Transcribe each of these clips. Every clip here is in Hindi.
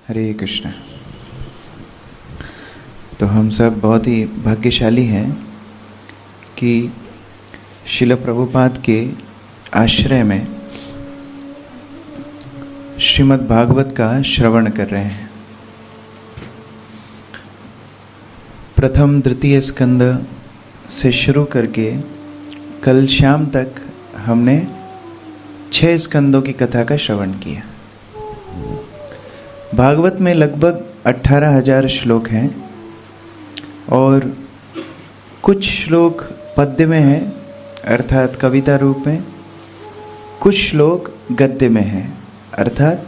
हरे कृष्ण। तो हम सब बहुत ही भाग्यशाली हैं कि श्रील प्रभुपाद के आश्रय में श्रीमद् भागवत का श्रवण कर रहे हैं। प्रथम द्वितीय स्कंद से शुरू करके कल शाम तक हमने 6 स्कंदों की कथा का श्रवण किया। भागवत में लगभग 18,000 श्लोक हैं और कुछ श्लोक पद्य में हैं अर्थात कविता रूप में, कुछ श्लोक गद्य में हैं अर्थात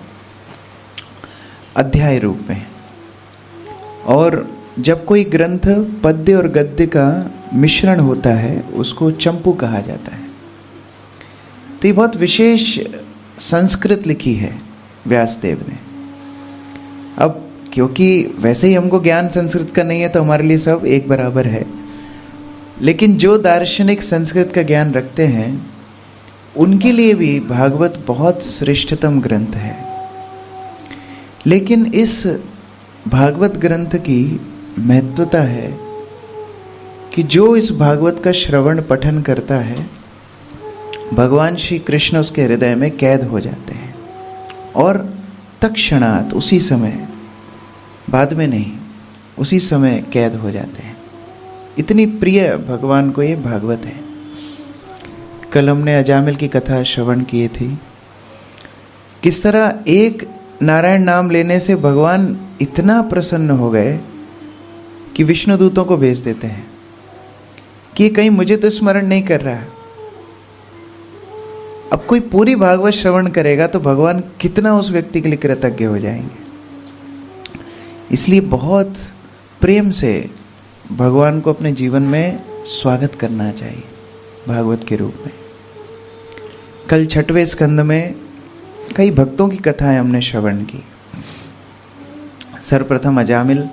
अध्याय रूप में। और जब कोई ग्रंथ पद्य और गद्य का मिश्रण होता है उसको चंपू कहा जाता है। तो ये बहुत विशेष संस्कृत लिखी है व्यासदेव ने। अब क्योंकि वैसे ही हमको ज्ञान संस्कृत का नहीं है तो हमारे लिए सब एक बराबर है, लेकिन जो दार्शनिक संस्कृत का ज्ञान रखते हैं उनके लिए भी भागवत बहुत श्रेष्ठतम ग्रंथ है। लेकिन इस भागवत ग्रंथ की महत्वता है कि जो इस भागवत का श्रवण पठन करता है भगवान श्री कृष्ण उसके हृदय में कैद हो जाते हैं और तत्क्षणात उसी समय, बाद में नहीं, उसी समय कैद हो जाते हैं। इतनी प्रिय भगवान को ये भागवत है। कल हमने अजामिल की कथा श्रवण किए थी। किस तरह एक नारायण नाम लेने से भगवान इतना प्रसन्न हो गए कि विष्णु दूतों को भेज देते हैं कि कहीं मुझे तो स्मरण नहीं कर रहा है। अब कोई पूरी भागवत श्रवण करेगा तो भगवान कितना उस व्यक्ति के लिए कृतज्ञ हो जाएंगे। इसलिए बहुत प्रेम से भगवान को अपने जीवन में स्वागत करना चाहिए भागवत के रूप में। कल 6वें स्कंद में कई भक्तों की कथाएं हमने श्रवण की। सर्वप्रथम अजामिल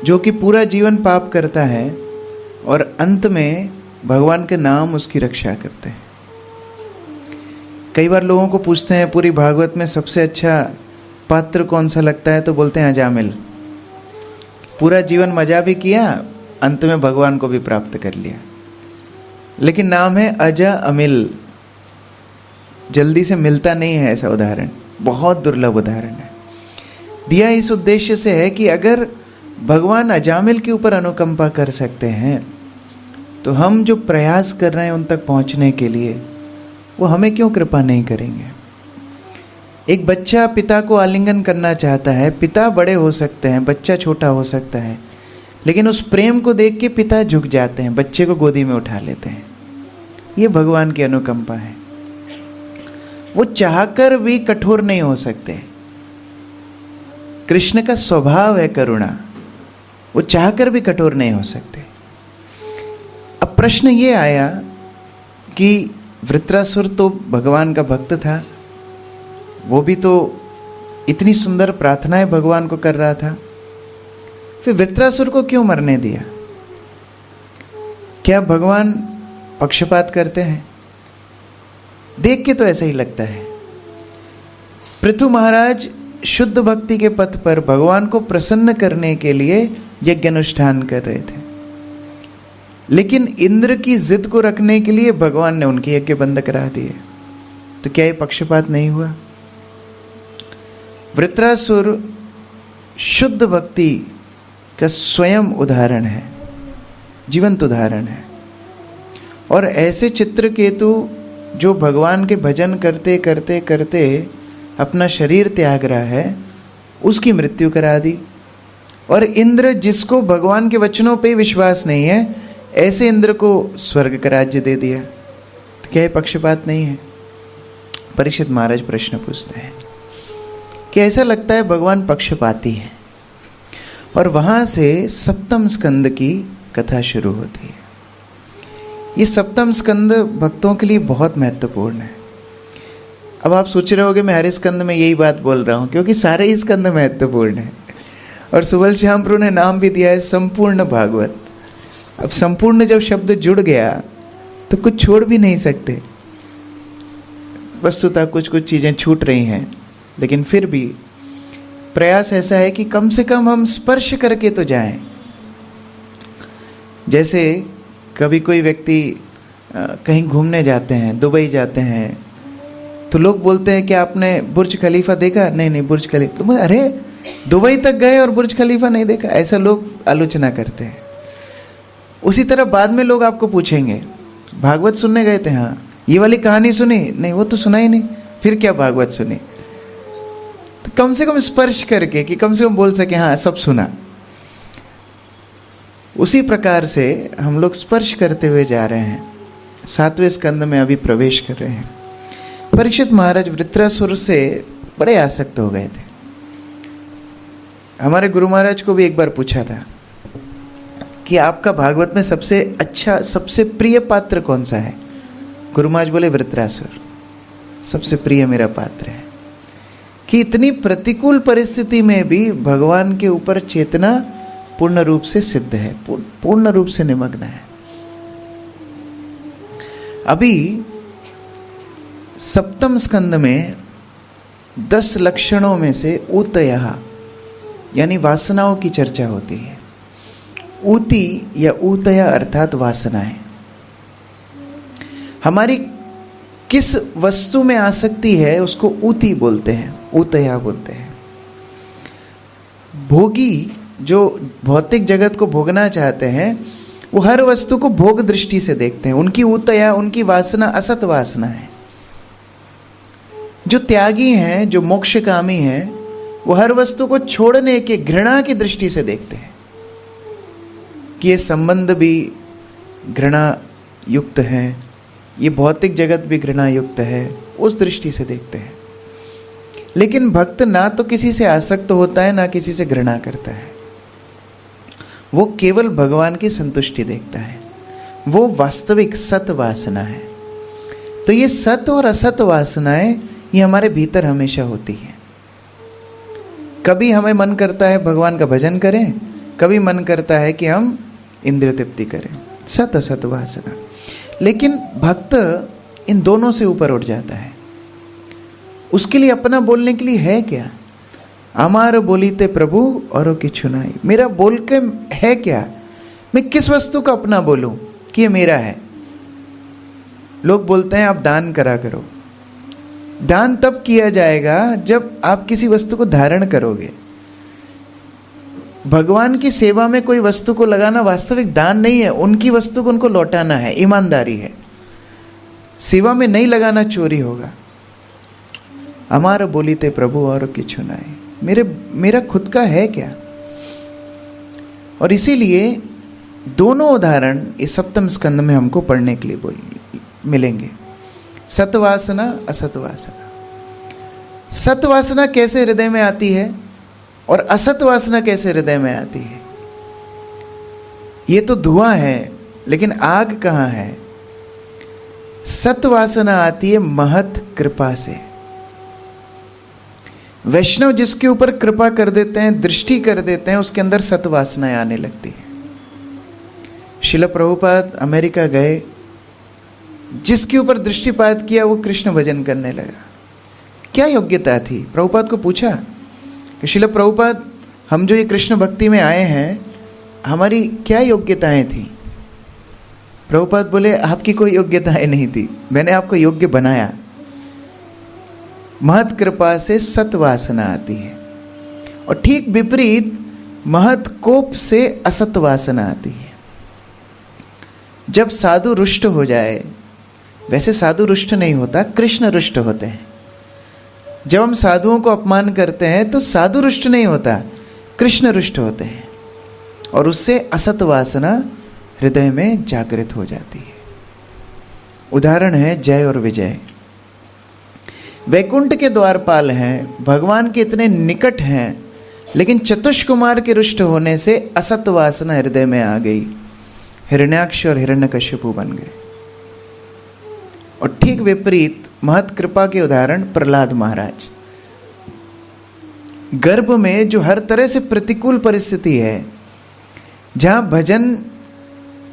जो कि पूरा जीवन पाप करता है और अंत में भगवान के नाम उसकी रक्षा करते हैं। कई बार लोगों को पूछते हैं पूरी भागवत में सबसे अच्छा पात्र कौन सा लगता है, तो बोलते हैं अजामिल। पूरा जीवन मजा भी किया, अंत में भगवान को भी प्राप्त कर लिया। लेकिन नाम है अजा अमिल, जल्दी से मिलता नहीं है ऐसा उदाहरण, बहुत दुर्लभ उदाहरण है। दिया इस उद्देश्य से है कि अगर भगवान अजामिल के ऊपर अनुकंपा कर सकते हैं तो हम जो प्रयास कर रहे हैं उन तक पहुंचने के लिए वो हमें क्यों कृपा नहीं करेंगे। एक बच्चा पिता को आलिंगन करना चाहता है, पिता बड़े हो सकते हैं, बच्चा छोटा हो सकता है, लेकिन उस प्रेम को देख के पिता झुक जाते हैं, बच्चे को गोदी में उठा लेते हैं। ये भगवान की अनुकंपा है। वो चाहकर भी कठोर नहीं हो सकते। कृष्ण का स्वभाव है करुणा, वो चाहकर भी कठोर नहीं हो सकते। अब प्रश्न ये आया कि वृत्रासुर तो भगवान का भक्त था, वो भी तो इतनी सुंदर प्रार्थनाएं भगवान को कर रहा था, फिर वृत्रासुर को क्यों मरने दिया? क्या भगवान पक्षपात करते हैं? देख के तो ऐसा ही लगता है। पृथु महाराज शुद्ध भक्ति के पथ पर भगवान को प्रसन्न करने के लिए यज्ञ अनुष्ठान कर रहे थे, लेकिन इंद्र की जिद को रखने के लिए भगवान ने उनके यज्ञ बंद करा दिए। तो क्या ये पक्षपात नहीं हुआ? वृत्रासुर शुद्ध भक्ति का स्वयं उदाहरण है, जीवंत उदाहरण है। और ऐसे चित्रकेतु जो भगवान के भजन करते करते करते अपना शरीर त्याग रहा है, उसकी मृत्यु करा दी। और इंद्र जिसको भगवान के वचनों पे विश्वास नहीं है, ऐसे इंद्र को स्वर्ग का राज्य दे दिया। तो क्या ये पक्षपात नहीं है? परीक्षित महाराज प्रश्न पूछते हैं कि ऐसा लगता है भगवान पक्षपाती है। और वहां से 7वें स्कंद की कथा शुरू होती है। ये 7वां स्कंद भक्तों के लिए बहुत महत्वपूर्ण है। अब आप सोच रहे होगे मैं हर स्कंद में यही बात बोल रहा हूं, क्योंकि सारे ही स्कंद महत्वपूर्ण है। और सुबल श्याम प्रभु ने नाम भी दिया है संपूर्ण भागवत। अब संपूर्ण जब शब्द जुड़ गया तो कुछ छोड़ भी नहीं सकते। वस्तुतः कुछ कुछ चीज़ें छूट रही हैं, लेकिन फिर भी प्रयास ऐसा है कि कम से कम हम स्पर्श करके तो जाएं। जैसे कभी कोई व्यक्ति कहीं घूमने जाते हैं, दुबई जाते हैं, तो लोग बोलते हैं कि आपने बुर्ज खलीफा देखा? नहीं नहीं, बुर्ज खलीफा। तो अरे दुबई तक गए और बुर्ज खलीफा नहीं देखा? ऐसा लोग आलोचना करते हैं। उसी तरह बाद में लोग आपको पूछेंगे भागवत सुनने गए थे? हाँ। ये वाली कहानी सुनी? नहीं, वो तो सुना ही नहीं। फिर क्या भागवत सुनी? तो कम से कम स्पर्श करके, कि कम से कम बोल सके हाँ सब सुना। उसी प्रकार से हम लोग स्पर्श करते हुए जा रहे हैं। 7वें स्कंद में अभी प्रवेश कर रहे हैं। परीक्षित महाराज वृत्रासुर से बड़े आसक्त हो गए थे। हमारे गुरु महाराज को भी एक बार पूछा था कि आपका भागवत में सबसे अच्छा, सबसे प्रिय पात्र कौन सा है? गुरु महाराज बोले वृत्रासुर सबसे प्रिय मेरा पात्र है। कि इतनी प्रतिकूल परिस्थिति में भी भगवान के ऊपर चेतना पूर्ण रूप से सिद्ध है, पूर्ण रूप से निमग्न है। अभी 7वें स्कंद में 10 लक्षणों में से ऊतयः यानी वासनाओं की चर्चा होती है। ऊति या ऊतया अर्थात वासनाएं। हमारी किस वस्तु में आसक्ति है उसको ऊति बोलते हैं, ऊतया बोलते हैं। भोगी जो भौतिक जगत को भोगना चाहते हैं वो हर वस्तु को भोग दृष्टि से देखते हैं। उनकी ऊतया, उनकी वासना असत वासना है। जो त्यागी हैं, जो मोक्षकामी हैं, वो हर वस्तु को छोड़ने के घृणा की दृष्टि से देखते हैं कि ये संबंध भी घृणा युक्त है, ये भौतिक जगत भी घृणा युक्त है, उस दृष्टि से देखते हैं। लेकिन भक्त ना तो किसी से आसक्त होता है, ना किसी से घृणा करता है। वो केवल भगवान की संतुष्टि देखता है। वो वास्तविक सत वासना है। तो ये सत और असत वासनाएं ये हमारे भीतर हमेशा होती हैं। कभी हमें मन करता है भगवान का भजन करें, कभी मन करता है कि हम इंद्रिय तृप्ति करें, सत असत वासना। लेकिन भक्त इन दोनों से ऊपर उठ जाता है। उसके लिए अपना बोलने के लिए है क्या? अमार बोलीते प्रभु और किछु नाई। मेरा बोल के है क्या? मैं किस वस्तु का अपना बोलूं कि ये मेरा है? लोग बोलते हैं आप दान करा करो। दान तब किया जाएगा जब आप किसी वस्तु को धारण करोगे। भगवान की सेवा में कोई वस्तु को लगाना वास्तविक दान नहीं है। उनकी वस्तु को उनको लौटाना है, ईमानदारी है। सेवा में नहीं लगाना चोरी होगा। हमारा बोलीते प्रभु और किछु नाई। मेरा खुद का है क्या? और इसीलिए दोनों उदाहरण इस 7वें स्कंद में हमको पढ़ने के लिए मिलेंगे। सतवासना असतवासना। सतवासना कैसे हृदय में आती है और असतवासना कैसे हृदय में आती है? ये तो धुआं है, लेकिन आग कहाँ है? सतवासना आती है महत कृपा से। वैष्णव जिसके ऊपर कृपा कर देते हैं, दृष्टि कर देते हैं, उसके अंदर सतवासनाएं आने लगती है। श्रील प्रभुपाद अमेरिका गए, जिसके ऊपर दृष्टिपात किया वो कृष्ण भजन करने लगा। क्या योग्यता थी? प्रभुपाद को पूछा कि श्रील प्रभुपाद, हम जो ये कृष्ण भक्ति में आए हैं, हमारी क्या योग्यताएं थी? प्रभुपाद बोले आपकी कोई योग्यताएं नहीं थी, मैंने आपको योग्य बनाया। महत कृपा से सतवासना आती है और ठीक विपरीत महत कोप से असतवासना आती है। जब साधु रुष्ट हो जाए, वैसे साधु रुष्ट नहीं होता, कृष्ण रुष्ट होते हैं। जब हम साधुओं को अपमान करते हैं तो साधु रुष्ट नहीं होता, कृष्ण रुष्ट होते हैं और उससे असत वासना हृदय में जागृत हो जाती है। उदाहरण है जय और विजय। वैकुंठ के द्वारपाल हैं, भगवान के इतने निकट हैं, लेकिन चतुष्कुमार के रुष्ट होने से असत वासना हृदय में आ गई। हिरण्याक्ष और हिरण्यकश्यपु बन गए। और ठीक विपरीत महत कृपा के उदाहरण प्रहलाद महाराज। गर्भ में जो हर तरह से प्रतिकूल परिस्थिति है, जहां भजन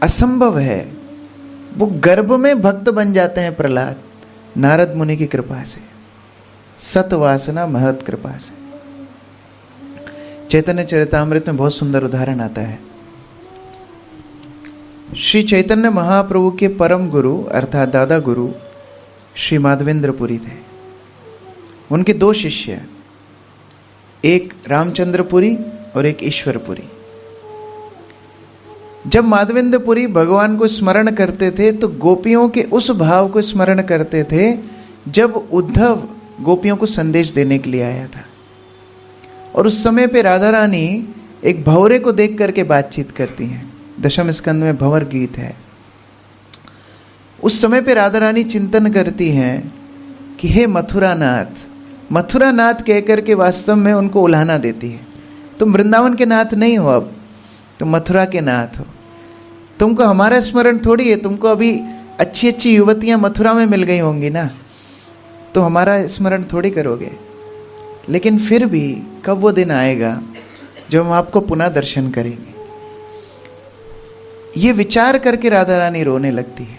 असंभव है, वो गर्भ में भक्त बन जाते हैं प्रहलाद, नारद मुनि की कृपा से, सतवासना महत कृपा से। चैतन्य चरितामृत में बहुत सुंदर उदाहरण आता है। श्री चैतन्य महाप्रभु के परम गुरु अर्थात दादा गुरु श्री माधवेंद्रपुरी थे। उनके दो शिष्य, एक रामचंद्रपुरी और एक ईश्वरपुरी। जब माधवेंद्रपुरी भगवान को स्मरण करते थे तो गोपियों के उस भाव को स्मरण करते थे जब उद्धव गोपियों को संदेश देने के लिए आया था। और उस समय पे राधा रानी एक भंवरे को देख करके बातचीत करती हैं। दशम स्कंद में भंवर गीत है। उस समय पे राधा रानी चिंतन करती हैं कि हे मथुरानाथ, मथुरानाथ कहकर के वास्तव में उनको उल्हाना देती है। तुम वृंदावन के नाथ नहीं हो, अब तुम मथुरा के नाथ हो। तुमको हमारा स्मरण थोड़ी है, तुमको अभी अच्छी अच्छी युवतियां मथुरा में मिल गई होंगी ना, तो हमारा स्मरण थोड़ी करोगे। लेकिन फिर भी कब वो दिन आएगा जब हम आपको पुनः दर्शन करेंगे। ये विचार करके राधा रानी रोने लगती है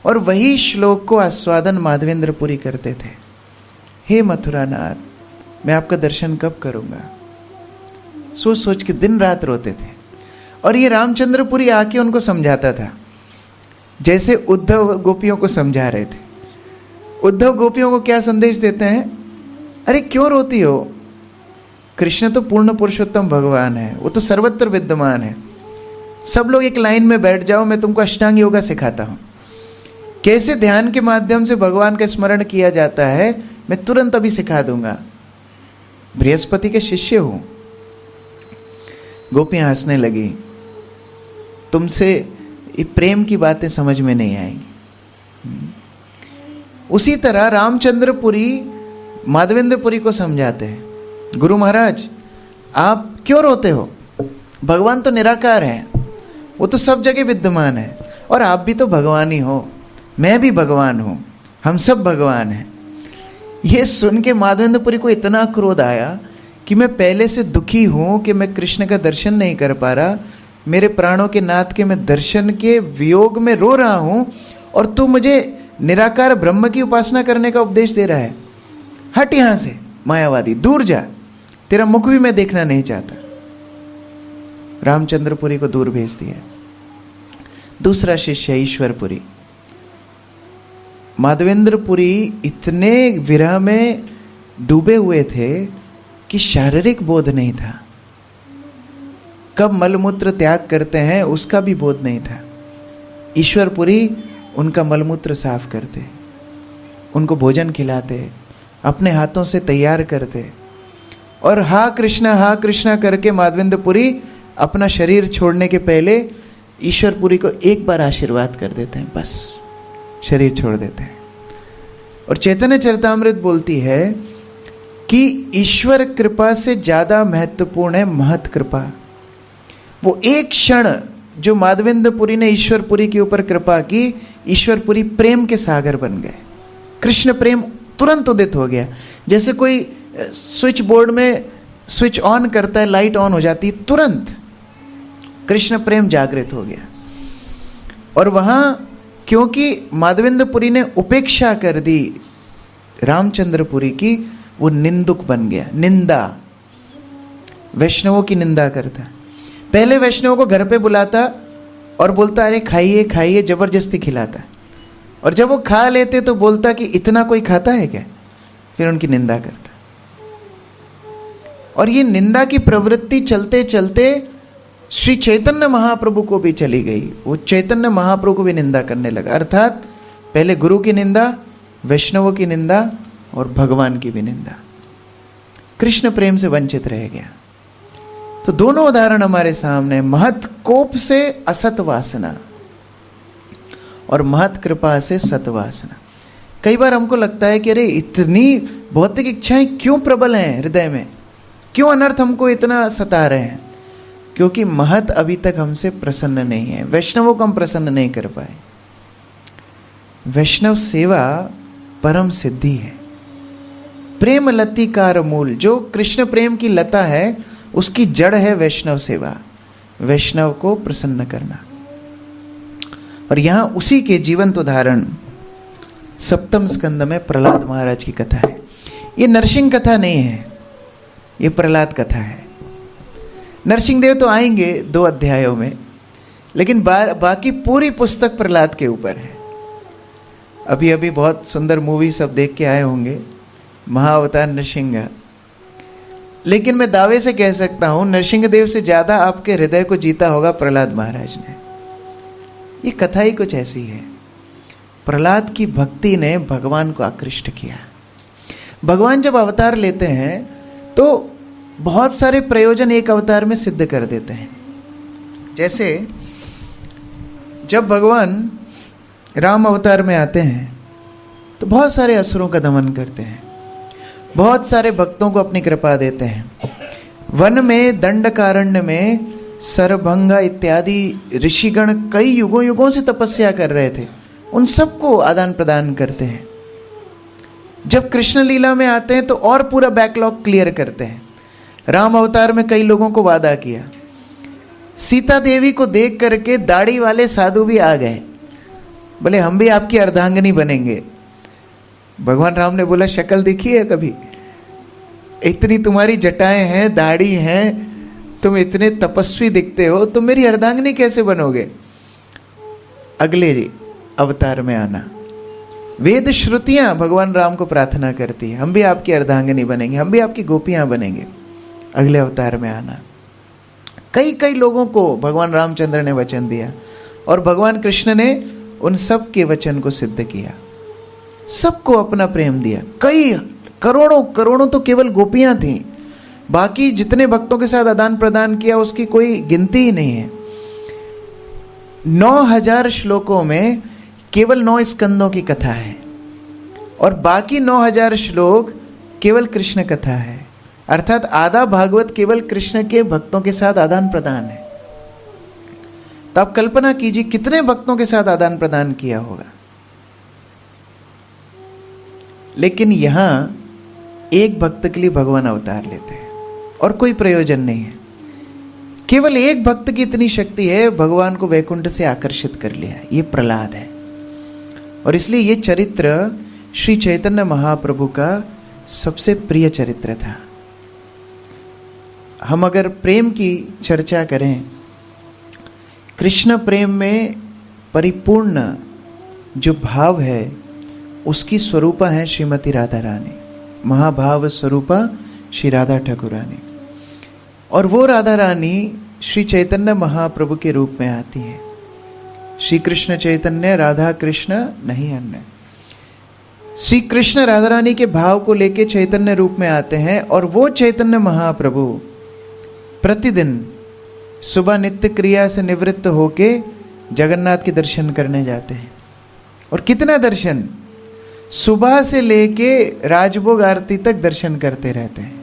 और वही श्लोक को आस्वादन माधवेंद्रपुरी करते थे। हे मथुरानाथ, मैं आपका दर्शन कब करूंगा, सोच सोच के दिन रात रोते थे। और ये रामचंद्रपुरी आके उनको समझाता था, जैसे उद्धव गोपियों को समझा रहे थे। उद्धव गोपियों को क्या संदेश देते हैं, अरे क्यों रोती हो, कृष्ण तो पूर्ण पुरुषोत्तम भगवान है, वो तो सर्वत्र विद्यमान है। सब लोग एक लाइन में बैठ जाओ, मैं तुमको अष्टांग योगा सिखाता हूं, कैसे ध्यान के माध्यम से भगवान का स्मरण किया जाता है, मैं तुरंत अभी सिखा दूंगा। बृहस्पति के शिष्य हूं। गोपियां हंसने लगी, तुमसे ये प्रेम की बातें समझ में नहीं आएंगी। उसी तरह रामचंद्रपुरी माधवेंद्रपुरी को समझाते हैं, गुरु महाराज आप क्यों रोते हो, भगवान तो निराकार है, वो तो सब जगह विद्यमान है, और आप भी तो भगवान ही हो, मैं भी भगवान हूं, हम सब भगवान हैं। ये सुन के माधवेंद्रपुरी को इतना क्रोध आया कि मैं पहले से दुखी हूं कि मैं कृष्ण का दर्शन नहीं कर पा रहा, मेरे प्राणों के नाथ के मैं दर्शन के वियोग में रो रहा हूं, और तू मुझे निराकार ब्रह्म की उपासना करने का उपदेश दे रहा है। हट यहां से मायावादी, दूर जा, तेरा मुख भी मैं देखना नहीं चाहता। रामचंद्रपुरी को दूर भेज दिया। दूसरा शिष्य ईश्वरपुरी। माधवेंद्रपुरी इतने विरह में डूबे हुए थे कि शारीरिक बोध नहीं था, कब मलमूत्र त्याग करते हैं उसका भी बोध नहीं था। ईश्वरपुरी उनका मलमूत्र साफ करते, उनको भोजन खिलाते, अपने हाथों से तैयार करते, और हा कृष्णा करके माधवेंद्रपुरी अपना शरीर छोड़ने के पहले ईश्वरपुरी को एक बार आशीर्वाद कर देते हैं, बस शरीर छोड़ देते हैं। और चैतन्य चरितामृत बोलती है कि ईश्वर कृपा से ज्यादा महत्वपूर्ण है महत कृपा। वो एक क्षण जो माधवेंद्रपुरी ने ईश्वरपुरी के ऊपर कृपा की, ईश्वरपुरी प्रेम के सागर बन गए। कृष्ण प्रेम तुरंत उदित हो गया, जैसे कोई स्विच बोर्ड में स्विच ऑन करता है, लाइट ऑन हो जाती, तुरंत कृष्ण प्रेम जागृत हो गया। और वहां क्योंकि माधवेंद्रपुरी ने उपेक्षा कर दी रामचंद्रपुरी की, वो निंदुक बन गया। निंदा, वैष्णवों की निंदा करता। पहले वैष्णवों को घर पे बुलाता और बोलता अरे खाइए खाइए, जबरदस्ती खिलाता, और जब वो खा लेते तो बोलता कि इतना कोई खाता है क्या, फिर उनकी निंदा करता। और ये निंदा की प्रवृत्ति चलते चलते श्री चैतन्य महाप्रभु को भी चली गई। वो चैतन्य महाप्रभु को भी निंदा करने लगा, अर्थात पहले गुरु की निंदा, वैष्णवों की निंदा और भगवान की भी निंदा। कृष्ण प्रेम से वंचित रह गया। तो दोनों उदाहरण हमारे सामने, महत कोप से असत वासना और महत कृपा से सतवासना। कई बार हमको लगता है कि अरे इतनी भौतिक इच्छाएं क्यों प्रबल हैं हृदय में, क्यों अनर्थ हमको इतना सता रहे हैं, क्योंकि महत अभी तक हमसे प्रसन्न नहीं है। वैष्णवों को हम प्रसन्न नहीं कर पाए। वैष्णव सेवा परम सिद्धि है। प्रेम लतिकार मूल, जो कृष्ण प्रेम की लता है उसकी जड़ है वैष्णव सेवा, वैष्णव को प्रसन्न करना। और यहां उसी के जीवंत उदाहरण सप्तम स्कंद में प्रहलाद महाराज की कथा है। ये नरसिंह कथा नहीं है, ये प्रहलाद कथा है। नरसिंहदेव तो आएंगे 2 अध्यायों में, लेकिन बाकी पूरी पुस्तक प्रहलाद के ऊपर है। अभी अभी बहुत सुंदर मूवी सब देख के आए होंगे, महाअवतार नरसिंह। लेकिन मैं दावे से कह सकता हूं नरसिंहदेव से ज्यादा आपके हृदय को जीता होगा प्रहलाद महाराज ने। ये कथा ही कुछ ऐसी है। प्रहलाद की भक्ति ने भगवान को आकृष्ट किया। भगवान जब अवतार लेते हैं तो बहुत सारे प्रयोजन एक अवतार में सिद्ध कर देते हैं। जैसे जब भगवान राम अवतार में आते हैं तो बहुत सारे असुरों का दमन करते हैं, बहुत सारे भक्तों को अपनी कृपा देते हैं। वन में दंडकारण्य में सरभंगा इत्यादि ऋषिगण कई युगों युगों से तपस्या कर रहे थे, उन सबको आदान प्रदान करते हैं। जब कृष्ण लीला में आते हैं तो और पूरा बैकलॉग क्लियर करते हैं। राम अवतार में कई लोगों को वादा किया। सीता देवी को देख करके दाढ़ी वाले साधु भी आ गए, बोले हम भी आपकी अर्धांगिनी बनेंगे। भगवान राम ने बोला शक्ल देखी है कभी? इतनी तुम्हारी जटाएं हैं, दाढ़ी हैं, तुम इतने तपस्वी दिखते हो, तुम मेरी अर्धांगिनी कैसे बनोगे? अगले अवतार में आना। वेद श्रुतियां भगवान राम को प्रार्थना करती है, हम भी आपकी अर्धांगिनी बनेंगे, हम भी आपकी गोपियां बनेंगे, अगले अवतार में आना। कई कई लोगों को भगवान रामचंद्र ने वचन दिया और भगवान कृष्ण ने उन सब के वचन को सिद्ध किया, सबको अपना प्रेम दिया। कई करोड़ों करोड़ों तो केवल गोपियां थीं, बाकी जितने भक्तों के साथ आदान प्रदान किया उसकी कोई गिनती ही नहीं है। 9000 श्लोकों में केवल 9 स्कंदों की कथा है और बाकी 9000 श्लोक केवल कृष्ण कथा है। अर्थात आधा भागवत केवल कृष्ण के भक्तों के साथ आदान प्रदान है। तो आप कल्पना कीजिए कितने भक्तों के साथ आदान प्रदान किया होगा। लेकिन यहां एक भक्त के लिए भगवान अवतार लेते हैं और कोई प्रयोजन नहीं है। केवल एक भक्त की इतनी शक्ति है, भगवान को वैकुंठ से आकर्षित कर लिया। ये प्रहलाद है और इसलिए ये चरित्र श्री चैतन्य महाप्रभु का सबसे प्रिय चरित्र था। हम अगर प्रेम की चर्चा करें, कृष्ण प्रेम में परिपूर्ण जो भाव है उसकी स्वरूपा है श्रीमती राधा रानी, महाभाव स्वरूपा श्री राधा ठाकुरानी। और वो राधा रानी श्री चैतन्य महाप्रभु के रूप में आती है। श्री कृष्ण चैतन्य राधा कृष्ण नहीं अन्य। श्री कृष्ण राधा रानी के भाव को लेके चैतन्य रूप में आते हैं और वो चैतन्य महाप्रभु प्रतिदिन सुबह नित्य क्रिया से निवृत्त होके जगन्नाथ के दर्शन करने जाते हैं। और कितना दर्शन, सुबह से लेके राजभोग आरती तक दर्शन करते रहते हैं।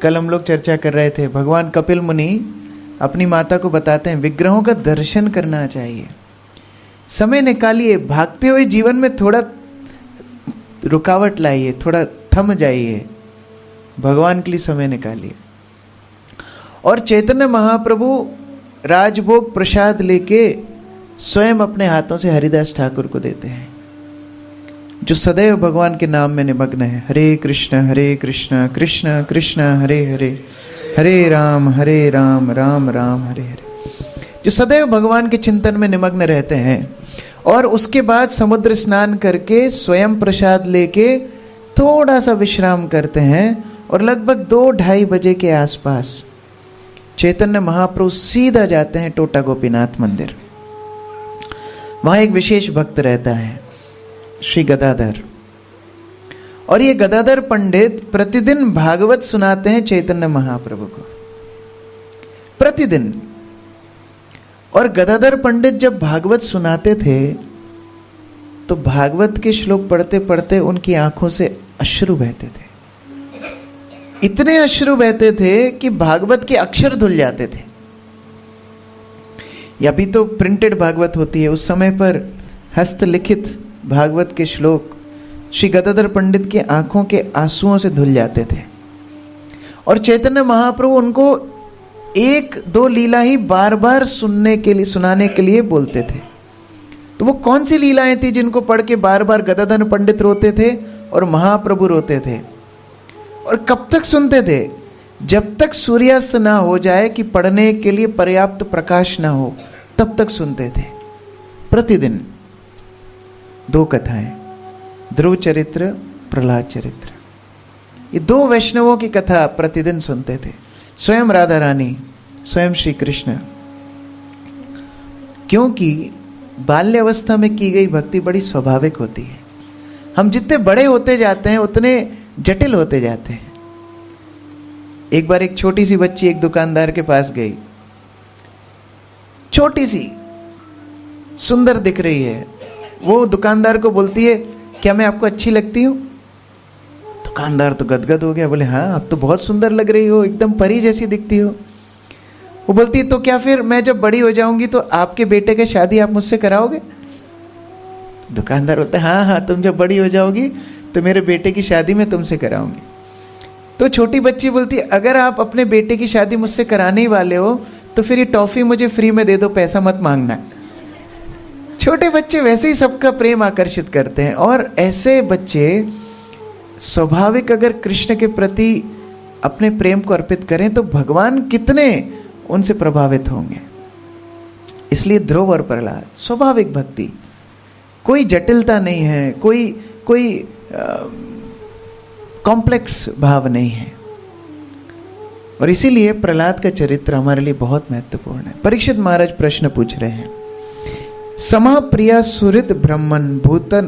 कल हम लोग चर्चा कर रहे थे, भगवान कपिल मुनि अपनी माता को बताते हैं विग्रहों का दर्शन करना चाहिए, समय निकालिए, भागते हुए जीवन में थोड़ा रुकावट लाइए, थोड़ा थम जाइए, भगवान के लिए समय निकालिए। और चैतन्य महाप्रभु राजभोग प्रसाद लेके स्वयं अपने हाथों से हरिदास ठाकुर को देते हैं, जो सदैव भगवान के नाम में निमग्न है। हरे कृष्ण कृष्ण कृष्ण हरे हरे, हरे राम राम राम हरे हरे, जो सदैव भगवान के चिंतन में निमग्न रहते हैं। और उसके बाद समुद्र स्नान करके स्वयं प्रसाद लेके थोड़ा सा विश्राम करते हैं और लगभग 2-2:30 बजे के आसपास चैतन्य महाप्रभु सीधा जाते हैं टोटा गोपीनाथ मंदिर। वहां एक विशेष भक्त रहता है, श्री गदाधर, और ये गदाधर पंडित प्रतिदिन भागवत सुनाते हैं चैतन्य महाप्रभु को, प्रतिदिन। और गदाधर पंडित जब भागवत सुनाते थे तो भागवत के श्लोक पढ़ते पढ़ते उनकी आंखों से अश्रु बहते थे, इतने अश्रु बहते थे कि भागवत के अक्षर धुल जाते थे। या भी तो प्रिंटेड भागवत होती है, उस समय पर हस्तलिखित भागवत के श्लोक श्री गदाधर पंडित की आंखों के आंसुओं से धुल जाते थे। और चैतन्य महाप्रभु उनको 1-2 लीला ही बार बार सुनाने के लिए बोलते थे। तो वो कौन सी लीलाएं थी जिनको पढ़ के बार बार गदाधर पंडित रोते थे और महाप्रभु रोते थे? और कब तक सुनते थे? जब तक सूर्यास्त ना हो जाए कि पढ़ने के लिए पर्याप्त प्रकाश ना हो, तब तक सुनते थे। प्रतिदिन 2 कथाएं, ध्रुव चरित्र, प्रहलाद चरित्र, ये 2 वैष्णवों की कथा प्रतिदिन सुनते थे। स्वयं राधा रानी, स्वयं श्री कृष्ण। क्योंकि बाल्यावस्था में की गई भक्ति बड़ी स्वाभाविक होती है। हम जितने बड़े होते जाते हैं उतने जटिल होते जाते हैं। एक बार एक छोटी सी बच्ची एक दुकानदार के पास गई, छोटी सी, सुंदर दिख रही है। वो दुकानदार को बोलती है, क्या मैं आपको अच्छी लगती हूं? दुकानदार तो गदगद हो गया, बोले हाँ आप तो बहुत सुंदर लग रही हो, एकदम परी जैसी दिखती हो। वो बोलती है, तो क्या फिर मैं जब बड़ी हो जाऊंगी तो आपके बेटे की शादी आप मुझसे कराओगे? दुकानदार बोलता है, हाँ हाँ, तुम जब बड़ी हो जाओगी तो मेरे बेटे की शादी मैं तुमसे कराऊंगी। तो छोटी बच्ची बोलती है, अगर आप अपने बेटे की शादी मुझसे कराने ही वाले हो तो फिर ये टॉफी मुझे फ्री में दे दो, पैसा मत मांगना। छोटे बच्चे वैसे ही सबका प्रेम आकर्षित करते हैं, और ऐसे बच्चे स्वाभाविक अगर कृष्ण के प्रति अपने प्रेम को अर्पित करें तो भगवान कितने उनसे प्रभावित होंगे। इसलिए ध्रुव और प्रहलाद स्वाभाविक भक्ति, कोई जटिलता नहीं है, कोई कॉम्प्लेक्स भाव नहीं है। और इसीलिए प्रहलाद का चरित्र हमारे लिए बहुत महत्वपूर्ण है। परीक्षित महाराज प्रश्न पूछ रहे हैं, समः प्रिया सुहृद ब्रह्मन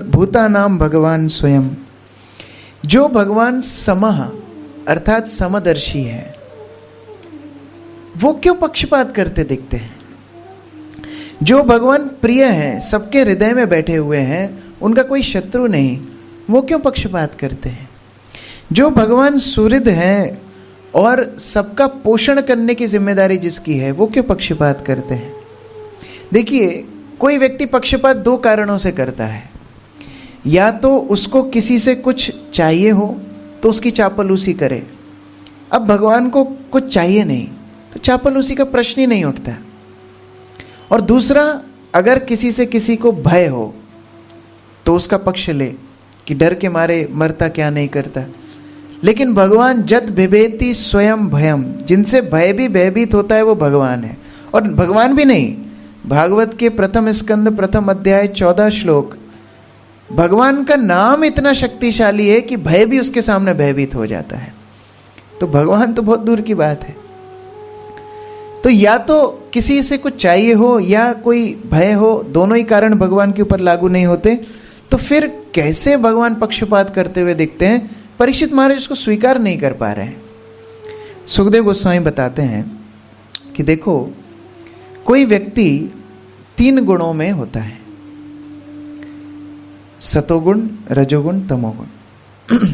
भूतानाम भगवान स्वयं। जो भगवान समः अर्थात समदर्शी है, वो क्यों पक्षपात करते दिखते हैं? जो भगवान प्रिय हैं, सबके हृदय में बैठे हुए हैं, उनका कोई शत्रु नहीं, वो क्यों पक्षपात करते हैं? जो भगवान सुहृद हैं और सबका पोषण करने की जिम्मेदारी जिसकी है, वो क्यों पक्षपात करते हैं? देखिए, कोई व्यक्ति पक्षपात 2 कारणों से करता है। या तो उसको किसी से कुछ चाहिए हो तो उसकी चापलूसी करे। अब भगवान को कुछ चाहिए नहीं तो चापलूसी का प्रश्न ही नहीं उठता। और दूसरा, अगर किसी से किसी को भय हो तो उसका पक्ष ले कि डर के मारे मरता क्या नहीं करता। लेकिन भगवान जद बिभेति स्वयं भयम, जिनसे भय भी भयभीत होता है वो भगवान है। और भगवान भी नहीं, भागवत के प्रथम स्कंद प्रथम अध्याय 14 श्लोक, भगवान का नाम इतना शक्तिशाली है कि भय भी उसके सामने भयभीत हो जाता है। तो भगवान तो बहुत दूर की बात है। तो या तो किसी से कुछ चाहिए हो या कोई भय हो, दोनों ही कारण भगवान के ऊपर लागू नहीं होते। तो फिर कैसे भगवान पक्षपात करते हुए दिखते हैं? परीक्षित महाराज इसको स्वीकार नहीं कर पा रहे हैं। सुखदेव गोस्वामी बताते हैं कि देखो, कोई व्यक्ति 3 गुणों में होता है, सतोगुण, रजोगुण, तमोगुण।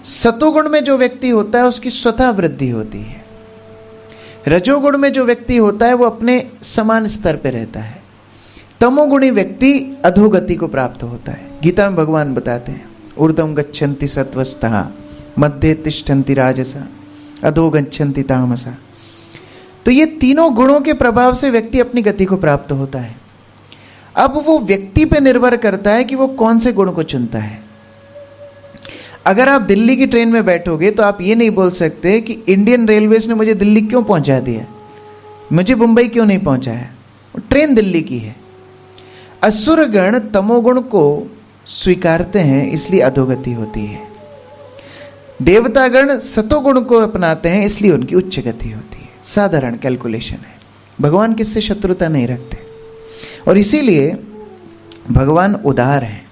सतोगुण में जो व्यक्ति होता है उसकी स्वतः वृद्धि होती है। रजोगुण में जो व्यक्ति होता है वो अपने समान स्तर पे रहता है। तमोगुणी व्यक्ति अधोगति को प्राप्त होता है। गीता में भगवान बताते हैं, ऊर्ध्वं गच्छन्ति सत्वस्तः मध्ये तिष्ठन्ति राजसा अधो गच्छन्ति तामसा। तो ये तीनों गुणों के प्रभाव से व्यक्ति अपनी गति को प्राप्त होता है। अब वो व्यक्ति पे निर्भर करता है कि वो कौन से गुण को चुनता है। अगर आप दिल्ली की ट्रेन में बैठोगे तो आप ये नहीं बोल सकते कि इंडियन रेलवेज ने मुझे दिल्ली क्यों पहुंचा दिया, मुझे मुंबई क्यों नहीं पहुंचाया, ट्रेन दिल्ली की है। असुर गण तमोगुण को स्वीकारते हैं, इसलिए अधोगति होती है। देवतागण सतोगुण को अपनाते हैं, इसलिए उनकी उच्च गति होती है। साधारण कैलकुलेशन है। भगवान किससे शत्रुता नहीं रखते। और इसीलिए भगवान उदार हैं,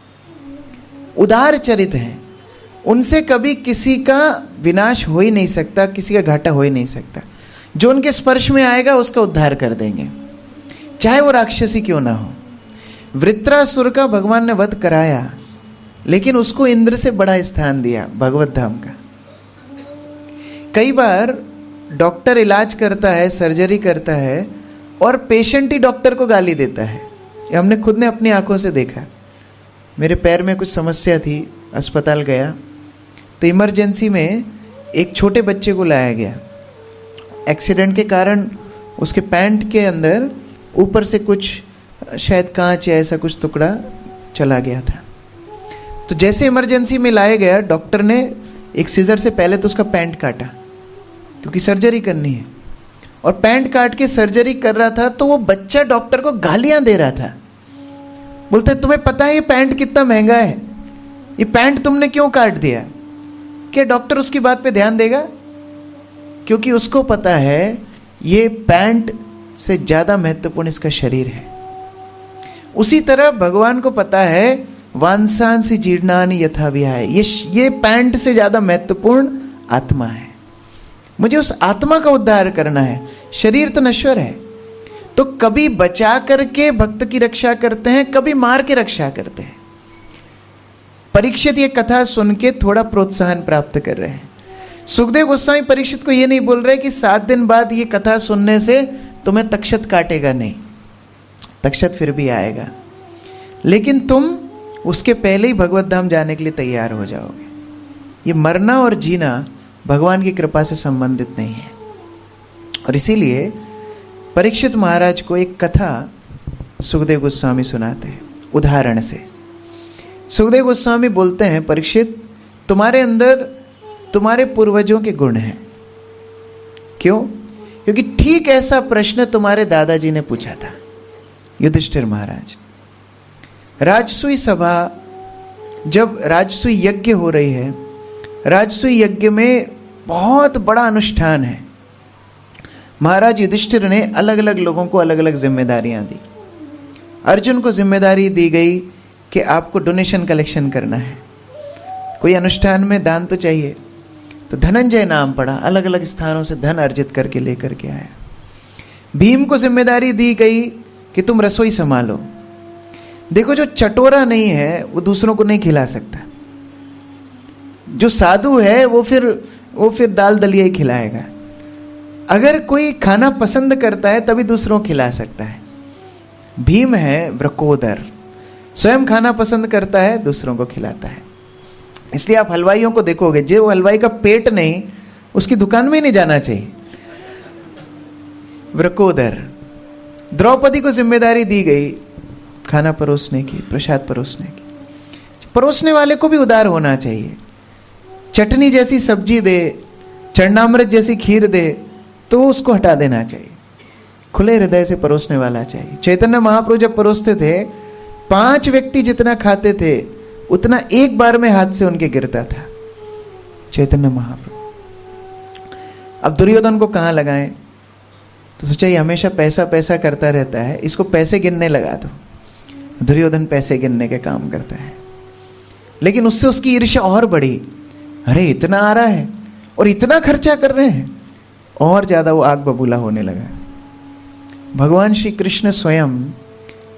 उदार चरित हैं। उनसे कभी किसी का विनाश हो ही नहीं सकता, किसी का घाटा हो ही नहीं सकता। जो उनके स्पर्श में आएगा उसका उद्धार कर देंगे, चाहे वो राक्षसी क्यों ना हो। वृत्रासुर का भगवान ने वध कराया, लेकिन उसको इंद्र से बड़ा स्थान दिया, भगवत धाम का। कई बार डॉक्टर इलाज करता है, सर्जरी करता है, और पेशेंट ही डॉक्टर को गाली देता है। ये हमने खुद ने अपनी आंखों से देखा। मेरे पैर में कुछ समस्या थी, अस्पताल गया तो इमरजेंसी में एक छोटे बच्चे को लाया गया। एक्सीडेंट के कारण उसके पैंट के अंदर ऊपर से कुछ शायद कांच या ऐसा कुछ टुकड़ा चला गया था। तो जैसे इमरजेंसी में लाया गया, डॉक्टर ने एक सीजर से पहले तो उसका पैंट काटा, क्योंकि सर्जरी करनी है, और पैंट काट के सर्जरी कर रहा था तो वो बच्चा डॉक्टर को गालियां दे रहा था। बोलते तुम्हें पता है ये पैंट कितना महंगा है, ये पैंट तुमने क्यों काट दिया? क्या डॉक्टर उसकी बात पे ध्यान देगा? क्योंकि उसको पता है ये पैंट से ज्यादा महत्वपूर्ण इसका शरीर है। उसी तरह भगवान को पता है वांसांसी जीर्णानि यथा विहाय, ये पैंट से ज्यादा महत्वपूर्ण आत्मा है। मुझे उस आत्मा का उद्धार करना है। शरीर तो नश्वर है, तो कभी बचा करके भक्त की रक्षा करते हैं, कभी मार के रक्षा करते हैं। परीक्षित ये कथा सुन के थोड़ा प्रोत्साहन प्राप्त कर रहे हैं। सुखदेव गोस्वामी परीक्षित को ये नहीं बोल रहे कि 7 दिन बाद ये कथा सुनने से तुम्हें तक्षत काटेगा, नहीं, तक्षत फिर भी आएगा, लेकिन तुम उसके पहले ही भगवत धाम जाने के लिए तैयार हो जाओगे। ये मरना और जीना भगवान की कृपा से संबंधित नहीं है। और इसीलिए परीक्षित महाराज को एक कथा सुखदेव गोस्वामी सुनाते हैं उदाहरण से। सुखदेव गोस्वामी बोलते हैं, परीक्षित तुम्हारे अंदर तुम्हारे पूर्वजों के गुण हैं। क्यों? क्योंकि ठीक ऐसा प्रश्न तुम्हारे दादाजी ने पूछा था, युधिष्ठिर महाराज। राजसूय सभा, जब राजसूय यज्ञ हो रही है, राजसूय यज्ञ में बहुत बड़ा अनुष्ठान है। महाराज युधिष्ठिर ने अलग अलग लोगों को अलग अलग जिम्मेदारियां दी। अर्जुन को जिम्मेदारी दी गई कि आपको डोनेशन कलेक्शन करना है, कोई अनुष्ठान में दान तो चाहिए, तो धनंजय नाम पड़ा, अलग अलग स्थानों से धन अर्जित करके लेकर के आया। भीम को जिम्मेदारी दी गई कि तुम रसोई संभालो। देखो, जो चटोरा नहीं है वो दूसरों को नहीं खिला सकता, जो साधु है वो फिर दाल दलिया ही खिलाएगा। अगर कोई खाना पसंद करता है तभी दूसरों को खिला सकता है। भीम है व्रकोदर, स्वयं खाना पसंद करता है, दूसरों को खिलाता है। इसलिए आप हलवाइयों को देखोगे, जो हलवाई का पेट नहीं, उसकी दुकान में ही नहीं जाना चाहिए। व्रकोदर। द्रौपदी को जिम्मेदारी दी गई खाना परोसने की, प्रसाद परोसने की। परोसने वाले को भी उदार होना चाहिए। चटनी जैसी सब्जी दे, चरणामृत जैसी खीर दे, तो उसको हटा देना चाहिए। खुले हृदय से परोसने वाला चाहिए। चैतन्य महाप्रभु जब परोसते थे, 5 व्यक्ति जितना खाते थे उतना एक बार में हाथ से उनके गिरता था। चैतन्य महाप्रभु। अब दुर्योधन को कहां लगाएं? तो सोचा ये हमेशा पैसा पैसा करता रहता है, इसको पैसे गिनने लगा दो। दुर्योधन पैसे गिनने के काम करता है, लेकिन उससे उसकी ईर्ष्या और बढ़ी। अरे इतना आ रहा है और इतना खर्चा कर रहे हैं, और ज्यादा वो आग बबूला होने लगा। भगवान श्री कृष्ण स्वयं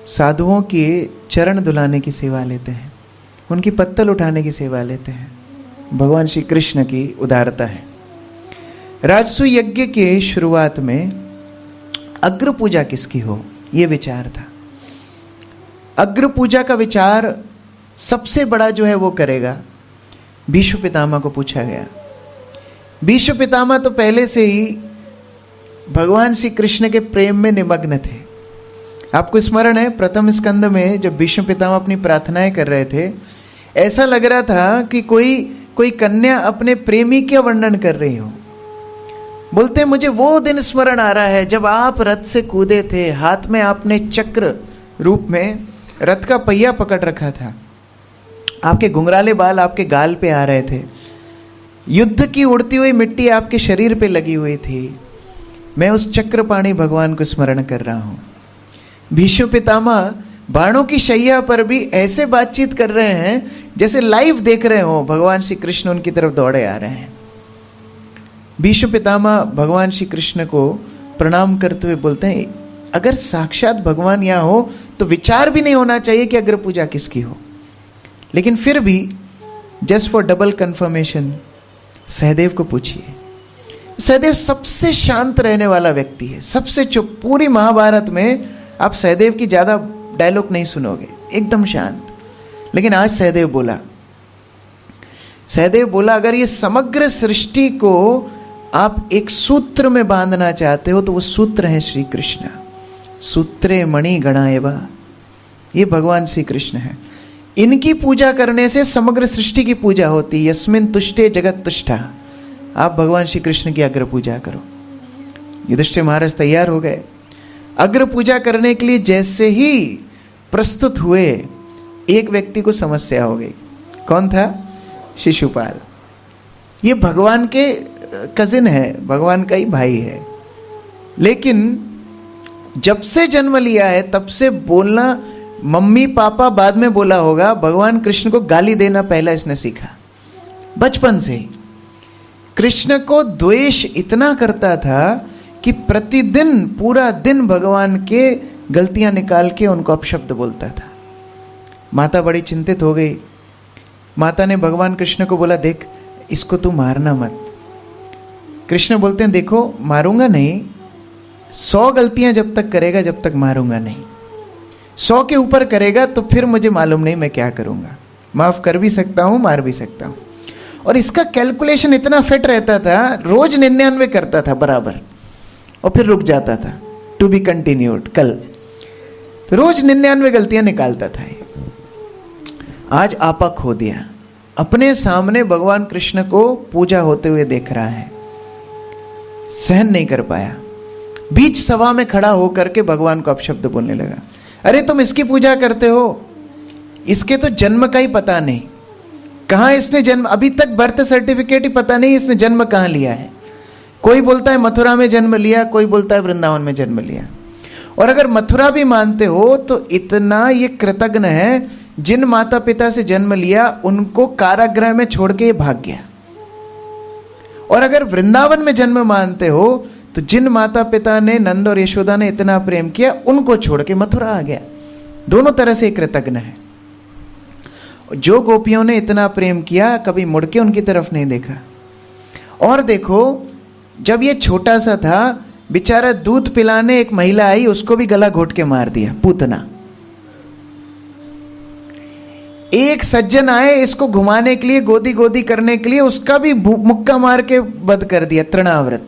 साधुओं के चरण धुलाने की सेवा लेते हैं, उनकी पत्तल उठाने की सेवा लेते हैं। भगवान श्री कृष्ण की उदारता है। राजसूय यज्ञ के शुरुआत में अग्र पूजा किसकी हो, यह विचार था। अग्र पूजा का विचार सबसे बड़ा जो है वो करेगा, भीष्म पितामह को पूछा गया। भीष्म पितामह तो पहले से ही भगवान श्री कृष्ण के प्रेम में निमग्न थे। आपको स्मरण है प्रथम स्कंद में जब भीष्म पितामह अपनी प्रार्थनाएं कर रहे थे, ऐसा लग रहा था कि कोई कन्या अपने प्रेमी का वर्णन कर रही हो। बोलते मुझे वो दिन स्मरण आ रहा है जब आप रथ से कूदे थे, हाथ में आपने चक्र रूप में रथ का पहिया पकड़ रखा था, आपके घुंघराले बाल आपके गाल पे आ रहे थे, युद्ध की उड़ती हुई मिट्टी आपके शरीर पे लगी हुई थी। मैं उस चक्रपाणी भगवान को स्मरण कर रहा हूं। भीष्म पितामह बाणों की शैया पर भी ऐसे बातचीत कर रहे हैं जैसे लाइव देख रहे हो, भगवान श्री कृष्ण उनकी तरफ दौड़े आ रहे हैं। भीष्म पितामह भगवान श्री कृष्ण को प्रणाम करते हुए बोलते हैं, अगर साक्षात भगवान यहां हो तो विचार भी नहीं होना चाहिए कि अग्र पूजा किसकी हो। लेकिन फिर भी just for double confirmation Sahdev को पूछिए। सहदेव सबसे शांत रहने वाला व्यक्ति है, सबसे चुप। पूरी महाभारत में आप सहदेव की ज्यादा डायलॉग नहीं सुनोगे, एकदम शांत। लेकिन आज सहदेव बोला अगर ये समग्र सृष्टि को आप एक सूत्र में बांधना चाहते हो तो वो सूत्र है श्री कृष्ण। सूत्रे मणि गणाएवा, ये भगवान श्री कृष्ण है। इनकी पूजा करने से समग्र सृष्टि की पूजा होती है। यस्मिन तुष्टे जगत तुष्टा, आप भगवान श्री कृष्ण की अग्र पूजा करो। युधिष्ठिर महाराज तैयार हो गए। अग्र पूजा करने के लिए जैसे ही प्रस्तुत हुए, एक व्यक्ति को समस्या हो गई। कौन था? शिशुपाल। ये भगवान के कजिन है, भगवान का ही भाई है, लेकिन जब से जन्म लिया है तब से बोलना मम्मी पापा बाद में बोला होगा, भगवान कृष्ण को गाली देना पहला इसने सीखा बचपन से ही। कृष्ण को द्वेष इतना करता था कि प्रतिदिन पूरा दिन भगवान के गलतियां निकाल के उनको अपशब्द बोलता था। माता बड़ी चिंतित हो गई। माता ने भगवान कृष्ण को बोला, देख इसको तू मारना मत। कृष्ण बोलते हैं, देखो मारूंगा नहीं, 100 गलतियां जब तक करेगा जब तक मारूंगा नहीं, 100 के ऊपर करेगा तो फिर मुझे मालूम नहीं मैं क्या करूंगा। माफ कर भी सकता हूं, मार भी सकता हूं। और इसका कैलकुलेशन इतना फिट रहता था, रोज 99 करता था बराबर, और फिर रुक जाता था, टू बी कंटिन्यूड, कल। तो रोज 99 गलतियां निकालता था। आज आपा खो दिया। अपने सामने भगवान कृष्ण को पूजा होते हुए देख रहा है, सहन नहीं कर पाया। बीच सभा में खड़ा होकर के भगवान को अपशब्द बोलने लगा। अरे तुम इसकी पूजा करते हो, इसके तो जन्म का ही पता नहीं, कहां इसने जन्म, अभी तक बर्थ सर्टिफिकेट ही पता नहीं इसने जन्म कहां लिया है। कोई बोलता है मथुरा में जन्म लिया, कोई बोलता है वृंदावन में जन्म लिया। और अगर मथुरा भी मानते हो तो इतना ये कृतज्ञ है, जिन माता पिता से जन्म लिया उनको कारागृह में छोड़ के ये भाग गया। और अगर वृंदावन में जन्म मानते हो तो जिन माता पिता ने, नंद और यशोदा ने इतना प्रेम किया, उनको छोड़ के मथुरा आ गया। दोनों तरह से कृतज्ञ है। जो गोपियों ने इतना प्रेम किया, कभी मुड़ के उनकी तरफ नहीं देखा। और देखो, जब ये छोटा सा था, बेचारा दूध पिलाने एक महिला आई, उसको भी गला घोट के मार दिया, पूतना। एक सज्जन आए इसको घुमाने के लिए, गोदी गोदी करने के लिए, उसका भी मुक्का मार के वध कर दिया, तृणाव्रत।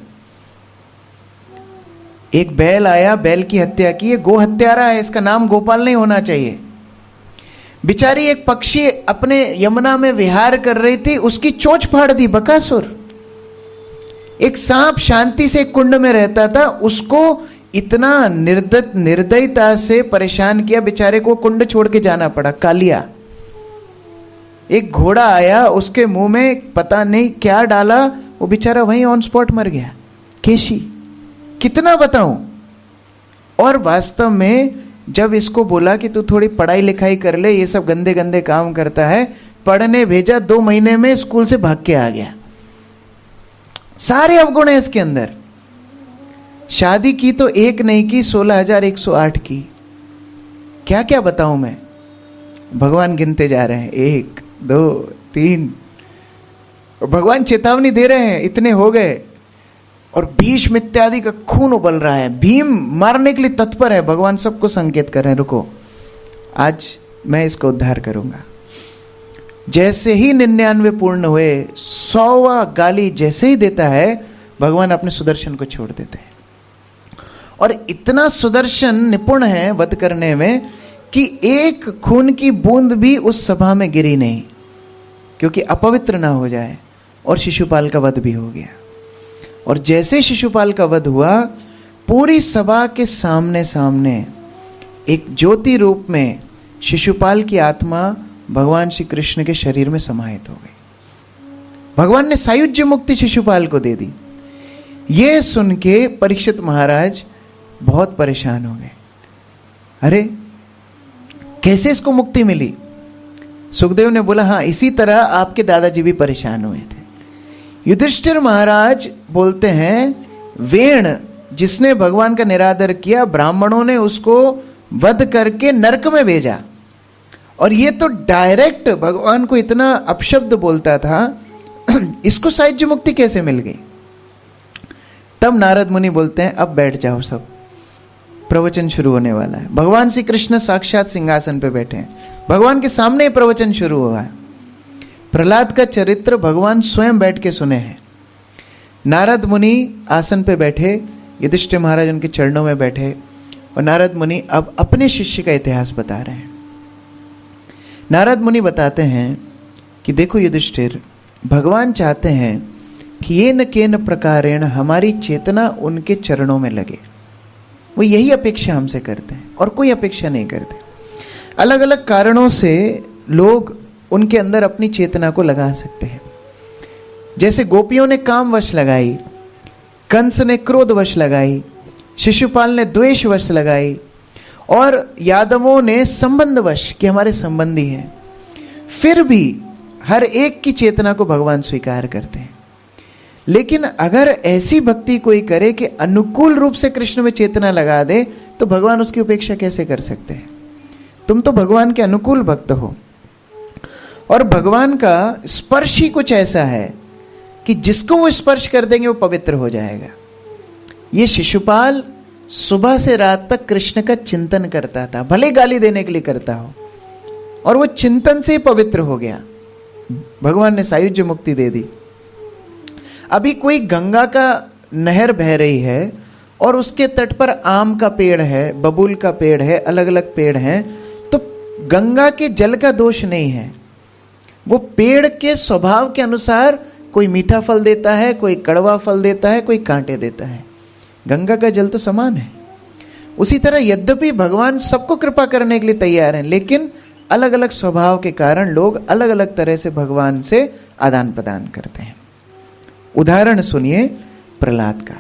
एक बैल आया, बैल की हत्या की, ये गो हत्यारा है, इसका नाम गोपाल नहीं होना चाहिए। बिचारी एक पक्षी अपने यमुना में विहार कर रही थी, उसकी चोंच फाड़ दी, बकासुर। एक सांप शांति से कुंड में रहता था, उसको इतना निर्दयता से परेशान किया, बेचारे को कुंड छोड़ के जाना पड़ा, कालिया। एक घोड़ा आया, उसके मुंह में पता नहीं क्या डाला, वो बेचारा वहीं ऑन स्पॉट मर गया, केशी। कितना बताऊं। और वास्तव में जब इसको बोला कि तू थोड़ी पढ़ाई लिखाई कर ले, ये सब गंदे गंदे काम करता है, पढ़ने भेजा, 2 महीने में स्कूल से भाग के आ गया। सारे अवगुण है इसके अंदर। शादी की तो एक नहीं की, 16,108 की। क्या क्या बताऊं मैं। भगवान गिनते जा रहे हैं, 1 2 3, और भगवान चेतावनी दे रहे हैं, इतने हो गए। और भीष्म इत्यादि का खून उबल रहा है, भीम मारने के लिए तत्पर है। भगवान सबको संकेत कर रहे हैं, रुको, आज मैं इसका उद्धार करूंगा। जैसे ही 99 पूर्ण हुए, 100वां गाली जैसे ही देता है, भगवान अपने सुदर्शन को छोड़ देते हैं। और इतना सुदर्शन निपुण है वध करने में कि एक खून की बूंद भी उस सभा में गिरी नहीं, क्योंकि अपवित्र ना हो जाए। और शिशुपाल का वध भी हो गया। और जैसे शिशुपाल का वध हुआ, पूरी सभा के सामने सामने एक ज्योति रूप में शिशुपाल की आत्मा भगवान श्री कृष्ण के शरीर में समाहित हो गई। भगवान ने सायुज्य मुक्ति शिशुपाल को दे दी। यह सुन के परीक्षित महाराज बहुत परेशान हो गए। अरे कैसे इसको मुक्ति मिली? सुखदेव ने बोला, हाँ, इसी तरह आपके दादाजी भी परेशान हुए थे। युधिष्ठिर महाराज बोलते हैं, वेण जिसने भगवान का निरादर किया, ब्राह्मणों ने उसको वध करके नरक में भेजा। और ये तो डायरेक्ट भगवान को इतना अपशब्द बोलता था, इसको सायुज्य मुक्ति कैसे मिल गई? तब नारद मुनि बोलते हैं, अब बैठ जाओ सब, प्रवचन शुरू होने वाला है। भगवान श्री कृष्ण साक्षात सिंहासन पे बैठे हैं, भगवान के सामने प्रवचन शुरू हुआ है। प्रहलाद का चरित्र भगवान स्वयं बैठ के सुने हैं। नारद मुनि आसन पे बैठे, युधिष्ठिर महाराज उनके चरणों में बैठे, और नारद मुनि अब अपने शिष्य का इतिहास बता रहे हैं। नारद मुनि बताते हैं कि देखो युधिष्ठिर, भगवान चाहते हैं कि ये न केन प्रकारेण, हमारी चेतना उनके चरणों में लगे। वो यही अपेक्षा हमसे करते हैं और कोई अपेक्षा नहीं करते। अलग अलग कारणों से लोग उनके अंदर अपनी चेतना को लगा सकते हैं। जैसे गोपियों ने कामवश लगाई, कंस ने क्रोधवश लगाई, शिशुपाल ने द्वेषवश लगाई, और यादवों ने संबंधवश कि हमारे संबंधी हैं। फिर भी हर एक की चेतना को भगवान स्वीकार करते हैं। लेकिन अगर ऐसी भक्ति कोई करे कि अनुकूल रूप से कृष्ण में चेतना लगा दे, तो भगवान उसकी उपेक्षा कैसे कर सकते हैं? तुम तो भगवान के अनुकूल भक्त हो, और भगवान का स्पर्श ही कुछ ऐसा है कि जिसको वो स्पर्श कर देंगे वो पवित्र हो जाएगा। ये शिशुपाल सुबह से रात तक कृष्ण का चिंतन करता था, भले गाली देने के लिए करता हो, और वो चिंतन से पवित्र हो गया। भगवान ने सायुज्य मुक्ति दे दी। अभी कोई गंगा का नहर बह रही है और उसके तट पर आम का पेड़ है, बबूल का पेड़ है, अलग अलग पेड़ हैं, तो गंगा के जल का दोष नहीं है। वो पेड़ के स्वभाव के अनुसार कोई मीठा फल देता है, कोई कड़वा फल देता है, कोई कांटे देता है। गंगा का जल तो समान है। उसी तरह यद्यपि भगवान सबको कृपा करने के लिए तैयार हैं, लेकिन अलग अलग स्वभाव के कारण लोग अलग अलग तरह से भगवान से आदान प्रदान करते हैं। उदाहरण सुनिए प्रहलाद का।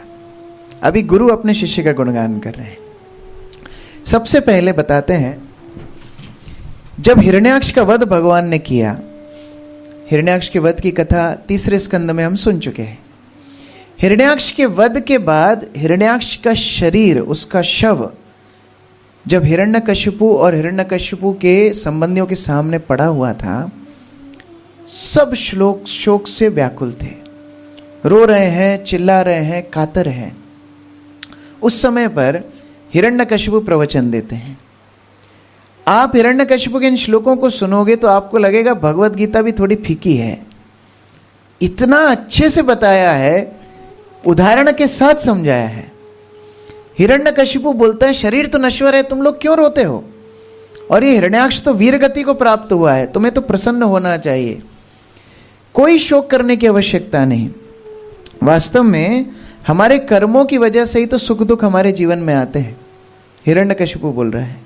अभी गुरु अपने शिष्य का गुणगान कर रहे हैं। सबसे पहले बताते हैं, जब हिरण्याक्ष का वध भगवान ने किया, हिरण्याक्ष के वध की कथा तीसरे स्कंद में हम सुन चुके हैं। हिरण्याक्ष के वध के बाद हिरण्याक्ष का शरीर, उसका शव जब हिरण्यकशिपु और हिरण्यकशिपु के संबंधियों के सामने पड़ा हुआ था, सब शोक से व्याकुल थे, रो रहे हैं, चिल्ला रहे हैं, कातर हैं। उस समय पर हिरण्यकशिपु प्रवचन देते हैं। आप हिरण्यकशिपु के इन श्लोकों को सुनोगे तो आपको लगेगा भगवत गीता भी थोड़ी फीकी है। इतना अच्छे से बताया है, उदाहरण के साथ समझाया है। हिरण्यकशिपु बोलता है, शरीर तो नश्वर है, तुम लोग क्यों रोते हो? और ये हिरण्याक्ष तो वीर गति को प्राप्त हुआ है, तुम्हें तो प्रसन्न होना चाहिए, कोई शोक करने की आवश्यकता नहीं। वास्तव में हमारे कर्मों की वजह से ही तो सुख दुख हमारे जीवन में आते हैं। हिरण्यकशिपु बोल रहा है।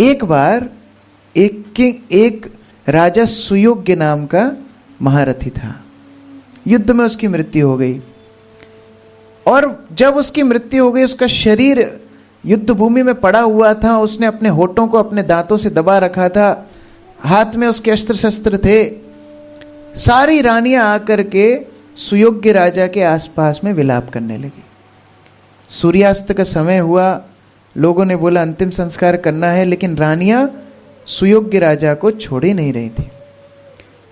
एक बार एक राजा सुयोग्य नाम का महारथी था, युद्ध में उसकी मृत्यु हो गई, और जब उसकी मृत्यु हो गई, उसका शरीर युद्ध भूमि में पड़ा हुआ था। उसने अपने होठों को अपने दांतों से दबा रखा था, हाथ में उसके अस्त्र शस्त्र थे। सारी रानियां आकर के सुयोग्य राजा के आसपास में विलाप करने लगी। सूर्यास्त का समय हुआ, लोगों ने बोला अंतिम संस्कार करना है, लेकिन रानियां सुयोग्य राजा को छोड़ ही नहीं रही थी।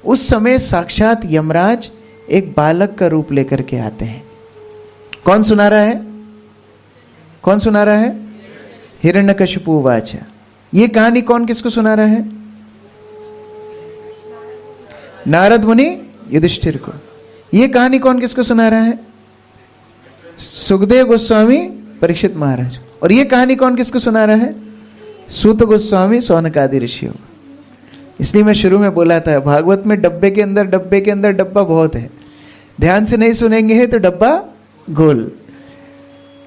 उस समय साक्षात यमराज एक बालक का रूप लेकर के आते हैं। कौन सुना रहा है? कौन सुना रहा है? हिरण्यकशिपु उवाच। ये कहानी कौन किसको सुना रहा है? नारद मुनि युधिष्ठिर को। ये कहानी कौन किसको सुना रहा है? सुखदेव गोस्वामी परीक्षित महाराज। और ये कहानी कौन किसको सुना रहा है? सूत गोस्वामी शौनक आदि ऋषियों। इसलिए मैं शुरू में बोला था, भागवत में डब्बे के अंदर डब्बा बहुत है, ध्यान से नहीं सुनेंगे तो डब्बा गोल।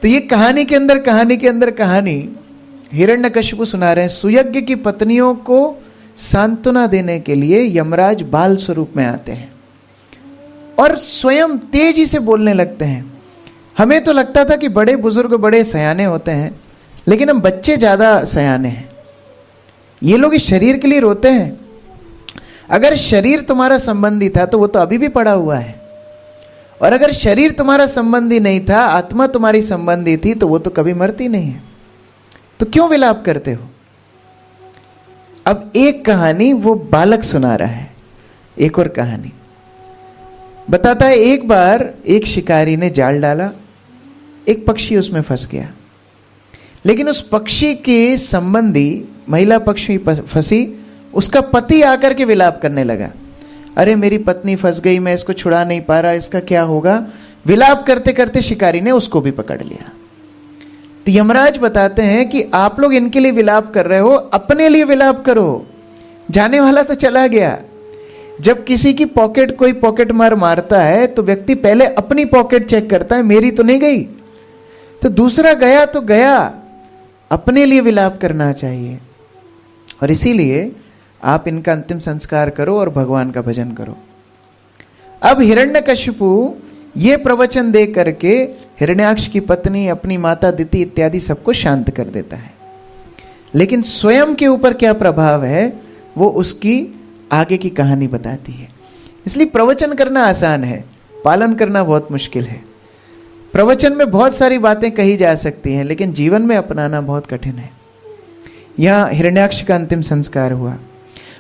तो ये कहानी के अंदर कहानी हिरण्यकशिपु सुना रहे हैं। सुयज्ञ की पत्नियों को सांत्वना देने के लिए यमराज बाल स्वरूप में आते हैं और स्वयं तेजी से बोलने लगते हैं। हमें तो लगता था कि बड़े बुजुर्ग बड़े सयाने होते हैं, लेकिन हम बच्चे ज्यादा सयाने हैं। ये लोग इस शरीर के लिए रोते हैं। अगर शरीर तुम्हारा संबंधी था तो वो तो अभी भी पड़ा हुआ है, और अगर शरीर तुम्हारा संबंधी नहीं था, आत्मा तुम्हारी संबंधी थी, तो वो तो कभी मरती नहीं है। तो क्यों विलाप करते हो? अब एक कहानी वो बालक सुना रहा है, एक और कहानी बताता है। एक बार एक शिकारी ने जाल डाला, एक पक्षी उसमें फंस गया, लेकिन उस पक्षी के संबंधी महिला पक्षी फंसी, उसका पति आकर के विलाप करने लगा, अरे मेरी पत्नी फंस गई, मैं इसको छुड़ा नहीं पा रहा, इसका क्या होगा। विलाप करते करते शिकारी ने उसको भी पकड़ लिया। तो यमराज बताते हैं कि आप लोग इनके लिए विलाप कर रहे हो, अपने लिए विलाप करो, जाने वाला तो चला गया। जब किसी की पॉकेट कोई पॉकेट मार मारता है तो व्यक्ति पहले अपनी पॉकेट चेक करता है, मेरी तो नहीं गई, तो दूसरा गया तो गया, अपने लिए विलाप करना चाहिए। और इसीलिए आप इनका अंतिम संस्कार करो और भगवान का भजन करो। अब हिरण्यकशिपु ये प्रवचन दे करके हिरण्याक्ष की पत्नी, अपनी माता दिति इत्यादि सबको शांत कर देता है, लेकिन स्वयं के ऊपर क्या प्रभाव है वो उसकी आगे की कहानी बताती है। इसलिए प्रवचन करना आसान है, पालन करना बहुत मुश्किल है। प्रवचन में बहुत सारी बातें कही जा सकती हैं, लेकिन जीवन में अपनाना बहुत कठिन है। यहां हिरण्याक्ष का अंतिम संस्कार हुआ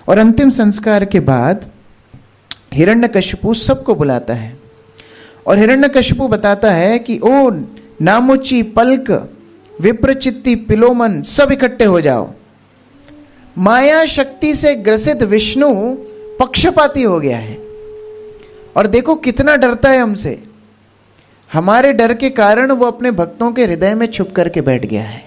और अंतिम संस्कार के बाद हिरण्यकशिपु सबको बुलाता है और हिरण्यकशिपु बताता है कि ओ नामुची, पल्क, विप्रचित्ति, पिलोमन, सब इकट्ठे हो जाओ। माया शक्ति से ग्रसित विष्णु पक्षपाती हो गया है और देखो कितना डरता है हमसे। हमारे डर के कारण वो अपने भक्तों के हृदय में छुप करके बैठ गया है।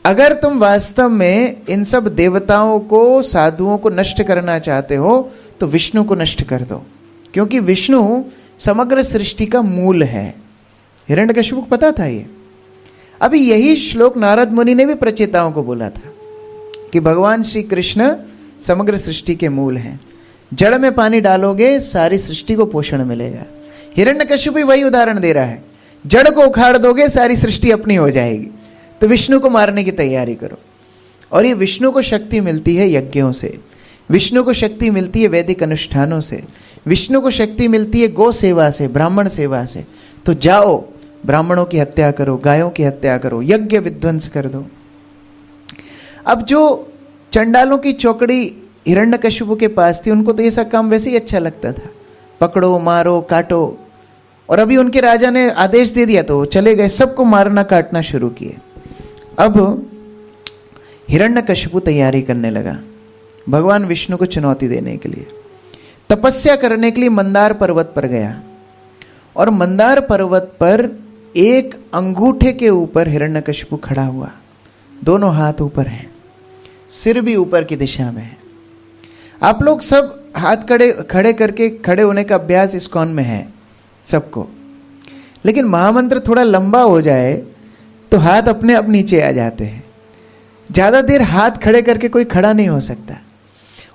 अगर तुम वास्तव में इन सब देवताओं को, साधुओं को नष्ट करना चाहते हो तो विष्णु को नष्ट कर दो, क्योंकि विष्णु समग्र सृष्टि का मूल है। हिरण्यकशिपु को पता था ये। अभी यही श्लोक नारद मुनि ने भी प्रचेताओं को बोला था कि भगवान श्री कृष्ण समग्र सृष्टि के मूल हैं। जड़ में पानी डालोगे सारी सृष्टि को पोषण मिलेगा। हिरण्यकशिपु भी वही उदाहरण दे रहा है, जड़ को उखाड़ दोगे सारी सृष्टि अपनी हो जाएगी। तो विष्णु को मारने की तैयारी करो। और ये विष्णु को शक्ति मिलती है यज्ञों से, विष्णु को शक्ति मिलती है वैदिक अनुष्ठानों से, विष्णु को शक्ति मिलती है गौ सेवा से, ब्राह्मण सेवा से। तो जाओ ब्राह्मणों की हत्या करो, गायों की हत्या करो, यज्ञ विध्वंस कर दो। अब जो चंडालों की चौकड़ी हिरण्यकशिपु के पास थी, उनको तो ये सब काम वैसे ही अच्छा लगता था, पकड़ो, मारो, काटो। और अभी उनके राजा ने आदेश दे दिया तो चले गए, सबको मारना काटना शुरू किए। अब हिरण्यकशिपु तैयारी करने लगा भगवान विष्णु को चुनौती देने के लिए। तपस्या करने के लिए मंदार पर्वत पर गया और मंदार पर्वत पर एक अंगूठे के ऊपर हिरण्यकशिपु खड़ा हुआ। दोनों हाथ ऊपर हैं, सिर भी ऊपर की दिशा में है। आप लोग सब हाथ खड़े करके खड़े होने का अभ्यास इस्कॉन में है सबको, लेकिन महामंत्र थोड़ा लंबा हो जाए तो हाथ अपने आप नीचे आ जाते हैं। ज्यादा देर हाथ खड़े करके कोई खड़ा नहीं हो सकता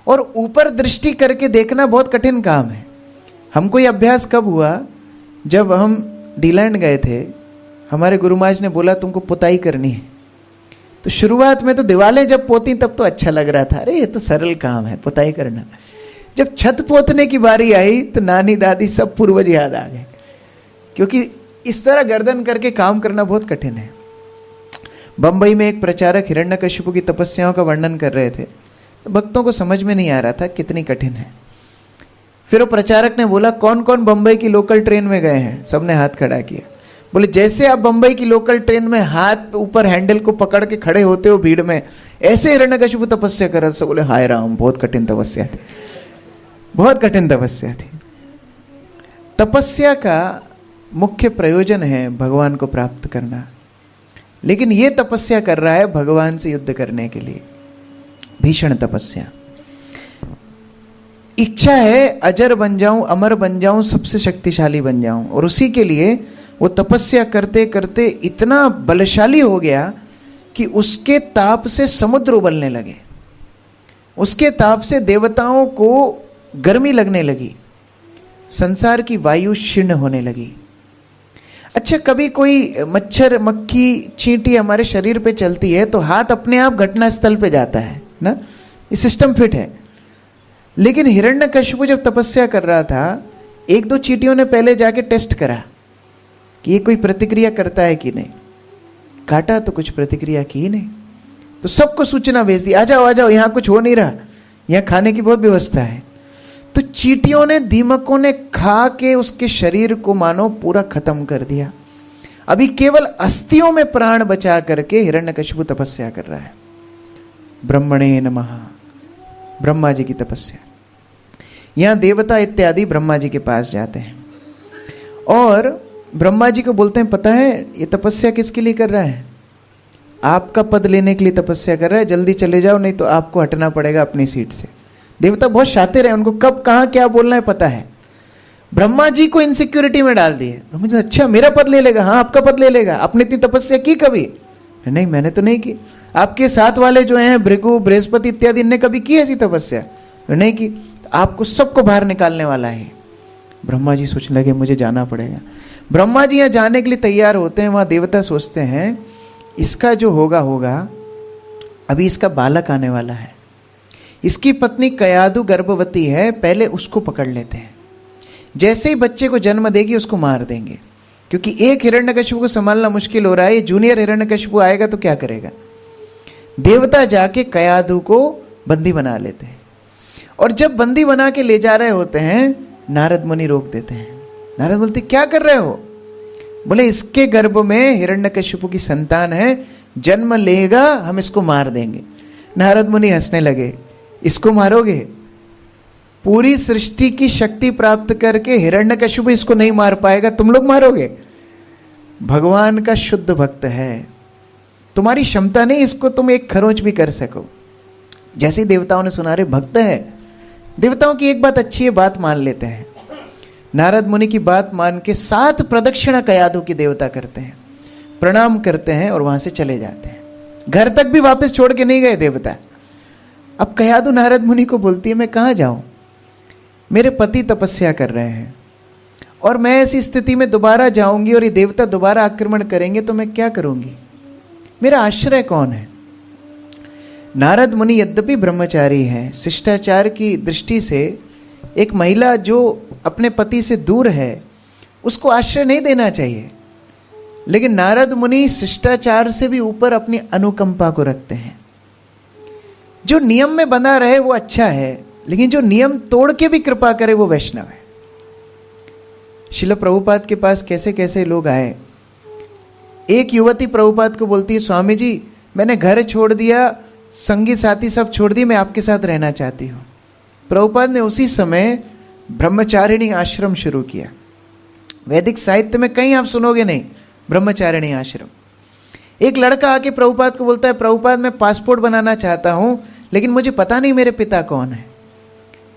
और ऊपर दृष्टि करके देखना बहुत कठिन काम है। हमको ये अभ्यास कब हुआ, जब हम डीलैंड गए थे, हमारे गुरु महाराज ने बोला तुमको पुताई करनी है। तो शुरुआत में तो दीवारें जब पोती तब तो अच्छा लग रहा था, अरे ये तो सरल काम है पुताई करना। जब छत पोतने की बारी आई तो नानी दादी सब पूर्वज याद आ गए, क्योंकि इस तरह गर्दन करके काम करना बहुत कठिन है। बंबई में एक प्रचारक हिरण्यकशिपु की तपस्याओं का वर्णन कर रहे थे, तो भक्तों को समझ में नहीं आ रहा था कितनी कठिन है। फिर वो प्रचारक ने बोला कौन कौन बंबई की लोकल ट्रेन में गए हैं, सबने हाथ खड़ा किया। बोले जैसे आप बंबई की लोकल ट्रेन में हाथ ऊपर हैंडल को पकड़ के खड़े होते हो भीड़ में, ऐसे हिरण्यकशिपु तपस्या कर रहे थे। बोले हाय राम, बहुत कठिन तपस्या थी, बहुत कठिन तपस्या थी। तपस्या का मुख्य प्रयोजन है भगवान को प्राप्त करना, लेकिन ये तपस्या कर रहा है भगवान से युद्ध करने के लिए, भीषण तपस्या। इच्छा है अजर बन जाऊं, अमर बन जाऊं, सबसे शक्तिशाली बन जाऊं, और उसी के लिए वो तपस्या करते करते इतना बलशाली हो गया कि उसके ताप से समुद्र उबलने लगे, उसके ताप से देवताओं को गर्मी लगने लगी, संसार की वायु क्षीण होने लगी। अच्छा, कभी कोई मच्छर, मक्खी, चींटी हमारे शरीर पे चलती है तो हाथ अपने आप घटना स्थल पे जाता है ना, ये सिस्टम फिट है। लेकिन हिरण्यकशिपु जब तपस्या कर रहा था, एक दो चींटियों ने पहले जाके टेस्ट करा कि ये कोई प्रतिक्रिया करता है कि नहीं। काटा तो कुछ प्रतिक्रिया की नहीं, तो सबको सूचना भेज दी, आ जाओ आ जाओ, यहां कुछ हो नहीं रहा, यहां खाने की बहुत व्यवस्था है। तो चींटियों ने, दीमकों ने खा के उसके शरीर को मानो पूरा खत्म कर दिया। अभी केवल अस्थियों में प्राण बचा करके हिरण्यकशिपु तपस्या कर रहा है। ब्रह्मणे नमः, ब्रह्मा जी की तपस्या। यहां देवता इत्यादि ब्रह्मा जी के पास जाते हैं और ब्रह्मा जी को बोलते हैं, पता है ये तपस्या किसके लिए कर रहा है? आपका पद लेने के लिए तपस्या कर रहा है, जल्दी चले जाओ नहीं तो आपको हटना पड़ेगा अपनी सीट से। देवता बहुत शातिर है, उनको कब कहाँ क्या बोलना है पता है। ब्रह्मा जी को इनसिक्योरिटी में डाल दिए। ब्रह्मा जी, अच्छा मेरा पद ले लेगा? हाँ आपका पद ले लेगा। आपने इतनी तपस्या की कभी? नहीं मैंने तो नहीं की। आपके साथ वाले जो हैं भृगु बृहस्पति इत्यादि, इनने कभी की ऐसी तपस्या? नहीं की। तो आपको सबको बाहर निकालने वाला है। ब्रह्मा जी सोचने लगे मुझे जाना पड़ेगा। ब्रह्मा जी यहाँ जाने के लिए तैयार होते हैं। वहां देवता सोचते हैं इसका जो होगा होगा, अभी इसका बालक आने वाला है, इसकी पत्नी कयादु गर्भवती है, पहले उसको पकड़ लेते हैं। जैसे ही बच्चे को जन्म देगी उसको मार देंगे, क्योंकि एक हिरण्यकशिपु को संभालना मुश्किल हो रहा है। ये जूनियर हिरण्यकशिपु आएगा तो क्या करेगा? देवता जाके कयादु को बंदी बना लेते हैं। और जब बंदी बना के ले जा रहे होते हैं, नारद मुनि रोक देते हैं। नारद बोलते क्या कर रहे हो? बोले इसके गर्भ में हिरण्यकशिपु की संतान है, जन्म लेगा, हम इसको मार देंगे। नारद मुनि हंसने लगे, इसको मारोगे? पूरी सृष्टि की शक्ति प्राप्त करके हिरण्यकशिपु इसको नहीं मार पाएगा, तुम लोग मारोगे? भगवान का शुद्ध भक्त है, तुम्हारी क्षमता नहीं इसको तुम एक खरोंच भी कर सको। जैसे देवताओं ने सुना रहे भक्त है, देवताओं की एक बात अच्छी है, बात मान लेते हैं। नारद मुनि की बात मान के 7 प्रदक्षिणा कयादु की देवता करते हैं, प्रणाम करते हैं और वहां से चले जाते हैं। घर तक भी वापस छोड़ के नहीं गए देवता। अब कयादु नारद मुनि को बोलती है मैं कहां जाऊं, मेरे पति तपस्या कर रहे हैं और मैं ऐसी स्थिति में दोबारा जाऊंगी और ये देवता दोबारा आक्रमण करेंगे तो मैं क्या करूंगी, मेरा आश्रय कौन है? नारद मुनि यद्यपि ब्रह्मचारी हैं, शिष्टाचार की दृष्टि से एक महिला जो अपने पति से दूर है उसको आश्रय नहीं देना चाहिए, लेकिन नारद मुनि शिष्टाचार से भी ऊपर अपनी अनुकंपा को रखते हैं। जो नियम में बना रहे वो अच्छा है, लेकिन जो नियम तोड़ के भी कृपा करे वो वैष्णव है। श्रील प्रभुपाद के पास कैसे कैसे लोग आए। एक युवती प्रभुपाद को बोलती है स्वामी जी मैंने घर छोड़ दिया, संगी साथी सब छोड़ दी, मैं आपके साथ रहना चाहती हूँ। प्रभुपाद ने उसी समय ब्रह्मचारिणी आश्रम शुरू किया। वैदिक साहित्य में कहीं आप सुनोगे नहीं ब्रह्मचारिणी आश्रम। एक लड़का आके प्रभुपाद को बोलता है प्रभुपाद मैं पासपोर्ट बनाना चाहता हूँ, लेकिन मुझे पता नहीं मेरे पिता कौन है।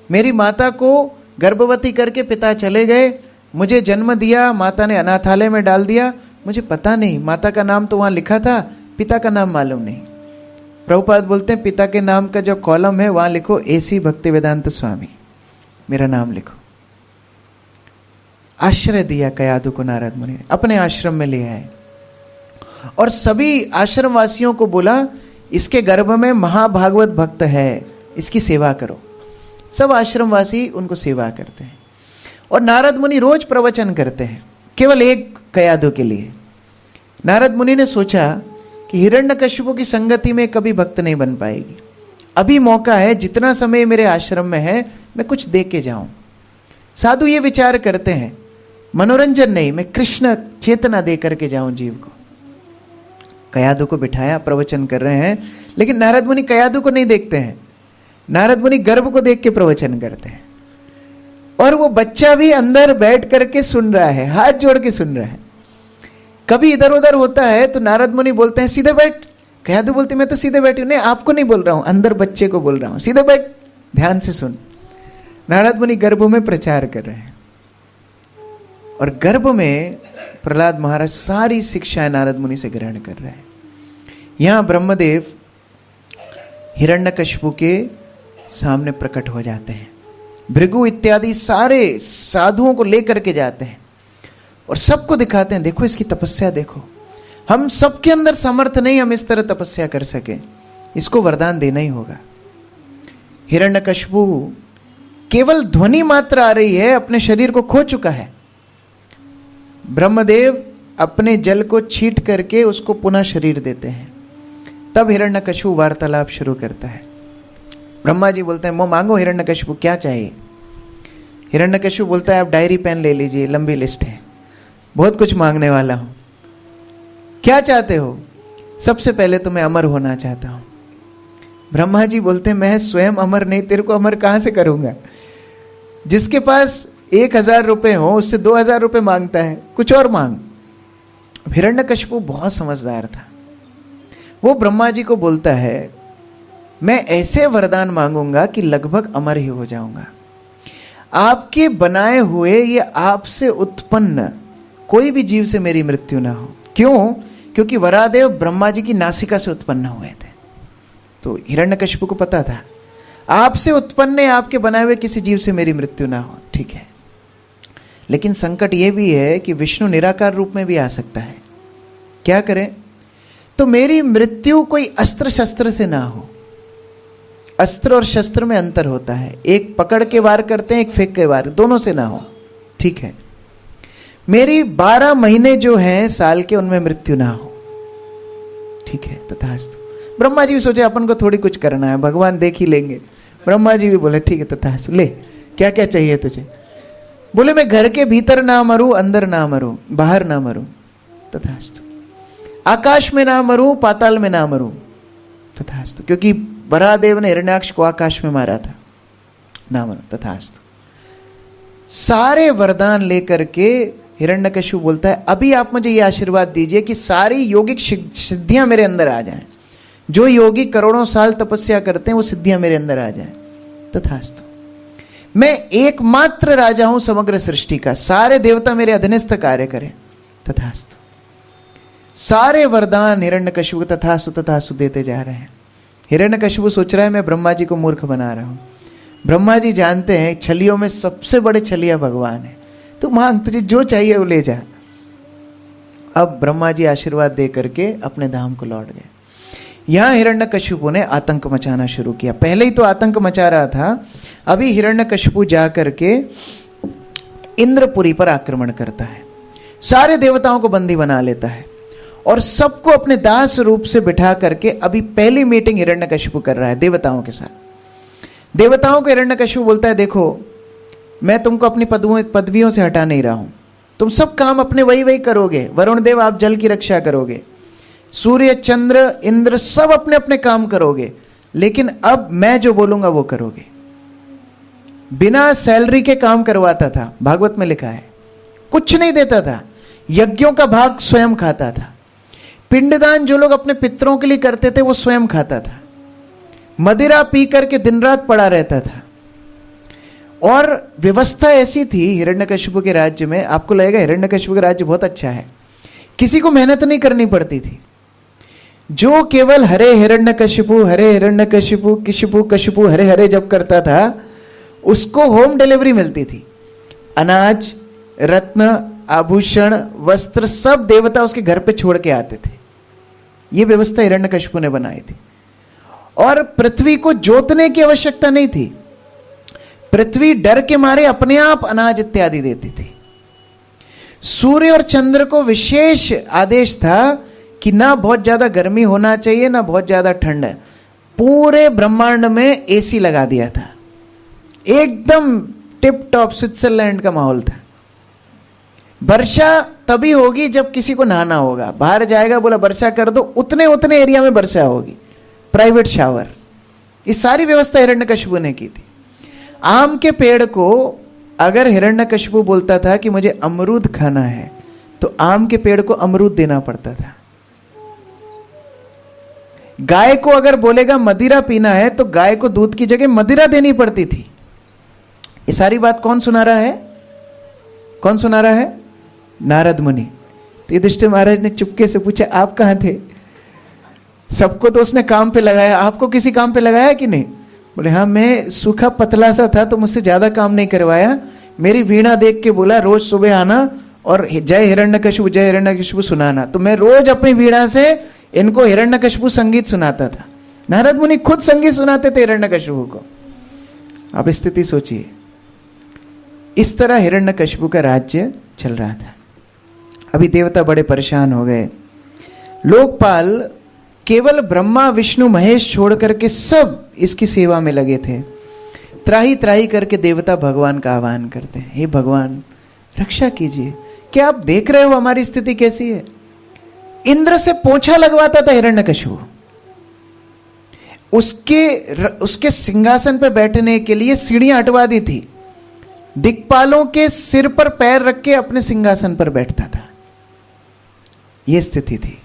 मेरी माता को गर्भवती करके पिता चले गए, मुझे जन्म दिया, माता ने अनाथालय में डाल दिया, मुझे पता नहीं, माता का नाम तो वहाँ लिखा था, पिता का नाम मालूम नहीं। प्रभुपाद बोलते हैं पिता के नाम का जो कॉलम है वहाँ लिखो AC भक्तिवेदांत स्वामी, मेरा नाम लिखो। आश्रय दिया कयादु को नारद मुनि, अपने आश्रम में ले आए और सभी आश्रम वासियों को बोला इसके गर्भ में महाभागवत भक्त है, इसकी सेवा करो। सब आश्रमवासी उनको सेवा करते हैं और नारद मुनि रोज प्रवचन करते हैं, केवल एक कयादु के लिए। नारद मुनि ने सोचा कि हिरण्यकशिपु की संगति में कभी भक्त नहीं बन पाएगी, अभी मौका है, जितना समय मेरे आश्रम में है मैं कुछ दे के जाऊं। साधु ये विचार करते हैं मनोरंजन नहीं, मैं कृष्ण चेतना दे करके जाऊं जीव को। कयादु को बिठाया, प्रवचन कर रहे हैं, लेकिन नारद मुनि कयादु को नहीं देखते हैं, नारद मुनि गर्भ को देख के प्रवचन करते हैं। और वो बच्चा भी अंदर बैठ करके सुन रहा है, हाथ जोड़ के सुन रहा है। कभी इधर उधर होता है तो नारद मुनि बोलते हैं सीधे बैठ, कयादु बोलते मैं तो सीधे बैठी हूं। नहीं आपको नहीं बोल रहा हूं, अंदर बच्चे को बोल रहा हूं, सीधे बैठ, ध्यान से सुन। नारद मुनि गर्भ में प्रचार कर रहे हैं और गर्भ में प्रहलाद महाराज सारी शिक्षाएं नारद मुनि से ग्रहण कर रहे हैं। यहां ब्रह्मदेव हिरण्यकशिपु के सामने प्रकट हो जाते हैं, भृगु इत्यादि सारे साधुओं को लेकर के जाते हैं और सबको दिखाते हैं देखो इसकी तपस्या देखो, हम सबके अंदर सामर्थ्य नहीं हम इस तरह तपस्या कर सके, इसको वरदान देना ही होगा। हिरण्यकशिपु केवल ध्वनि मात्र आ रही है, अपने शरीर को खो चुका है। ब्रह्मदेव अपने जल को छीट करके उसको पुनः शरीर देते हैं। तब हिरण्यकशिपु वार्तालाप शुरू करता है। ब्रह्मा जी बोलते हैं वो मांगो हिरण्यकशिपु क्या चाहिए। हिरण्यकशिपु बोलता है आप डायरी पेन ले लीजिए, लंबी लिस्ट है, बहुत कुछ मांगने वाला हूं, क्या चाहते हो? सबसे पहले तो मैं अमर होना चाहता हूं। ब्रह्मा जी बोलते हैं मैं स्वयं अमर नहीं, तेरे को अमर कहां से करूंगा? जिसके पास 1000 रुपए हो उससे 2000 रुपए मांगता है, कुछ और मांग। हिरण्यकशिपु बहुत समझदार था, वो ब्रह्मा जी को बोलता है मैं ऐसे वरदान मांगूंगा कि लगभग अमर ही हो जाऊंगा। आपके बनाए हुए ये आपसे उत्पन्न कोई भी जीव से मेरी मृत्यु ना हो। क्यों? क्योंकि वरादेव ब्रह्मा जी की नासिका से उत्पन्न हुए थे। तो हिरण्यकशिपु को पता था आपसे उत्पन्न आपके बनाए हुए किसी जीव से मेरी मृत्यु ना हो। ठीक है, लेकिन संकट यह भी है कि विष्णु निराकार रूप में भी आ सकता है। क्या करें? तो मेरी मृत्यु कोई अस्त्र शस्त्र से ना हो। अस्त्र और शस्त्र में अंतर होता है, एक पकड़ के वार करते हैं, एक फेंक के वार, दोनों से ना हो। ठीक है, मेरी 12 महीने जो हैं साल के, उनमें मृत्यु ना हो। ठीक है, तथास्तु। ब्रह्मा जी भी सोचे अपन को थोड़ी कुछ करना है, भगवान देख ही लेंगे। ब्रह्मा जी भी बोले ठीक है तथास्तु, ले क्या क्या चाहिए तुझे? बोले मैं घर के भीतर ना मरूं, अंदर ना मरूं, बाहर ना मरूं, तथास्तु। आकाश में ना मरूं, पाताल में ना मरूं, तथास्तु। क्योंकि बरादेव ने हिरण्याक्ष को आकाश में मारा था, ना मरो, तथास्तु। सारे वरदान लेकर के हिरण्यकशिपु बोलता है अभी आप मुझे ये आशीर्वाद दीजिए कि सारी योगिक सिद्धियां मेरे अंदर आ जाएं। जो योगी करोड़ों साल तपस्या करते हैं वो सिद्धियां मेरे अंदर आ जाएं, तथास्तु। मैं एकमात्र राजा हूं समग्र सृष्टि का, सारे देवता मेरे अधीनस्थ कार्य करें, तथास्तु। सारे वरदान हिरण्यकशिपु तथास्तु तथास्तु देते जा रहे हैं। हिरण्यकशिपु सोच रहा है मैं ब्रह्मा जी को मूर्ख बना रहा हूं। ब्रह्मा जी जानते हैं छलियों में सबसे बड़े छलिया भगवान है, तू मांग, तुझे जो चाहिए वो ले जा। अब ब्रह्मा जी आशीर्वाद दे करके अपने धाम को लौट गए। यहां हिरण्यकशिपु ने आतंक मचाना शुरू किया। पहले ही तो आतंक मचा रहा था, अभी हिरण्यकशिपु जा करके इंद्रपुरी पर आक्रमण करता है, सारे देवताओं को बंदी बना लेता है और सबको अपने दास रूप से बिठा करके अभी पहली मीटिंग हिरण्यकशिपु कर रहा है देवताओं के साथ। देवताओं को हिरण्यकशिपु बोलता है देखो मैं तुमको अपनी पदवियों से हटा नहीं रहा हूं, तुम सब काम अपने वही वही करोगे। वरुण देव आप जल की रक्षा करोगे, सूर्य चंद्र इंद्र सब अपने अपने काम करोगे, लेकिन अब मैं जो बोलूंगा वो करोगे। बिना सैलरी के काम करवाता था, भागवत में लिखा है, कुछ नहीं देता था, यज्ञों का भाग स्वयं खाता था, पिंडदान जो लोग अपने पितरों के लिए करते थे वो स्वयं खाता था, मदिरा पी करके दिन रात पड़ा रहता था। और व्यवस्था ऐसी थी हिरण्यकशिपु के राज्य में, आपको लगेगा हिरण्यकशिपु का राज्य बहुत अच्छा है, किसी को मेहनत नहीं करनी पड़ती थी। जो केवल हरे हिरण्यकशिपु हरे हिरण्यकशिपु किशिपु कशिपु हरे हरे जब करता था उसको होम डिलीवरी मिलती थी। अनाज, रत्न, आभूषण, वस्त्र सब देवता उसके घर पे छोड़ के आते थे। यह व्यवस्था हिरण्यकशिपु ने बनाई थी। और पृथ्वी को जोतने की आवश्यकता नहीं थी, पृथ्वी डर के मारे अपने आप अनाज इत्यादि देती थी। सूर्य और चंद्र को विशेष आदेश था कि ना बहुत ज्यादा गर्मी होना चाहिए ना बहुत ज्यादा ठंड। पूरे ब्रह्मांड में एसी लगा दिया था, एकदम टिप टॉप स्विट्जरलैंड का माहौल था। वर्षा तभी होगी जब किसी को नहाना होगा, बाहर जाएगा बोला वर्षा कर दो, उतने उतने एरिया में वर्षा होगी, प्राइवेट शावर। ये सारी व्यवस्था हिरण्यकशिपु ने की थी। आम के पेड़ को अगर हिरण्यकशिपु बोलता था कि मुझे अमरूद खाना है तो आम के पेड़ को अमरूद देना पड़ता था। गाय को अगर बोलेगा मदिरा पीना है तो गाय को दूध की जगह मदिरा देनी पड़ती थी। ये सारी बात कौन सुना रहा है? कौन सुना रहा है? नारद मुनि। तो युधिष्ठिर महाराज ने चुपके से पूछा आप कहां थे? सबको तो उसने काम पे लगाया, आपको किसी काम पे लगाया कि नहीं? बोले हाँ, मैं सूखा पतला सा था तो मुझसे ज्यादा काम नहीं करवाया, मेरी वीणा देख के बोला रोज सुबह आना और जय हिरण्यकशिपु सुनाना। तो मैं रोज अपनी वीणा से इनको हिरण्यकशिपु संगीत सुनाता था। नारद मुनि खुद संगीत सुनाते थे हिरण्यकशिपु को। आप स्थिति सोचिए, इस तरह हिरण्यकशिपु का राज्य चल रहा था। अभी देवता बड़े परेशान हो गए। लोकपाल केवल ब्रह्मा विष्णु महेश छोड़ करके सब इसकी सेवा में लगे थे। त्राही त्राही करके देवता भगवान का आह्वान करते हैं, हे भगवान रक्षा कीजिए। क्या आप देख रहे हो हमारी स्थिति कैसी है? इंद्र से पोंछा लगवाता था हिरण्यकशिपु। उसके सिंहासन पर बैठने के लिए सीढ़ियां हटवा दी थी। दिक्पालों के सिर पर पैर रख के अपने सिंहासन पर बैठता था। यह स्थिति थी।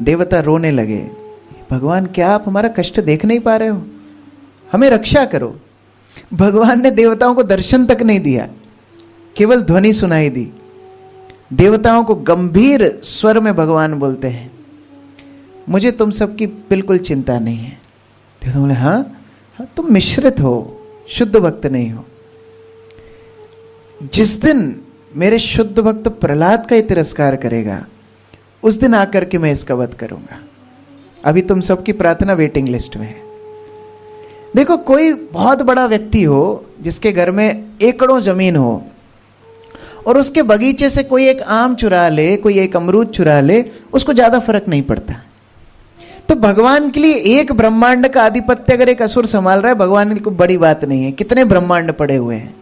देवता रोने लगे, भगवान क्या आप हमारा कष्ट देख नहीं पा रहे हो, हमें रक्षा करो। भगवान ने देवताओं को दर्शन तक नहीं दिया, केवल ध्वनि सुनाई दी। देवताओं को गंभीर स्वर में भगवान बोलते हैं, मुझे तुम सबकी बिल्कुल चिंता नहीं है। देवता बोले, हाँ तुम मिश्रित हो, शुद्ध भक्त नहीं हो। जिस दिन मेरे शुद्ध भक्त प्रहलाद का ही तिरस्कार करेगा, उस दिन आकर के मैं इसका वध करूंगा। अभी तुम सबकी प्रार्थना वेटिंग लिस्ट में है। देखो, कोई बहुत बड़ा व्यक्ति हो जिसके घर में एकड़ों जमीन हो और उसके बगीचे से कोई एक आम चुरा ले, कोई एक अमरूद चुरा ले, उसको ज्यादा फर्क नहीं पड़ता। तो भगवान के लिए एक ब्रह्मांड का आधिपत्य अगर एक असुर संभाल रहा है, भगवान के लिए कोई बड़ी बात नहीं है। कितने ब्रह्मांड पड़े हुए हैं।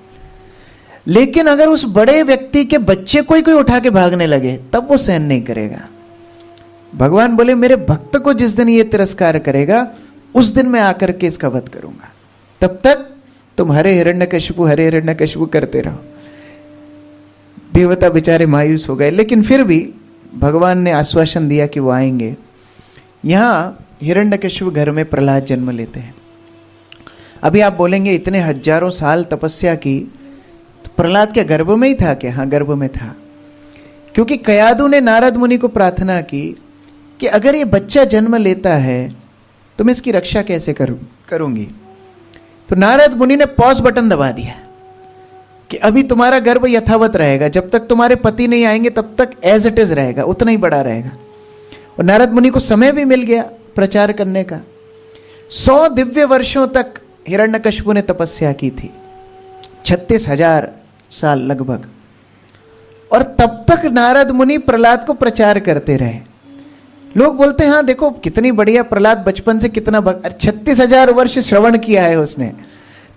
लेकिन अगर उस बड़े व्यक्ति के बच्चे कोई उठा के भागने लगे, तब वो सहन नहीं करेगा। भगवान बोले, मेरे भक्त को जिस दिन ये तिरस्कार करेगा, उस दिन मैं आकर के इसका वध करूंगा। तब तक तुम हरे हिरण्यकशिपु करते रहो। देवता बेचारे मायूस हो गए, लेकिन फिर भी भगवान ने आश्वासन दिया कि वो आएंगे। यहां हिरण्यकशिपु घर में प्रहलाद जन्म लेते हैं। अभी आप बोलेंगे, इतने हजारों साल तपस्या की, तो प्रहलाद क्या गर्भ में ही था क्या? हाँ, गर्भ में था। क्योंकि कयादु ने नारद मुनि को प्रार्थना की कि अगर ये बच्चा जन्म लेता है तो मैं इसकी रक्षा कैसे करूंगी। तो नारद मुनि ने पॉज बटन दबा दिया कि अभी तुम्हारा गर्भ यथावत रहेगा, जब तक तुम्हारे पति नहीं आएंगे तब तक एज इट इज रहेगा, उतना ही बड़ा रहेगा। और नारद मुनि को समय भी मिल गया प्रचार करने का। 100 दिव्य वर्षों तक हिरण्यकशिपु ने तपस्या की थी, 36,000 साल लगभग। और तब तक नारद मुनि प्रहलाद को प्रचार करते रहे। लोग बोलते हैं, हाँ देखो कितनी बढ़िया, प्रहलाद बचपन से कितना 36,000 वर्ष श्रवण किया है उसने,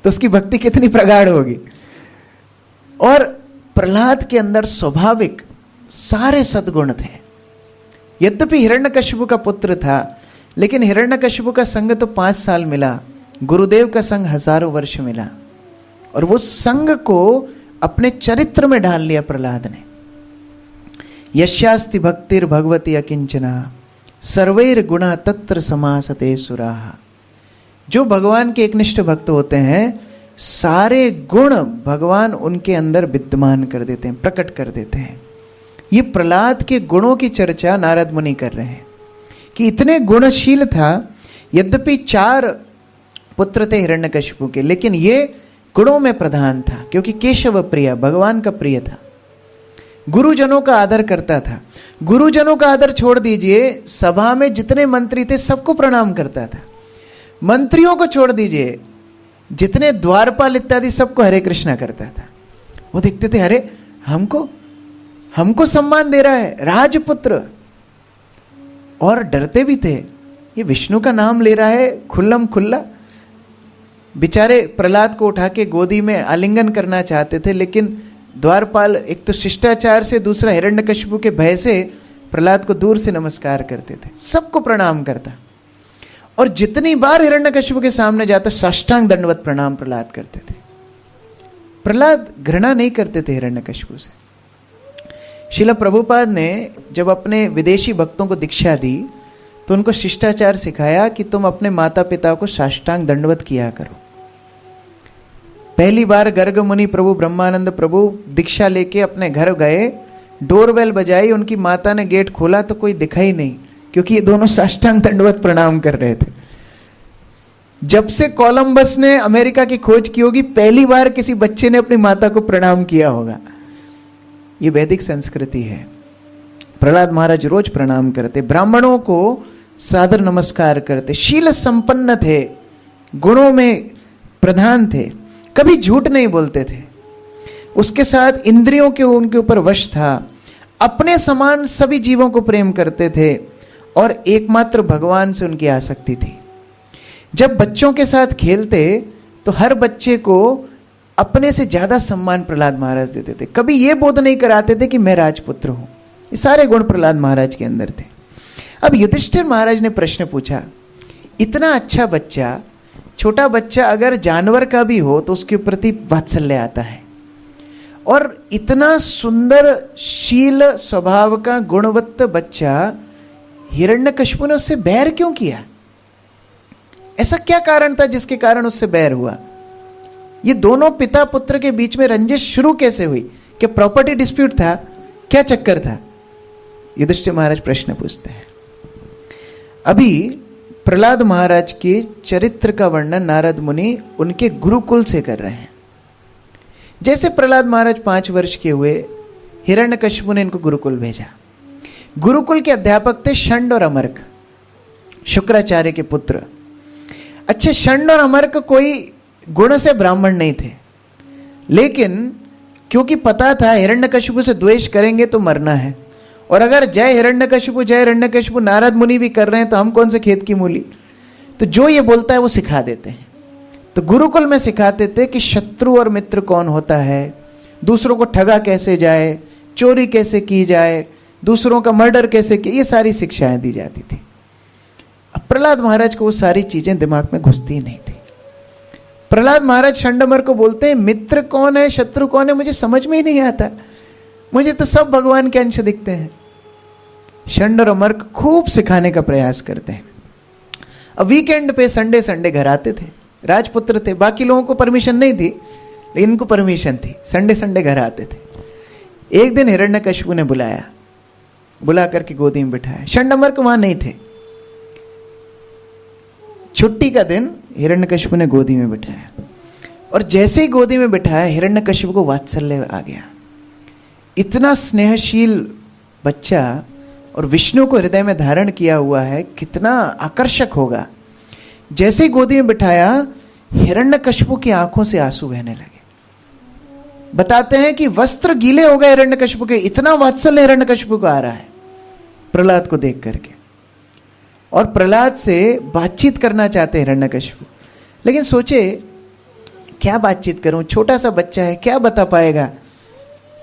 तो उसकी भक्ति कितनी प्रगाढ़ होगी। और प्रहलाद के अंदर स्वाभाविक सारे सद्गुण थे। यद्यपि हिरण्यकशिपु का पुत्र था, लेकिन हिरण्यकशिपु का संग तो 5 साल मिला, गुरुदेव का संग हजारों वर्ष मिला। और वो संग को अपने चरित्र में ढाल लिया प्रहलाद ने। यस्यास्ति भक्तिर भगवती अकिंचना सर्वैर गुणा तत्र समासते सुराः। जो भगवान के एकनिष्ठ भक्त होते हैं, सारे गुण भगवान उनके अंदर विद्यमान कर देते हैं, प्रकट कर देते हैं। ये प्रहलाद के गुणों की चर्चा नारद मुनि कर रहे हैं कि इतने गुणशील था। यद्यपि 4 पुत्र थे हिरण्यकशिपु के, लेकिन ये गुणों में प्रधान था, क्योंकि केशव प्रिय, भगवान का प्रिय था। गुरुजनों का आदर करता था। गुरुजनों का आदर छोड़ दीजिए, सभा में जितने मंत्री थे सबको प्रणाम करता था। मंत्रियों को छोड़ दीजिए, जितने द्वारपाल इत्यादि सबको हरे कृष्णा करता था। वो देखते थे, अरे हमको सम्मान दे रहा है, राजपुत्र। और डरते भी थे, ये विष्णु का नाम ले रहा है खुल्लम खुल्ला। बेचारे प्रहलाद को उठा के गोदी में आलिंगन करना चाहते थे, लेकिन द्वारपाल एक तो शिष्टाचार से, दूसरा हिरण्यकशिपु के भय से प्रहलाद को दूर से नमस्कार करते थे, सबको प्रणाम करता। और जितनी बार हिरण्यकशिपु के सामने जाता, साष्टांग दंडवत प्रणाम प्रहलाद करते थे। प्रहलाद घृणा नहीं करते थे हिरण्यकशिपु से। श्रील प्रभुपाद ने जब अपने विदेशी भक्तों को दीक्षा दी, तो उनको शिष्टाचार सिखाया कि तुम अपने माता पिता को साष्टांग दंडवत किया करो। पहली बार गर्ग मुनि प्रभु ब्रह्मानंद प्रभु दीक्षा लेके अपने घर गए, डोरबेल बजाई, उनकी माता ने गेट खोला तो कोई दिखा ही नहीं, क्योंकि ये दोनों साष्टांग दंडवत प्रणाम कर रहे थे। जब से कोलंबस ने अमेरिका की खोज की होगी, पहली बार किसी बच्चे ने अपनी माता को प्रणाम किया होगा। ये वैदिक संस्कृति है। प्रहलाद महाराज रोज प्रणाम करते, ब्राह्मणों को सादर नमस्कार करते, शील संपन्न थे, गुणों में प्रधान थे, कभी झूठ नहीं बोलते थे। उसके साथ इंद्रियों के उनके ऊपर वश था, अपने समान सभी जीवों को प्रेम करते थे, और एकमात्र भगवान से उनकी आसक्ति थी। जब बच्चों के साथ खेलते तो हर बच्चे को अपने से ज्यादा सम्मान प्रहलाद महाराज देते थे। कभी ये बोध नहीं कराते थे कि मैं राजपुत्र हूं। ये सारे गुण प्रहलाद महाराज के अंदर थे। अब युधिष्ठिर महाराज ने प्रश्न पूछा, इतना अच्छा बच्चा, छोटा बच्चा अगर जानवर का भी हो तो उसके प्रति वात्सल्य आता है, और इतना सुंदर शील स्वभाव का गुणवत्त बच्चा, हिरण्यकशिपु ने उससे बैर क्यों किया? ऐसा क्या कारण था जिसके कारण उससे बैर हुआ? ये दोनों पिता पुत्र के बीच में रंजिश शुरू कैसे हुई? क्या प्रॉपर्टी डिस्प्यूट था? क्या चक्कर था? युधिष्ठिर महाराज प्रश्न पूछते हैं। अभी प्रहलाद महाराज के चरित्र का वर्णन नारद मुनि उनके गुरुकुल से कर रहे हैं। जैसे प्रहलाद महाराज 5 वर्ष के हुए, हिरण्यकशिपु ने इनको गुरुकुल भेजा। गुरुकुल के अध्यापक थे षंड और अमर्क, शुक्राचार्य के पुत्र। अच्छे षंड और अमर्क कोई गुण से ब्राह्मण नहीं थे, लेकिन क्योंकि पता था हिरण्यकशिपु से द्वेष करेंगे तो मरना है, और अगर जय हिरण्यकशिपु नारद मुनि भी कर रहे हैं तो हम कौन से खेत की मूली, तो जो ये बोलता है वो सिखा देते हैं। तो गुरुकुल में सिखाते थे कि शत्रु और मित्र कौन होता है, दूसरों को ठगा कैसे जाए, चोरी कैसे की जाए, दूसरों का मर्डर कैसे किया, ये सारी शिक्षाएं दी जाती थी। अब प्रहलाद महाराज को वो सारी चीजें दिमाग में घुसती नहीं थी। प्रहलाद महाराज षंडमर को बोलते हैं, मित्र कौन है शत्रु कौन है मुझे समझ में ही नहीं आता, मुझे तो सब भगवान के अंश दिखते हैं। षंड और अमर्क खूब सिखाने का प्रयास करते हैं। अब वीकेंड पे संडे घर आते थे, राजपुत्र थे, बाकी लोगों को परमिशन नहीं थी, लेकिन इनको परमिशन थी, संडे घर आते थे। एक दिन हिरण्यकशिपु ने बुला करके गोदी में बिठाया। षंडमर्क वहां नहीं थे। छुट्टी का दिन हिरण्यकशिपु ने गोदी में बिठाया, और जैसे ही गोदी में बिठाया हिरण्यकशिपु को वात्सल्य आ गया। इतना स्नेहशील बच्चा और विष्णु को हृदय में धारण किया हुआ है, कितना आकर्षक होगा। जैसे ही गोदी में बिठाया हिरण्यकशिपु की आंखों से आंसू बहने लगे। बताते हैं कि वस्त्र गीले हो गए हिरण्यकशिपु के, इतना वात्सल्य हिरण्यकशिपु को आ रहा है प्रहलाद को देख करके। और प्रहलाद से बातचीत करना चाहते हैं हिरण्यकशिपु, लेकिन सोचे क्या बातचीत करूं, छोटा सा बच्चा है, क्या बता पाएगा।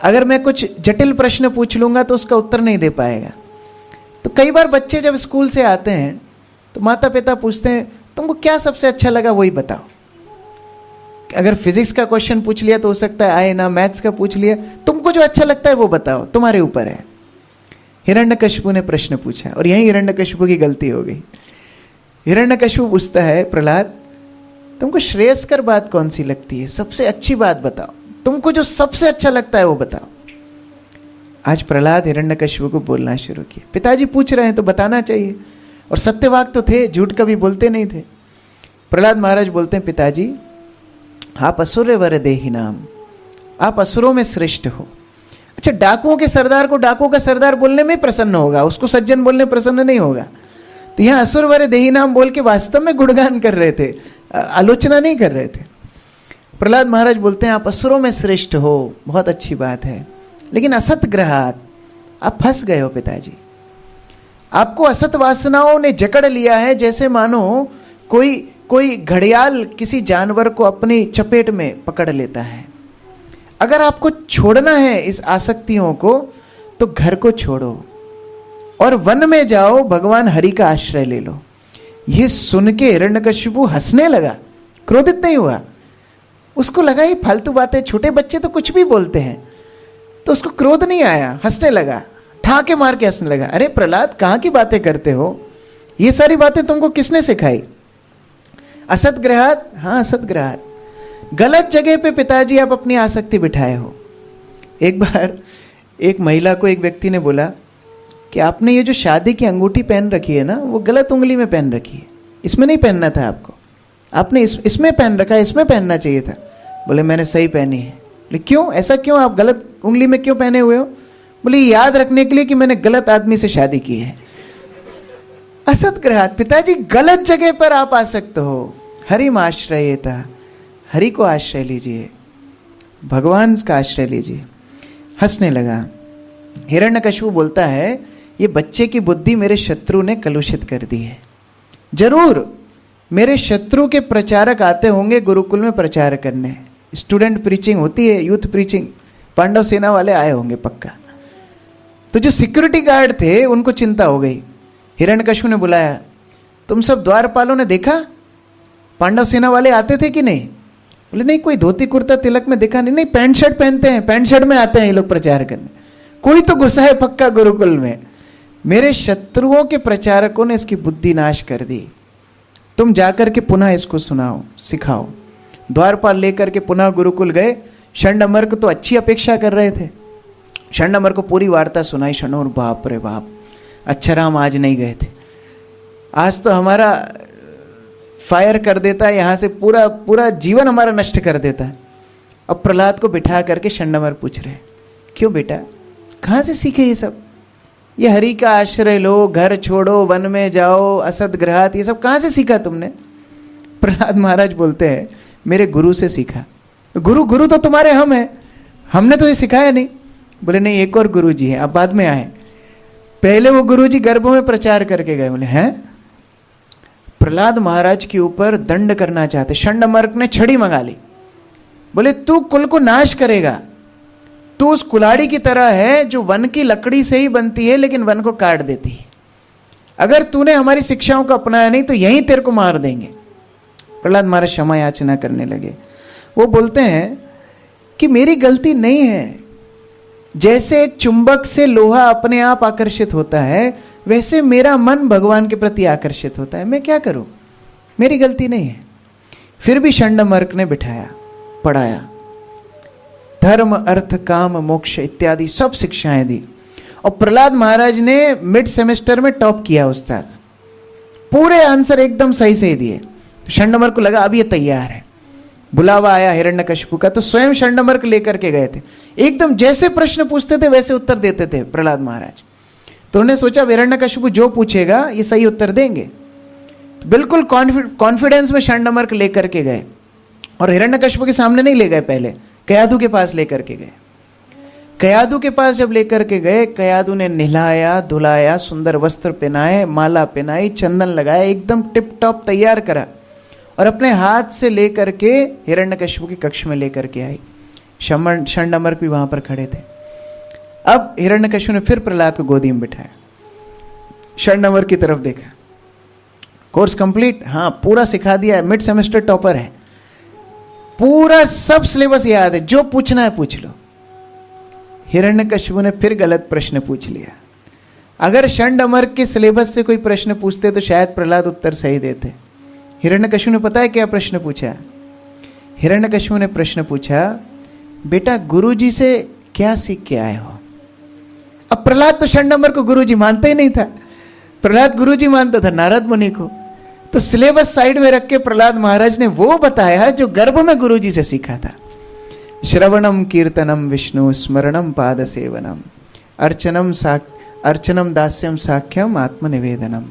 अगर मैं कुछ जटिल प्रश्न पूछ लूंगा तो उसका उत्तर नहीं दे पाएगा। तो कई बार बच्चे जब स्कूल से आते हैं तो माता पिता पूछते हैं तुमको क्या सबसे अच्छा लगा वही बताओ। अगर फिजिक्स का क्वेश्चन पूछ लिया तो हो सकता है आए ना, मैथ्स का पूछ लिया, तुमको जो अच्छा लगता है वो बताओ, तुम्हारे ऊपर है। हिरण्यकशिपु ने प्रश्न पूछा और यही हिरण्यकशिपु की गलती हो गई। हिरण्यकशिपु पूछता है, प्रहलाद तुमको श्रेयस्कर बात कौन सी लगती है, सबसे अच्छी बात बताओ, तुमको जो सबसे अच्छा लगता है वो बताओ। आज प्रहलाद हिरण्यकशिपु को बोलना शुरू किया। पिताजी पूछ रहे हैं तो बताना चाहिए, और सत्यवाक तो थे, झूठ कभी बोलते नहीं थे। प्रहलाद महाराज बोलते हैं, पिताजी आप असुर वर देहि नाम, आप असुरों में श्रेष्ठ हो। अच्छा, डाकुओं के सरदार को डाकुओं का सरदार बोलने में प्रसन्न होगा, उसको सज्जन बोलने प्रसन्न नहीं होगा। तो यहाँ असुर वर देहि नाम बोल के वास्तव में गुणगान कर रहे थे, आलोचना नहीं कर रहे थे। प्रहलाद महाराज बोलते हैं आप असुरों में श्रेष्ठ हो, बहुत अच्छी बात है, लेकिन असत ग्रहात आप फंस गए हो पिताजी। आपको असत वासनाओं ने जकड़ लिया है, जैसे मानो कोई घड़ियाल किसी जानवर को अपनी चपेट में पकड़ लेता है। अगर आपको छोड़ना है इस आसक्तियों को तो घर को छोड़ो और वन में जाओ, भगवान हरि का आश्रय ले लो। यह सुन के हिरण्यकशिपु हंसने लगा, क्रोधित नहीं हुआ। उसको लगा ये फालतू बातें, छोटे बच्चे तो कुछ भी बोलते हैं, तो उसको क्रोध नहीं आया, हंसने लगा, ठाके मार के हंसने लगा। अरे प्रहलाद कहां की बातें करते हो, ये सारी बातें तुमको किसने सिखाई? असत ग्रहात, हाँ असत ग्रहात, गलत जगह पे पिताजी आप अपनी आसक्ति बिठाए हो। एक बार एक महिला को एक व्यक्ति ने बोला कि आपने ये जो शादी की अंगूठी पहन रखी है ना, वो गलत उंगली में पहन रखी है, इसमें नहीं पहनना था आपको, आपने इसमें पहन रखा है, इसमें पहनना चाहिए था। बोले मैंने सही पहनी है। बोले क्यों, ऐसा क्यों, आप गलत उंगली में क्यों पहने हुए हो? बोले याद रखने के लिए कि मैंने गलत आदमी से शादी की है। असत ग्रहात, पिताजी गलत जगह पर आप आ सकते हो। हरिम आश्रयेता, हरि को आश्रय लीजिए, भगवान का आश्रय लीजिए। हंसने लगा। हिरण्यकशिपु बोलता है ये बच्चे की बुद्धि मेरे शत्रु ने कलुषित कर दी है। जरूर मेरे शत्रु के प्रचारक आते होंगे गुरुकुल में प्रचार करने, स्टूडेंट प्रीचिंग होती है, यूथ प्रीचिंग, पांडव सेना वाले आए होंगे पक्का। तो जो सिक्योरिटी गार्ड थे उनको चिंता हो गई। हिरण्यकशिपु ने बुलाया, तुम सब द्वारपालों ने देखा पांडव सेना वाले आते थे कि नहीं? बोले नहीं, कोई धोती कुर्ता तिलक में देखा नहीं। नहीं, पैंट शर्ट पहनते हैं, पैंट शर्ट में आते हैं ये लोग प्रचार करने। कोई तो घुसा है पक्का गुरुकुल में। मेरे शत्रुओं के प्रचारकों ने इसकी बुद्धि नाश कर दी। तुम जाकर के पुनः इसको सुनाओ, सिखाओ। द्वारपाल लेकर के पुनः गुरुकुल गए। षंडमर्क तो अच्छी अपेक्षा कर रहे थे। षंडमर्क को पूरी वार्ता सुनाई। षंडमर्क, बाप रे बाप, अक्षराम आज नहीं गए थे, आज तो हमारा फायर कर देता है, यहाँ से पूरा पूरा जीवन हमारा नष्ट कर देता है। अब प्रहलाद को बिठा करके षंडमर्क पूछ रहे, क्यों बेटा, कहाँ से सीखे ये सब? ये हरि का आश्रय लो, घर छोड़ो, वन में जाओ, असद ग्रहात, ये सब कहाँ से सीखा तुमने? प्रहलाद महाराज बोलते हैं, मेरे गुरु से सीखा। गुरु तो तुम्हारे हम हैं, हमने तो ये सिखाया नहीं। बोले नहीं, एक और गुरु जी है, अब बाद में आए, पहले वो गुरु जी गर्भों में प्रचार करके गए। बोले हैं? प्रहलाद महाराज के ऊपर दंड करना चाहते। षंडमर्क ने छड़ी मंगा ली। बोले तू कुल को नाश करेगा, तू उस कुल्हाड़ी की तरह है जो वन की लकड़ी से ही बनती है लेकिन वन को काट देती है। अगर तूने हमारी शिक्षाओं को अपनाया नहीं तो यहीं तेरे को मार देंगे। प्रहलाद महाराज क्षमा याचना करने लगे। वो बोलते हैं कि मेरी गलती नहीं है, जैसे एक चुंबक से लोहा अपने आप आकर्षित होता है वैसे मेरा मन भगवान के प्रति आकर्षित होता है, मैं क्या करूं, मेरी गलती नहीं है। फिर भी षंडमर्क ने बिठाया, पढ़ाया, धर्म अर्थ काम मोक्ष इत्यादि सब शिक्षाएं दी। और प्रहलाद महाराज ने मिड सेमेस्टर में टॉप किया उस साल, पूरे आंसर एकदम सही सही दिए। तो षंडमर्क को लगा अब ये तैयार है। बुलावा आया हिरण्यकशिपु का, तो स्वयं षंडमर्क लेकर के गए थे। एकदम जैसे प्रश्न पूछते थे वैसे उत्तर देते थे प्रहलाद महाराज। तो उन्होंने सोचा हिरण्यकशिपु जो पूछेगा ये सही उत्तर देंगे। तो बिल्कुल कॉन्फिडेंस में षंडमर्क लेकर के गए। और हिरण्यकशिपु के सामने नहीं ले गए, पहले कयाधु के पास लेकर के गए। कयाधु के पास जब लेकर के गए, कयाधु ने नहलाया धुलाया, सुंदर वस्त्र पहनाए, माला पहनाई, चंदन लगाया, एकदम टिप टॉप तैयार करा और अपने हाथ से लेकर के हिरण्यकशिपु के कक्ष में लेकर के आई। षंडमर्क भी वहां पर खड़े थे। अब हिरण्यकशिपु ने फिर प्रहलाद को गोदी में बिठाया, षंडमर्क की तरफ देखा, कोर्स कंप्लीट, हाँ पूरा सिखा दिया, मिड सेमेस्टर टॉपर है, पूरा सब सिलेबस याद है, जो पूछना है पूछ लो। हिरण्यकशिपु ने फिर गलत प्रश्न पूछ लिया। अगर षंडमर्क के सिलेबस से कोई प्रश्न पूछते तो शायद प्रहलाद उत्तर सही देते। हिरण्यकशिपु ने पता है क्या प्रश्न पूछा? हिरण्यकशिपु ने प्रश्न पूछा, बेटा गुरुजी से क्या सीख के आए हो? अब प्रहलाद तो षंडमर्क को गुरुजी मानता ही नहीं था। प्रहलाद गुरुजी मानता था नारद मुनि को। तो सिलेबस साइड में रख के प्रहलाद महाराज ने वो बताया जो गर्भ में गुरुजी से सीखा था। श्रवणम कीर्तनम विष्णु स्मरणम पाद सेवनम अर्चनम दास्यम साख्यम आत्मनिवेदनम।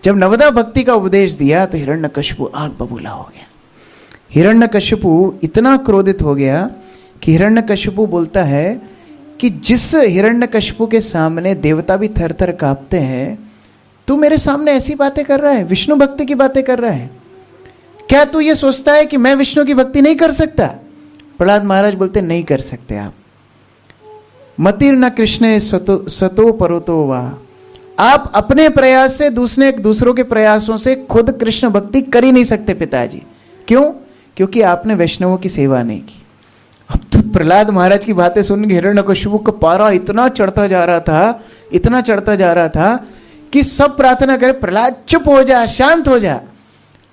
जब नवदा भक्ति का उपदेश दिया तो हिरण्यकशिपु आग बबूला हो गया। हिरण्यकशिपु इतना क्रोधित हो गया कि हिरण्यकशिपु बोलता है कि जिस हिरण्यकशिपु के सामने देवता भी थर थर कांपते हैं, तू मेरे सामने ऐसी बातें कर रहा है, विष्णु भक्ति की बातें कर रहा है, क्या तू ये सोचता है कि मैं विष्णु की भक्ति नहीं कर सकता? प्रहलाद महाराज बोलते नहीं कर सकते आप। मतिर न कृष्ण सतो परोतो वाह, आप अपने प्रयास से दूसरों के प्रयासों से खुद कृष्ण भक्ति कर ही नहीं सकते पिताजी। क्यों? क्योंकि आपने वैष्णवों की सेवा नहीं की। अब तो प्रहलाद महाराज की बातें सुन के हिरण्यकशिपु का पारा इतना चढ़ता जा रहा था, इतना चढ़ता जा रहा था कि सब प्रार्थना करे प्रहलाद चुप हो जा, शांत हो जा।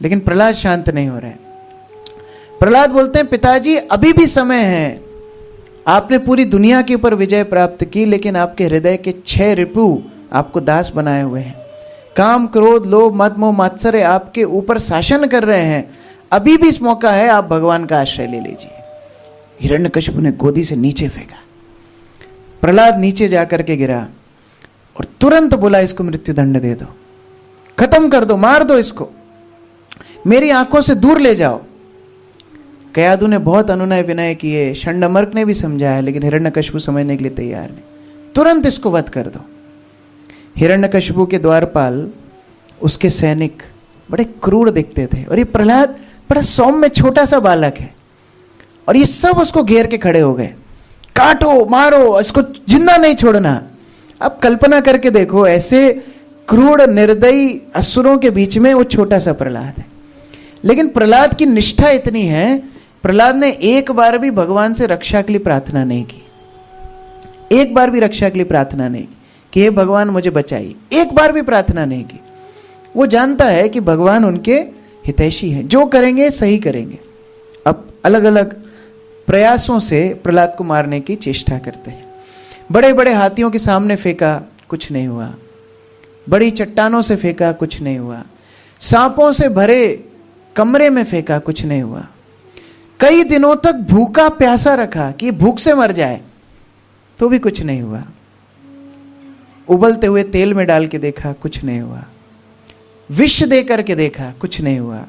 लेकिन प्रहलाद शांत नहीं हो रहे। प्रहलाद बोलते हैं पिताजी अभी भी समय है, आपने पूरी दुनिया के ऊपर विजय प्राप्त की लेकिन आपके हृदय के 6 रिपु आपको दास बनाए हुए हैं। काम क्रोध लोभ मद मोह मात्सर्य आपके ऊपर शासन कर रहे हैं। अभी भी इस मौका है, आप भगवान का आश्रय ले लीजिए। हिरण्यकशिपु ने गोदी से नीचे फेंका। प्रहलाद नीचे जाकर के गिरा और तुरंत बोला इसको मृत्यु दंड दे दो, खत्म कर दो, मार दो इसको, मेरी आंखों से दूर ले जाओ। कयाधु ने बहुत अनुनय विनय किए, षंडमर्क ने भी समझाया, लेकिन हिरण्यकशिपु समझने के लिए तैयार नहीं। तुरंत इसको वध कर दो। हिरण्यकशिपु के द्वारपाल, उसके सैनिक बड़े क्रूर दिखते थे और ये प्रहलाद बड़ा सौम्य छोटा सा बालक है और ये सब उसको घेर के खड़े हो गए, काटो मारो, इसको जिंदा नहीं छोड़ना। अब कल्पना करके देखो, ऐसे क्रूर निर्दयी असुरों के बीच में वो छोटा सा प्रहलाद है। लेकिन प्रहलाद की निष्ठा इतनी है, प्रहलाद ने एक बार भी भगवान से रक्षा के लिए प्रार्थना नहीं की, एक बार भी रक्षा के लिए प्रार्थना नहीं की कि हे भगवान मुझे बचाइए, एक बार भी प्रार्थना नहीं की। वो जानता है कि भगवान उनके हितैषी हैं, जो करेंगे सही करेंगे। अब अलग अलग प्रयासों से प्रहलाद को मारने की चेष्टा करते हैं। बड़े बड़े हाथियों के सामने फेंका, कुछ नहीं हुआ। बड़ी चट्टानों से फेंका, कुछ नहीं हुआ। सांपों से भरे कमरे में फेंका, कुछ नहीं हुआ। कई दिनों तक भूखा प्यासा रखा कि भूख से मर जाए, तो भी कुछ नहीं हुआ। उबलते हुए तेल में डाल के देखा, कुछ नहीं हुआ। विष दे करके देखा, कुछ नहीं हुआ।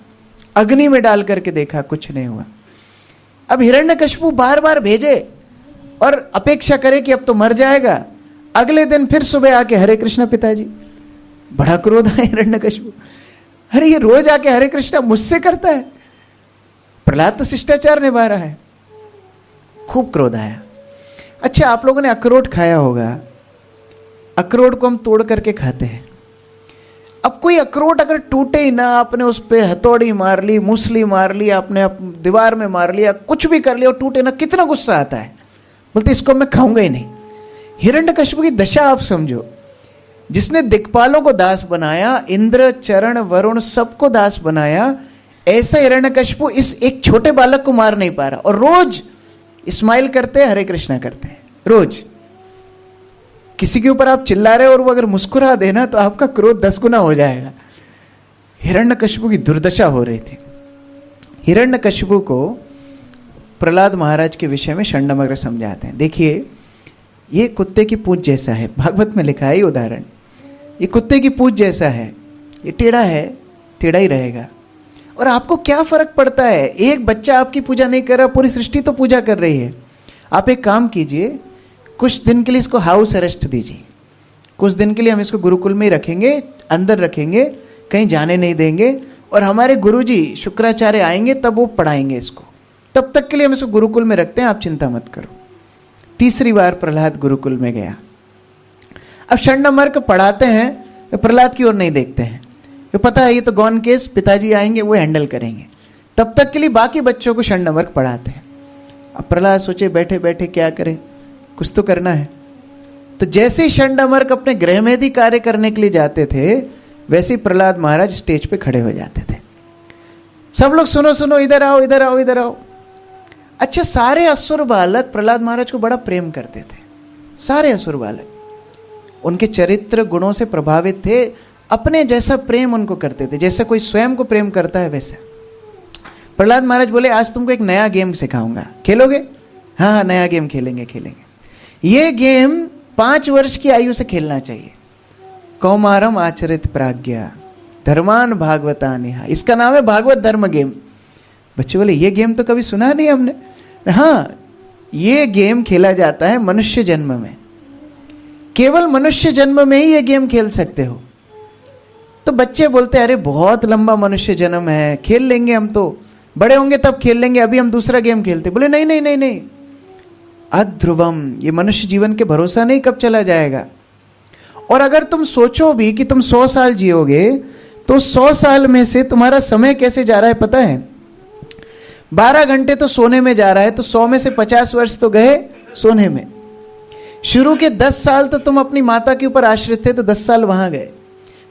अग्नि में डाल करके देखा, कुछ नहीं हुआ। अब हिरण्यकशिपु बार बार भेजे और अपेक्षा करे कि अब तो मर जाएगा। अगले दिन फिर सुबह आके हरे कृष्णा पिताजी, बड़ा क्रोध है हिरण्यकशिपु। अरे ये रोज आके हरे कृष्णा मुझसे करता है, प्रहलाद तो शिष्टाचार निभा रहा है। खूब क्रोध आया। अच्छा, आप लोगों ने अखरोट खाया होगा। अखरोट को हम तोड़ करके खाते हैं। अब कोई अखरोट अगर टूटे ही ना, आपने उस पर हथौड़ी मार ली, मूसली मार ली, आपने दीवार में मार लिया, कुछ भी कर लिया और टूटे ना, कितना गुस्सा आता है। बोलते इसको मैं खाऊंगा ही नहीं। हिरण्यकशिपु की दशा आप समझो, जिसने दिक्पालों को दास बनाया, इंद्र चरण वरुण सबको दास बनाया, ऐसा हिरण्यकशिपु इस एक छोटे बालक को मार नहीं पा रहा। और रोज स्माइल करते हैं, हरे कृष्णा करते हैं। रोज किसी के ऊपर आप चिल्ला रहे हो और वो अगर मुस्कुरा देना तो आपका क्रोध 10 गुना हो जाएगा। हिरण्यकशिपु की दुर्दशा हो रही थी। हिरण्यकशिपु को प्रहलाद महाराज के विषय में षण्डमग्र समझाते हैं। देखिए, ये कुत्ते की पूंछ जैसा है, भागवत में लिखा है ये उदाहरण। ये कुत्ते की पूंछ जैसा है, ये टेढ़ा है, टेढ़ा ही रहेगा। और आपको क्या फर्क पड़ता है? एक बच्चा आपकी पूजा नहीं कर रहा, पूरी सृष्टि तो पूजा कर रही है। आप एक काम कीजिए, कुछ दिन के लिए इसको हाउस अरेस्ट दीजिए। कुछ दिन के लिए हम इसको गुरुकुल में ही रखेंगे, अंदर रखेंगे, कहीं जाने नहीं देंगे। और हमारे गुरुजी शुक्राचार्य आएंगे, तब वो पढ़ाएंगे इसको। तब तक के लिए हम इसको गुरुकुल में रखते हैं, आप चिंता मत करो। तीसरी बार प्रहलाद गुरुकुल में गया। अब षण्डमर्क पढ़ाते हैं, तो प्रहलाद की ओर नहीं देखते हैं। तो पता है ये तो गौन केस, पिताजी आएंगे वो हैंडल करेंगे। तब तक के लिए बाकी बच्चों को षण्डमर्क पढ़ाते हैं। अब प्रहलाद सोचे बैठे बैठे क्या करें, कुछ तो करना है। तो जैसे ही षण्डमर्क अपने गृहमेधी कार्य करने के लिए जाते थे, वैसे ही प्रहलाद महाराज स्टेज पे खड़े हो जाते थे। सब लोग सुनो सुनो, इधर आओ इधर आओ इधर आओ। अच्छा, सारे असुर बालक प्रहलाद महाराज को बड़ा प्रेम करते थे। सारे असुर बालक उनके चरित्र गुणों से प्रभावित थे, अपने जैसा प्रेम उनको करते थे, जैसे कोई स्वयं को प्रेम करता है वैसा। प्रहलाद महाराज बोले आज तुमको एक नया गेम सिखाऊंगा, खेलोगे? हाँ हाँ, नया गेम खेलेंगे खेलेंगे। ये गेम 5 वर्ष की आयु से खेलना चाहिए। कौमारम आचरित प्राज्ञा धर्मान भागवतानिहा, इसका नाम है भागवत धर्म गेम। बच्चे बोले ये गेम तो कभी सुना नहीं हमने। हाँ, ये गेम खेला जाता है मनुष्य जन्म में, केवल मनुष्य जन्म में ही ये गेम खेल सकते हो। तो बच्चे बोलते हैं अरे बहुत लंबा मनुष्य जन्म है, खेल लेंगे हम, तो बड़े होंगे तब खेल लेंगे, अभी हम दूसरा गेम खेलते। बोले नहीं नहीं नहीं नहीं, अध्रुवम, ये मनुष्य जीवन के भरोसा नहीं कब चला जाएगा। और अगर तुम सोचो भी कि तुम 100 साल जियोगे, तो 100 साल में से तुम्हारा समय कैसे जा रहा है पता है? 12 घंटे तो सोने में जा रहा है, तो 100 में से 50 वर्ष तो गए सोने में। शुरू के 10 साल तो तुम अपनी माता के ऊपर आश्रित थे, तो 10 साल वहां गए।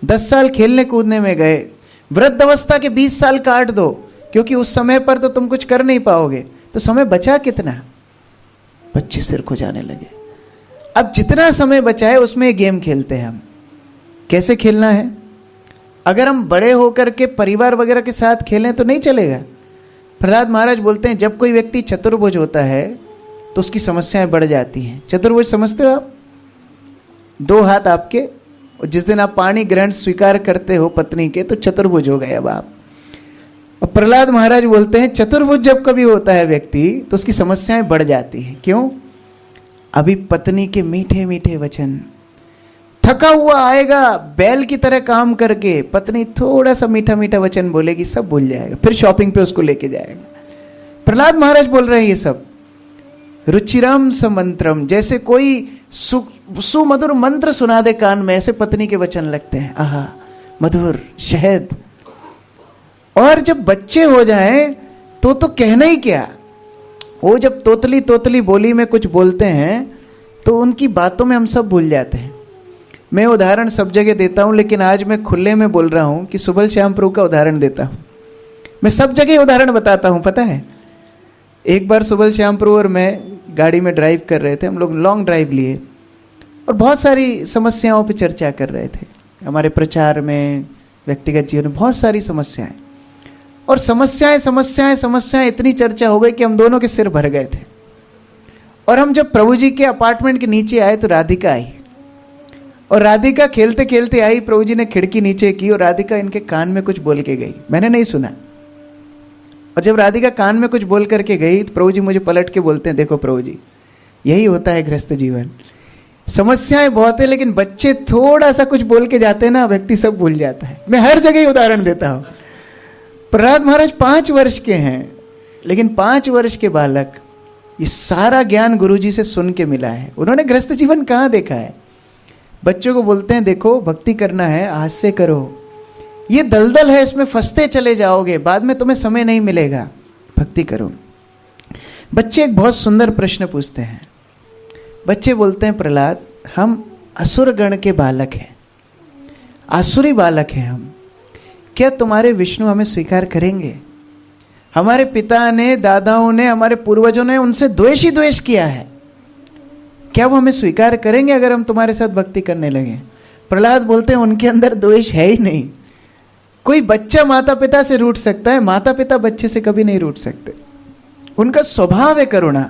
10 साल खेलने कूदने में गए। वृद्ध अवस्था के 20 साल काट दो, क्योंकि उस समय पर तो तुम कुछ कर नहीं पाओगे। तो समय बचा कितना? बच्चे सिर को जाने लगे। अब जितना समय बचा है उसमें गेम खेलते हैं हम। कैसे खेलना है? अगर हम बड़े होकर के परिवार वगैरह के साथ खेलें तो नहीं चलेगा। प्रहलाद महाराज बोलते हैं जब कोई व्यक्ति चतुर्भुज होता है तो उसकी समस्याएं बढ़ जाती हैं। चतुर्भुज समझते हो आप? 2 हाथ आपके, और जिस दिन आप पानी ग्रहण स्वीकार करते हो पत्नी के, तो चतुर्भुज हो गए अब आप। और प्रहलाद महाराज बोलते हैं चतुर्भुज जब कभी होता है व्यक्ति तो उसकी समस्याएं बढ़ जाती हैं। क्यों? अभी पत्नी के मीठे मीठे वचन, थका हुआ आएगा बैल की तरह काम करके, पत्नी थोड़ा सा मीठा मीठा वचन बोलेगी, सब भूल जाएगा, फिर शॉपिंग पे उसको लेके जाएगा। प्रहलाद महाराज बोल रहे हैं ये सब। रुचिराम समंत्रम, जैसे कोई सुमधुर मंत्र सुना दे कान में, ऐसे पत्नी के वचन लगते हैं, आहा मधुर शहद। और जब बच्चे हो जाएं तो कहना ही क्या, वो जब तोतली तोतली बोली में कुछ बोलते हैं तो उनकी बातों में हम सब भूल जाते हैं। मैं उदाहरण सब जगह देता हूं, लेकिन आज मैं खुले में बोल रहा हूं कि सुबल श्याम प्रभु का उदाहरण देता हूं। मैं सब जगह उदाहरण बताता हूं, पता है। एक बार सुबल श्याम प्रभु और मैं गाड़ी में ड्राइव कर रहे थे, हम लोग लॉन्ग ड्राइव लिए और बहुत सारी समस्याओं पे चर्चा कर रहे थे। हमारे प्रचार में, व्यक्तिगत जीवन में बहुत सारी समस्याएं, और समस्याएं इतनी चर्चा हो गई कि हम दोनों के सिर भर गए थे। और हम जब प्रभु जी के अपार्टमेंट के नीचे आए तो राधिका आई, और राधिका खेलते खेलते आई, प्रभु जी ने खिड़की नीचे की और राधिका इनके कान में कुछ बोल के गई, मैंने नहीं सुना। और जब राधिका कान में कुछ बोल करके गई तो प्रभु जी मुझे पलट के बोलते हैं, देखो प्रभु जी, यही होता है गृहस्थ जीवन, समस्याएं बहुत है, लेकिन बच्चे थोड़ा सा कुछ बोल के जाते हैं ना, व्यक्ति सब भूल जाता है। मैं हर जगह उदाहरण देता हूं। प्रहलाद महाराज 5 वर्ष के हैं, लेकिन 5 वर्ष के बालक ये सारा ज्ञान गुरुजी से सुन के मिला है। उन्होंने गृहस्थ जीवन कहाँ देखा है। बच्चों को बोलते हैं, देखो भक्ति करना है, आज से करो, ये दलदल है, इसमें फंसते चले जाओगे, बाद में तुम्हें समय नहीं मिलेगा, भक्ति करो। बच्चे एक बहुत सुंदर प्रश्न पूछते हैं। बच्चे बोलते हैं, प्रहलाद हम असुर गण के बालक हैं, आसुरी बालक हैं हम, क्या तुम्हारे विष्णु हमें स्वीकार करेंगे? हमारे पिता ने, दादाओं ने, हमारे पूर्वजों ने उनसे द्वेष ही द्वेष किया है, क्या वो हमें स्वीकार करेंगे अगर हम तुम्हारे साथ भक्ति करने लगे? प्रहलाद बोलते हैं, उनके अंदर द्वेष है ही नहीं। कोई बच्चा माता पिता से रूठ सकता है, माता पिता बच्चे से कभी नहीं रूठ सकते। उनका स्वभाव है करुणा।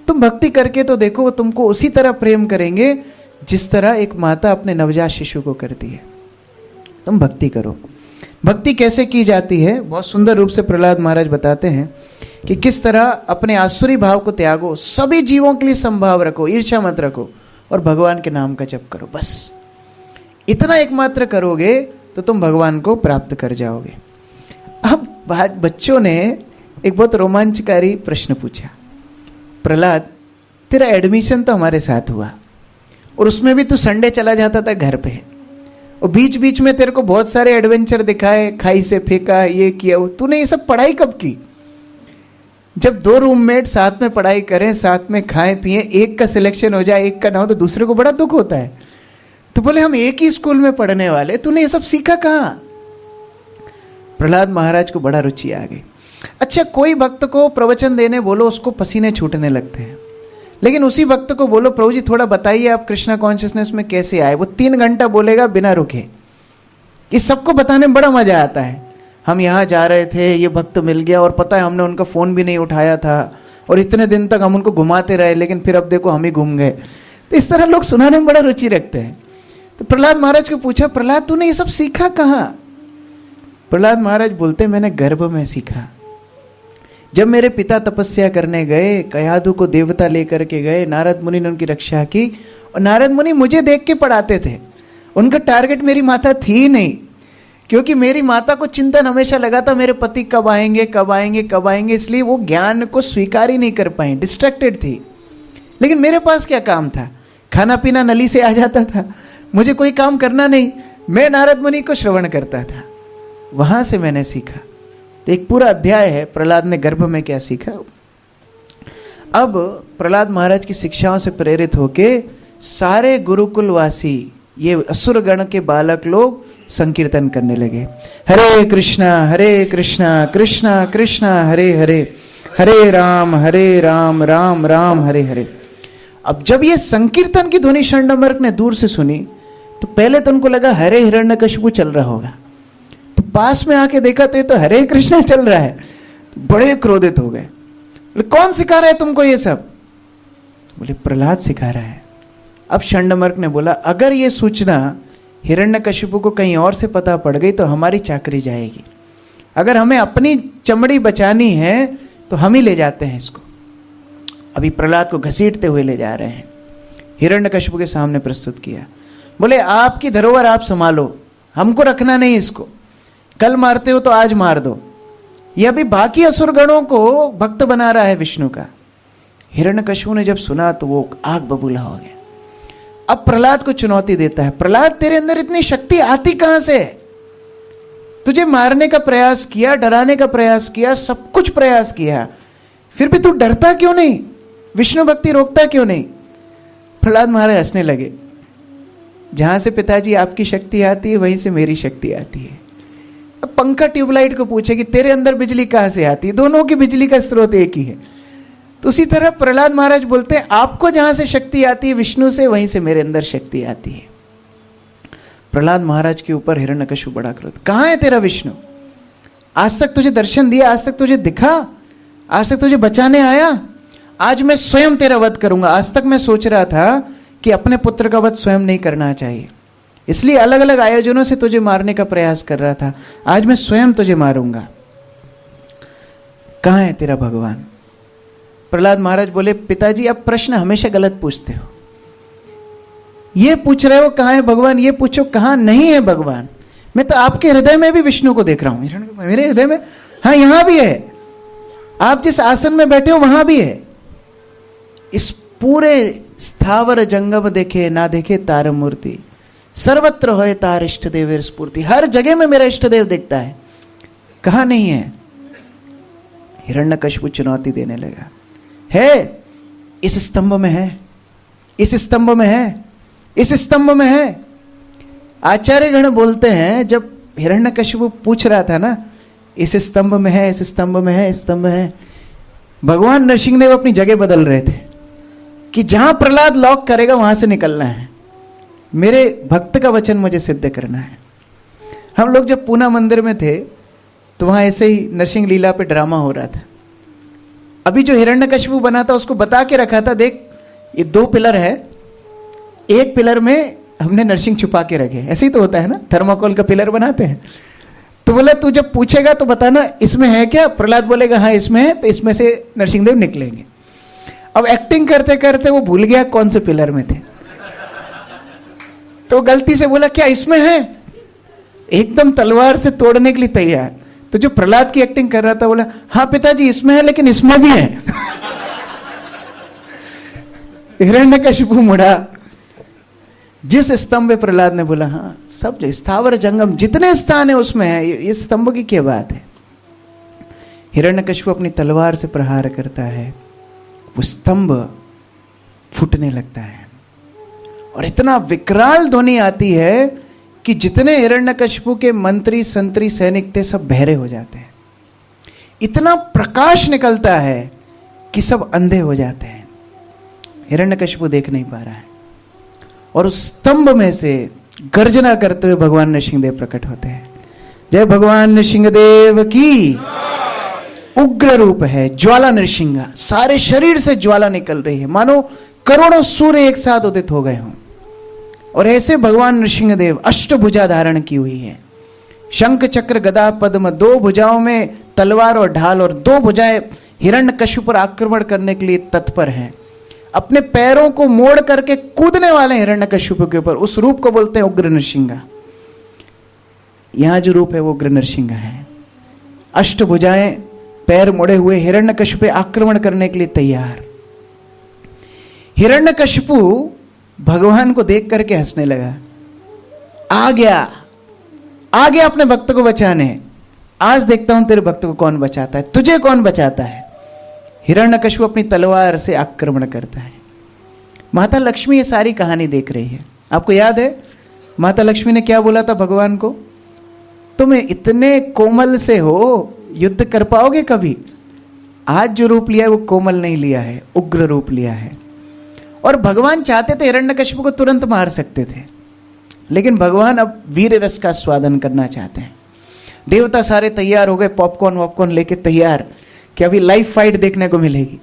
तुम भक्ति करके तो देखो, वो तुमको उसी तरह प्रेम करेंगे जिस तरह एक माता अपने नवजात शिशु को करती है। तुम भक्ति करो। भक्ति कैसे की जाती है, बहुत सुंदर रूप से प्रहलाद महाराज बताते हैं कि किस तरह अपने आसुरी भाव को त्यागो, सभी जीवों के लिए संभाव रखो, ईर्ष्या मत रखो, और भगवान के नाम का जप करो। बस इतना एकमात्र करोगे तो तुम भगवान को प्राप्त कर जाओगे। अब बच्चों ने एक बहुत रोमांचकारी प्रश्न पूछा, प्रहलाद तेरा एडमिशन तो हमारे साथ हुआ, और उसमें भी तू संडे चला जाता था घर पे, और बीच बीच में तेरे को बहुत सारे एडवेंचर दिखाए, खाई से फेंका, ये किया, तूने ये सब पढ़ाई कब की? जब 2 रूममेट साथ में पढ़ाई करें, साथ में खाएं पिए, एक का सिलेक्शन हो जाए, एक का ना हो, तो दूसरे को बड़ा दुख होता है। तो बोले हम एक ही स्कूल में पढ़ने वाले, तूने ये सब सीखा कहाँ? प्रहलाद महाराज को बड़ा रुचि आ गई। अच्छा, कोई भक्त को प्रवचन देने बोलो, उसको पसीने छूटने लगते हैं, लेकिन उसी भक्त को बोलो, प्रभु जी थोड़ा बताइए आप कृष्णा कॉन्शियसनेस में कैसे आए, वो 3 घंटा बोलेगा बिना रुके। ये सबको बताने में बड़ा मजा आता है। हम यहाँ जा रहे थे, ये भक्त मिल गया, और पता है हमने उनका फ़ोन भी नहीं उठाया था, और इतने दिन तक हम उनको घुमाते रहे, लेकिन फिर अब देखो हम ही घूम गए। तो इस तरह लोग सुनाने में बड़ा रुचि रखते हैं। तो प्रहलाद महाराज को पूछा, प्रहलाद तूने ये सब सीखा कहाँ? प्रहलाद महाराज बोलते, मैंने गर्भ में सीखा। जब मेरे पिता तपस्या करने गए, कयाधु को देवता लेकर के गए, नारद मुनि ने उनकी रक्षा की, और नारद मुनि मुझे देख के पढ़ाते थे। उनका टारगेट मेरी माता थी ही नहीं, क्योंकि मेरी माता को चिंतन हमेशा लगा था मेरे पति कब आएंगे कब आएंगे कब आएंगे, इसलिए वो ज्ञान को स्वीकार ही नहीं कर पाई, डिस्ट्रैक्टेड थी। लेकिन मेरे पास क्या काम था, खाना पीना नली से आ जाता था, मुझे कोई काम करना नहीं, मैं नारद मुनि को श्रवण करता था, वहां से मैंने सीखा। तो एक पूरा अध्याय है प्रहलाद ने गर्भ में क्या सीखा। अब प्रहलाद महाराज की शिक्षाओं से प्रेरित होके सारे गुरुकुलवासी, ये असुर गण के बालक लोग संकीर्तन करने लगे, हरे कृष्णा कृष्णा कृष्णा हरे हरे, हरे राम राम राम हरे हरे। अब जब ये संकीर्तन की ध्वनि षंडमर्क ने दूर से सुनी, तो पहले तो उनको लगा हरे हिरण्यकशिपु चल रहा होगा, तो पास में आके देखा तो ये तो हरे कृष्णा चल रहा है। तो बड़े क्रोधित हो गए, बोले कौन सिखा रहा है तुमको ये सब? बोले प्रहलाद सिखा रहा है। अब षंडमर्क ने बोला, अगर ये सूचना हिरण्यकशिपु को कहीं और से पता पड़ गई तो हमारी चाकरी जाएगी, अगर हमें अपनी चमड़ी बचानी है तो हम ही ले जाते हैं इसको। अभी प्रहलाद को घसीटते हुए ले जा रहे हैं, हिरण्यकशिपु के सामने प्रस्तुत किया। बोले आपकी धरोहर आप संभालो, हमको रखना नहीं इसको, कल मारते हो तो आज मार दो, ये अभी बाकी असुरगणों को भक्त बना रहा है विष्णु का। हिरण्यकशिपु ने जब सुना तो वो आग बबूला हो गया। अब प्रहलाद को चुनौती देता है, प्रहलाद तेरे अंदर इतनी शक्ति आती कहां से? तुझे मारने का प्रयास किया, डराने का प्रयास किया, सब कुछ प्रयास किया, फिर भी तू डरता क्यों नहीं? विष्णु भक्ति रोकता क्यों नहीं? प्रहलाद महाराज हंसने लगे। जहां से पिताजी आपकी शक्ति आती है वहीं से मेरी शक्ति आती है। अब पंखा ट्यूबलाइट को पूछे कि तेरे अंदर बिजली कहां से आती है, दोनों की बिजली का स्रोत एक ही है। तो उसी तरह प्रहलाद महाराज बोलते हैं आपको जहां से शक्ति आती है विष्णु से, वहीं से मेरे अंदर शक्ति आती है। प्रहलाद महाराज के ऊपर हिरण्यकशिपु बड़ा क्रोध, कहां है तेरा विष्णु? आज तक तुझे दर्शन दिया, आज तक तुझे दिखा, आज तक तुझे बचाने आया, आज मैं स्वयं तेरा वध करूंगा। आज तक मैं सोच रहा था कि अपने पुत्र का वध स्वयं नहीं करना चाहिए, इसलिए अलग अलग आयोजनों से तुझे मारने का प्रयास कर रहा था, आज मैं स्वयं तुझे मारूंगा। कहां है तेरा भगवान? प्रहलाद महाराज बोले, पिताजी आप प्रश्न हमेशा गलत पूछते हो। ये पूछ रहे हो कहां है भगवान, ये पूछो कहां नहीं है भगवान। मैं तो आपके हृदय में भी विष्णु को देख रहा हूं, मेरे हृदय में, हाँ यहां भी है, आप जिस आसन में बैठे हो वहां भी है। इस पूरे स्थावर जंगम देखे ना देखे तार मूर्ति, सर्वत्र होए तार इष्ट देवेर स्फूर्ति। हर जगह में मेरा इष्ट देव दिखता है, कहां नहीं है? हिरण्यकशिपु चुनौती देने लगा, है इस स्तंभ में है, इस स्तंभ में है, इस स्तंभ में है। आचार्यगण बोलते हैं जब हिरण्यकशिपु पूछ रहा था ना, इस स्तंभ में है, इस स्तंभ में है, इस स्तंभ में है, भगवान नरसिंहदेव अपनी जगह बदल रहे थे कि जहां प्रहलाद लॉक करेगा वहां से निकलना है, मेरे भक्त का वचन मुझे सिद्ध करना है। हम लोग जब पूना मंदिर में थे तो वहां ऐसे ही नरसिंह लीला पे ड्रामा हो रहा था। अभी जो हिरण्यकशिपु बना था उसको बता के रखा था, देख ये 2 पिलर है, एक पिलर में हमने नरसिंह छुपा के रखे। ऐसे ही तो होता है ना, थर्माकोल का पिलर बनाते हैं। तो बोला तू जब पूछेगा तो बताना इसमें है क्या? प्रहलाद बोलेगा हाँ इसमें है, तो इसमें से नरसिंहदेव निकलेंगे। अब एक्टिंग करते करते वो भूल गया कौन से पिलर में थे, तो गलती से बोला क्या इसमें है, एकदम तलवार से तोड़ने के लिए तैयार। तो जो प्रहलाद की एक्टिंग कर रहा था बोला हाँ पिताजी इसमें है, लेकिन इसमें भी है। हिरण्यकशिपु मुड़ा। जिस स्तंभ पे प्रहलाद ने बोला हाँ सब स्थावर जंगम जितने स्थान है उसमें है, ये स्तंभ की क्या बात है। हिरण्यकशिपु अपनी तलवार से प्रहार करता है, वो स्तंभ फूटने लगता है और इतना विकराल ध्वनि आती है कि जितने हिरण्यकशिपु के मंत्री संतरी सैनिक थे सब बहरे हो जाते हैं। इतना प्रकाश निकलता है कि सब अंधे हो जाते हैं। हिरण्यकशिपु देख नहीं पा रहा है और उस स्तंभ में से गर्जना करते हुए भगवान नरसिंहदेव प्रकट होते हैं। जय भगवान नरसिंहदेव की। उग्र रूप है, ज्वाला नरसिंह, सारे शरीर से ज्वाला निकल रही है, मानो करोड़ों सूर्य एक साथ उदित हो गए हों। और ऐसे भगवान नरसिंहदेव अष्टभुजा धारण की हुई है, शंख चक्र गदा पद्म, 2 भुजाओं में तलवार और ढाल, और 2 भुजाएं हिरण्यकशिपु पर आक्रमण करने के लिए तत्पर हैं। अपने पैरों को मोड़ करके कूदने वाले हिरण्यकशिपु के ऊपर। उस रूप को बोलते हैं उग्र नरसिंह। यहां जो रूप है वो उग्र नरसिंह है। अष्टभुजाएं, पैर मोड़े हुए, हिरण्यकशिपु पे आक्रमण करने के लिए तैयार। हिरण्यकशिपु भगवान को देख करके हंसने लगा, आ गया अपने भक्त को बचाने। आज देखता हूं तेरे भक्त को कौन बचाता है, तुझे कौन बचाता है। हिरण्यकशिपु अपनी तलवार से आक्रमण करता है। माता लक्ष्मी ये सारी कहानी देख रही है। आपको याद है माता लक्ष्मी ने क्या बोला था भगवान को, तुम इतने कोमल से हो, युद्ध कर पाओगे कभी? आज जो रूप लिया है वो कोमल नहीं लिया है, उग्र रूप लिया है। और भगवान चाहते थे हिरण्यकशिपु को तुरंत मार सकते थे, लेकिन भगवान अब वीर रस का स्वादन करना चाहते हैं। देवता सारे तैयार हो गए, पॉपकॉर्न वॉपकॉर्न लेके तैयार कि अभी लाइव फाइट देखने को मिलेगी।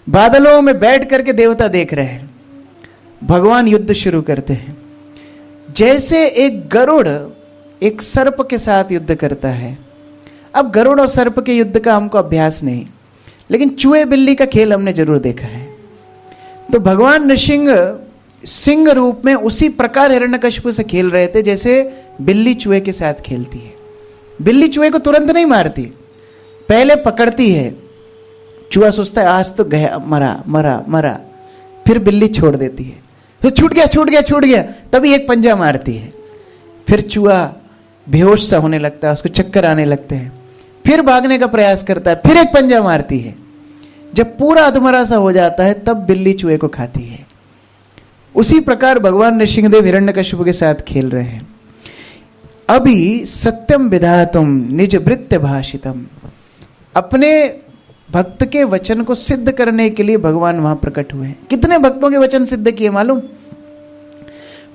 बादलों में बैठ करके देवता देख रहे हैं। भगवान युद्ध शुरू करते हैं। जैसे एक गरुड़ एक सर्प के साथ युद्ध करता है। अब गरुड़ और सर्प के युद्ध का हमको अभ्यास नहीं, लेकिन चूहे बिल्ली का खेल हमने जरूर देखा है। तो भगवान नरसिंह सिंह रूप में उसी प्रकार हिरण्यकशिपु से खेल रहे थे जैसे बिल्ली चूहे के साथ खेलती है। बिल्ली चूहे को तुरंत नहीं मारती, पहले पकड़ती है। चूहा सोचता है आज तो गया, मरा मरा मरा, फिर बिल्ली छोड़ देती है, तो छूट गया छूट गया छूट गया, तभी एक पंजा मारती है। फिर चूहा बेहोश सा होने लगता है, उसको चक्कर आने लगते हैं, फिर भागने का प्रयास करता है, फिर एक पंजा मारती है। जब पूरा अधमरा सा हो जाता है तब बिल्ली चूहे को खाती है। उसी प्रकार भगवान नृसिंहदेव हिरण्यकशिपु के साथ खेल रहे हैं। अभी सत्यम विधातुम निज वृत्य भाषितम, अपने भक्त के वचन को सिद्ध करने के लिए भगवान वहां प्रकट हुए हैं। कितने भक्तों के वचन सिद्ध किए मालूम?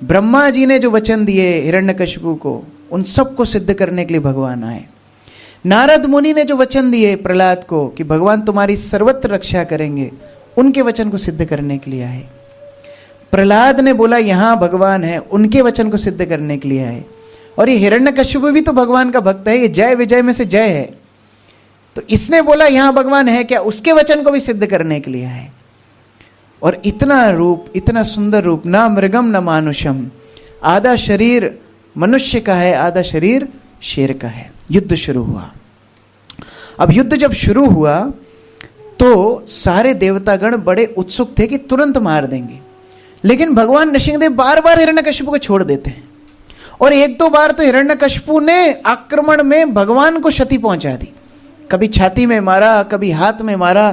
ब्रह्मा जी ने जो वचन दिए हिरण्यकशिपु को, उन सबको सिद्ध करने के लिए भगवान आए। नारद मुनि ने जो वचन दिए प्रहलाद को कि भगवान तुम्हारी सर्वत्र रक्षा करेंगे, उनके वचन को सिद्ध करने के लिए आए। प्रहलाद ने बोला यहां भगवान है, उनके वचन को सिद्ध करने के लिए आए। और ये हिरण्यकशिपु भी तो भगवान का भक्त है, ये जय विजय में से जय है, तो इसने बोला यहां भगवान है क्या, उसके वचन को भी सिद्ध करने के लिए आए। और इतना रूप, इतना सुंदर रूप, ना मृगम न मानुषम, आधा शरीर मनुष्य का है, आधा शरीर शेर का है। युद्ध शुरू हुआ। अब युद्ध जब शुरू हुआ तो सारे देवतागण बड़े उत्सुक थे कि तुरंत मार देंगे, लेकिन भगवान नृसिंहदेव बार बार हिरण्यकशिपु को छोड़ देते हैं। और एक दो बार तो हिरण्यकशिपु ने आक्रमण में भगवान को क्षति पहुंचा दी, कभी छाती में मारा, कभी हाथ में मारा,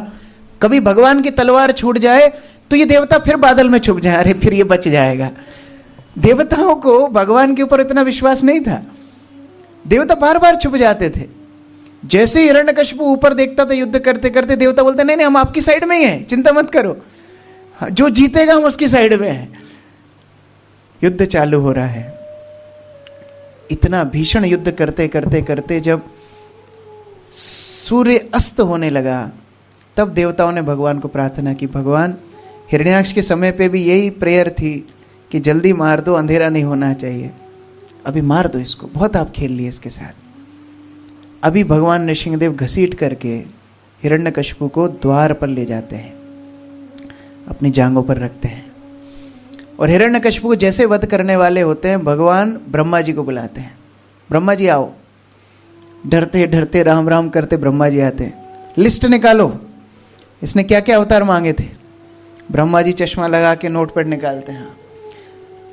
कभी भगवान की तलवार छूट जाए तो ये देवता फिर बादल में छुप जाए, अरे फिर ये बच जाएगा। देवताओं को भगवान के ऊपर इतना विश्वास नहीं था, देवता बार बार छुप जाते थे। जैसे ही हिरण्यकशिपु ऊपर देखता था युद्ध करते करते, देवता बोलते नहीं नहीं हम आपकी साइड में ही हैं, चिंता मत करो, जो जीतेगा हम उसकी साइड में हैं। युद्ध चालू हो रहा है। इतना भीषण युद्ध करते करते करते जब सूर्य अस्त होने लगा, तब देवताओं ने भगवान को प्रार्थना की, भगवान हिरण्याक्ष के समय पे भी यही प्रेयर थी कि जल्दी मार दो, अंधेरा नहीं होना चाहिए, अभी मार दो इसको, बहुत आप खेल लिए इसके साथ। अभी भगवान नृसिंहदेव घसीट करके हिरण्यकशिपु को द्वार पर ले जाते हैं, अपनी जांघों पर रखते हैं। और हिरण्यकशिपु को जैसे वध करने वाले होते हैं, भगवान ब्रह्मा जी को बुलाते हैं, ब्रह्मा जी आओ। डरते डरते राम राम करते ब्रह्मा जी आते हैं, लिस्ट निकालो, इसने क्या क्या अवतार मांगे थे। ब्रह्मा जी चश्मा लगा के नोट पर निकालते हैं,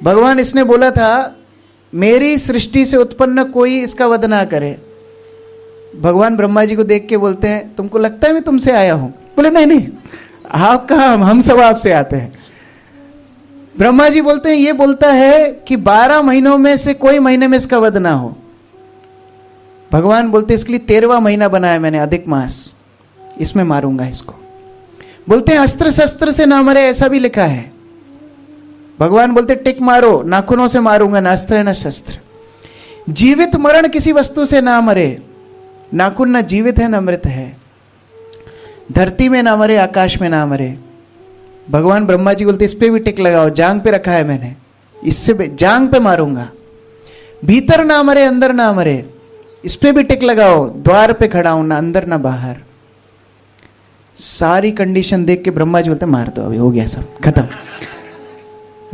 भगवान इसने बोला था मेरी सृष्टि से उत्पन्न कोई इसका वध ना करे। भगवान ब्रह्मा जी को देख के बोलते हैं तुमको लगता है मैं तुमसे आया हूं? बोले नहीं नहीं, आप कहाँ, हम सब आपसे आते हैं। ब्रह्मा जी बोलते हैं ये बोलता है कि 12 महीनों में से कोई महीने में इसका वध ना हो। भगवान बोलते इसके लिए 13वां महीना बनाया मैंने, अधिक मास, इसमें मारूंगा इसको। बोलते हैं अस्त्र शस्त्र से ना मरे, ऐसा भी लिखा है। भगवान बोलते टिक मारो, नाखूनों से मारूंगा, ना अस्त्र न शस्त्र। जीवित मरण किसी वस्तु से ना मरे, नाखून ना जीवित है ना मृत है, धरती में ना मरे, आकाश में ना मरे। भगवान ब्रह्मा जी बोलते इस पे भी टिक लगाओ, जांग पे रखा है मैंने, इससे भी जांग पे मारूंगा। भीतर ना मरे, अंदर ना मरे, इस पे भी टिक लगाओ, द्वार पे खड़ा हूं, ना अंदर ना बाहर। सारी कंडीशन देख के ब्रह्मा जी बोलते मार दो, अभी हो गया सब खत्म।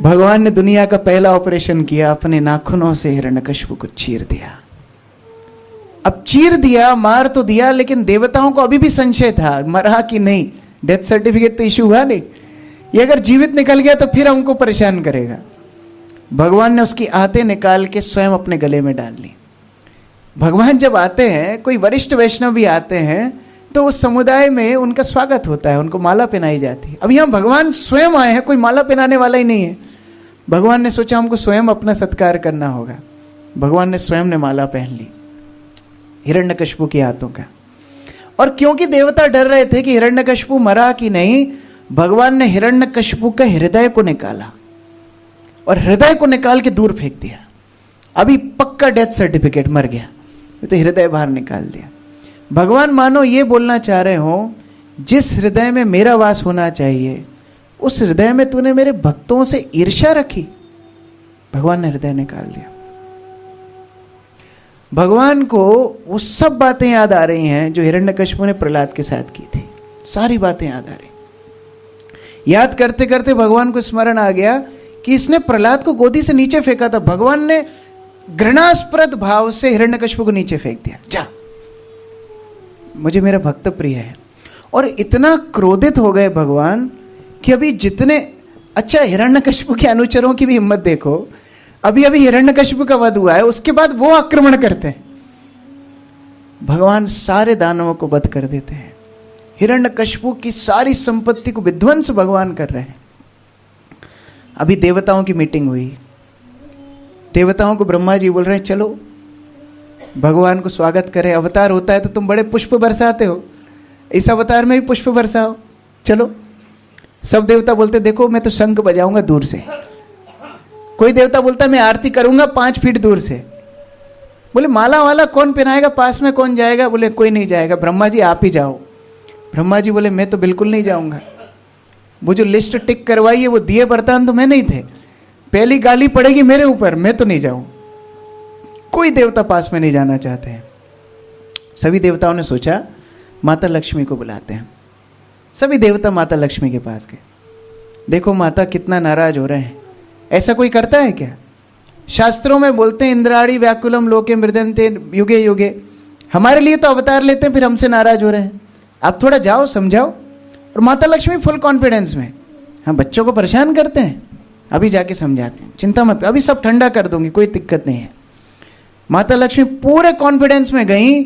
भगवान ने दुनिया का पहला ऑपरेशन किया, अपने नाखूनों से हिरण्यकशिपु को चीर दिया। अब चीर दिया, मार तो दिया, लेकिन देवताओं को अभी भी संशय था मरा कि नहीं, डेथ सर्टिफिकेट तो इशू हुआ नहीं, ये अगर जीवित निकल गया तो फिर हमको परेशान करेगा। भगवान ने उसकी आंतें निकाल के स्वयं अपने गले में डाल ली। भगवान जब आते हैं, कोई वरिष्ठ वैष्णव भी आते हैं, तो उस समुदाय में उनका स्वागत होता है, उनको माला पहनाई जाती है। अब यहाँ भगवान स्वयं आए हैं, कोई माला पहनाने वाला ही नहीं है। भगवान ने सोचा हमको स्वयं अपना सत्कार करना होगा, भगवान ने स्वयं ने माला पहन ली हिरण्यकशिपु की हाथों का। और क्योंकि देवता डर रहे थे कि हिरण्यकशिपु मरा कि नहीं, भगवान ने हिरण्यकशिपु का हृदय को निकाला और हृदय को निकाल के दूर फेंक दिया। अभी पक्का डेथ सर्टिफिकेट, मर गया, तो हृदय बाहर निकाल दिया। भगवान मानो ये बोलना चाह रहे हो, जिस हृदय में मेरा वास होना चाहिए उस हृदय में तूने मेरे भक्तों से ईर्ष्या रखी। भगवान ने हृदय निकाल दिया। भगवान को वो सब बातें याद आ रही हैं जो हिरण्यकशिपु ने प्रहलाद के साथ की थी, सारी बातें याद आ रही। याद करते करते भगवान को स्मरण आ गया कि इसने प्रहलाद को गोदी से नीचे फेंका था। भगवान ने घृणास्पद भाव से हिरण्यकशिपु को नीचे फेंक दिया, जा, मुझे मेरा भक्त प्रिय है। और इतना क्रोधित हो गए भगवान कि अभी जितने, अच्छा हिरण्यकशिपु के अनुचरों की भी हिम्मत देखो, अभी अभी हिरण्यकशिपु का वध हुआ है, उसके बाद वो आक्रमण करते हैं। भगवान सारे दानवों को वध कर देते हैं, हिरण्यकशिपु की सारी संपत्ति को विध्वंस भगवान कर रहे हैं। अभी देवताओं की मीटिंग हुई, देवताओं को ब्रह्मा जी बोल रहे हैं चलो भगवान को स्वागत करें। अवतार होता है तो तुम बड़े पुष्प बरसाते हो, इस अवतार में भी पुष्प बरसाओ, चलो। सब देवता बोलते देखो मैं तो शंख बजाऊंगा दूर से। कोई देवता बोलता मैं आरती करूंगा 5 फीट दूर से। बोले माला वाला कौन पहनाएगा, पास में कौन जाएगा? बोले कोई नहीं जाएगा, ब्रह्मा जी आप ही जाओ। ब्रह्मा जी बोले मैं तो बिल्कुल नहीं जाऊंगा, वो जो लिस्ट टिक करवाई है वो दिए बर्तन तो मैं नहीं थे, पहली गाली पड़ेगी मेरे ऊपर, मैं तो नहीं जाऊं। कोई देवता पास में नहीं जाना चाहते हैं। सभी देवताओं ने सोचा माता लक्ष्मी को बुलाते हैं। सभी देवता माता लक्ष्मी के पास गए। देखो माता कितना नाराज हो रहे हैं, ऐसा कोई करता है क्या? शास्त्रों में बोलते हैं इंद्राणी व्याकुलम लोके मृदन्ते युगे युगे। हमारे लिए तो अवतार लेते हैं, फिर हमसे नाराज हो रहे हैं। आप थोड़ा जाओ समझाओ। और माता लक्ष्मी फुल कॉन्फिडेंस में, हाँ बच्चों को परेशान करते हैं, अभी जाके समझाते हैं, चिंता मत, अभी सब ठंडा कर दूंगी, कोई दिक्कत नहीं है। माता लक्ष्मी पूरे कॉन्फिडेंस में गई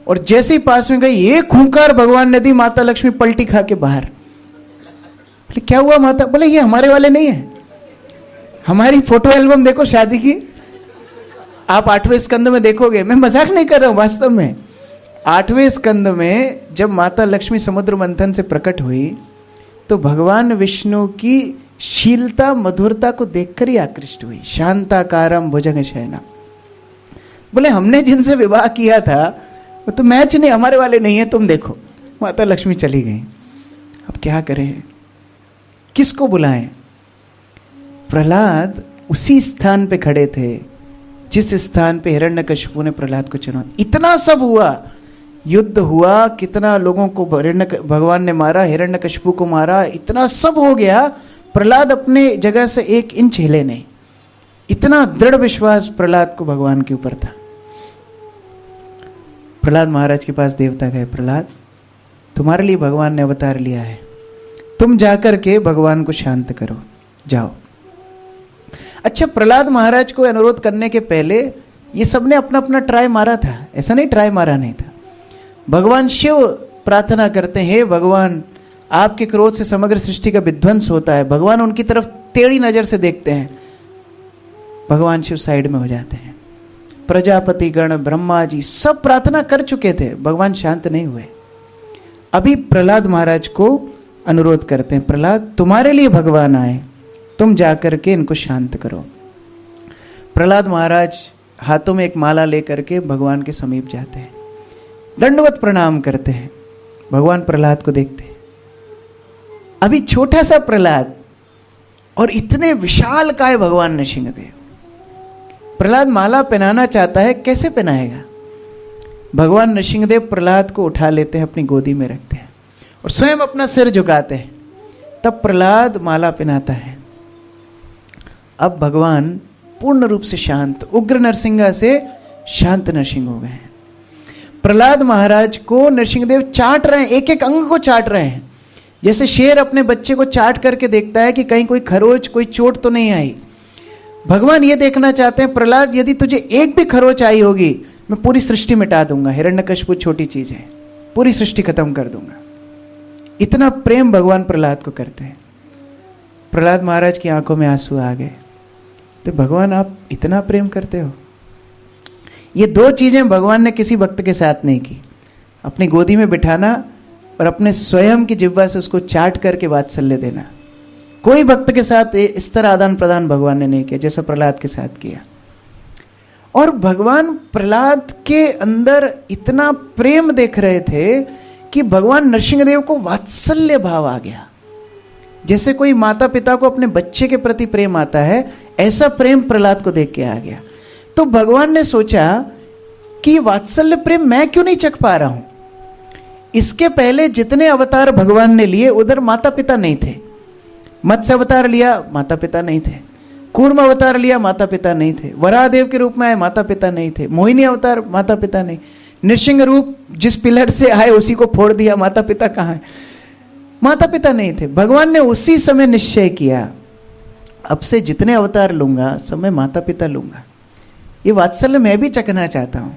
और जैसे ही पास में गई एक हुंकार भगवान ने दी, माता लक्ष्मी पलटी खा के बाहर। बोले क्या हुआ माता? बोले ये हमारे वाले नहीं है, हमारी फोटो एल्बम देखो शादी की, आप 8वें स्कंद में देखोगे। मैं मजाक नहीं कर रहा हूं, वास्तव में 8वें स्कंद में जब माता लक्ष्मी समुद्र मंथन से प्रकट हुई तो भगवान विष्णु की शीलता मधुरता को देखकर ही आकृष्ट हुई। शांताकारम भुजंग शयना। बोले हमने जिनसे विवाह किया था वो तो मैच नहीं, हमारे वाले नहीं है, तुम देखो। माता लक्ष्मी चली गई। अब क्या करें, किसको बुलाएं? प्रहलाद उसी स्थान पे खड़े थे जिस स्थान पे हिरण्यकशिपु ने प्रहलाद को चुनौती। इतना सब हुआ, युद्ध हुआ, कितना लोगों को भगवान ने मारा, हिरण्यकशिपु को मारा, इतना सब हो गया। प्रहलाद अपने जगह से 1 इंच हिले नहीं। इतना दृढ़ विश्वास प्रहलाद को भगवान के ऊपर था। प्रहलाद महाराज के पास देवता गए, प्रहलाद तुम्हारे लिए भगवान ने अवतार लिया है, तुम जाकर के भगवान को शांत करो, जाओ। अच्छा, प्रहलाद महाराज को अनुरोध करने के पहले ये सबने अपना अपना ट्राई मारा था, ऐसा नहीं ट्राई मारा नहीं था। भगवान शिव प्रार्थना करते हैं, हे भगवान आपके क्रोध से समग्र सृष्टि का विध्वंस होता है। भगवान उनकी तरफ टेढ़ी नजर से देखते हैं, भगवान शिव साइड में हो जाते हैं। प्रजापति गण ब्रह्मा जी सब प्रार्थना कर चुके थे, भगवान शांत नहीं हुए। अभी प्रहलाद महाराज को अनुरोध करते हैं, प्रहलाद तुम्हारे लिए भगवान आए, तुम जाकर के इनको शांत करो। प्रहलाद महाराज हाथों में एक माला लेकर के भगवान के समीप जाते हैं, दंडवत प्रणाम करते हैं। भगवान प्रहलाद को देखते हैं, अभी छोटा सा प्रहलाद और इतने विशाल काय भगवान नृसिंहदेव। प्रहलाद माला पहनाना चाहता है, कैसे पहनाएगा? भगवान नृसिंहदेव प्रहलाद को उठा लेते हैं, अपनी गोदी में रखते हैं और स्वयं अपना सिर झुकाते हैं। तब प्रहलाद माला पहनाता है। अब भगवान पूर्ण रूप से शांत, उग्र नरसिंह से शांत नरसिंह हो गए हैं। प्रहलाद महाराज को नरसिंहदेव चाट रहे हैं, एक एक अंग को चाट रहे हैं, जैसे शेर अपने बच्चे को चाट करके देखता है कि कहीं कोई खरोच, कोई चोट तो नहीं आई। भगवान ये देखना चाहते हैं, प्रहलाद यदि तुझे एक भी खरोच आई होगी मैं पूरी सृष्टि मिटा दूंगा, हिरण्यकशिपु छोटी चीज है, पूरी सृष्टि खत्म कर दूंगा। इतना प्रेम भगवान प्रहलाद को करते हैं। प्रहलाद महाराज की आंखों में आंसू आ गए। तो भगवान आप इतना प्रेम करते हो? ये 2 चीजें भगवान ने किसी भक्त के साथ नहीं की, अपनी गोदी में बिठाना और अपने स्वयं की जिह्वा से उसको चाट करके वात्सल्य देना। कोई भक्त के साथ इस तरह आदान प्रदान भगवान ने नहीं किया जैसा प्रहलाद के साथ किया। और भगवान प्रहलाद के अंदर इतना प्रेम देख रहे थे कि भगवान नरसिंहदेव को वात्सल्य भाव आ गया। जैसे कोई माता पिता को अपने बच्चे के प्रति प्रेम आता है, ऐसा प्रेम प्रहलाद को देख के आ गया। तो भगवान ने सोचा कि वात्सल्य प्रेम मैं क्यों नहीं चख पा रहा हूं। इसके पहले जितने अवतार भगवान ने लिए उधर माता पिता नहीं थे। मत्स्य अवतार लिया, माता पिता नहीं थे। कूर्म अवतार लिया, माता पिता नहीं थे। वराहदेव के रूप में आए, माता पिता नहीं थे। मोहिनी अवतार, माता पिता नहीं। नृसिंह रूप जिस पिलर से आए उसी को फोड़ दिया, माता पिता कहाँ है? माता पिता नहीं थे। भगवान ने उसी समय निश्चय किया, अब से जितने अवतार लूंगा सब मैं माता पिता लूंगा। ये वात्सल्य मैं भी चखना चाहता हूं।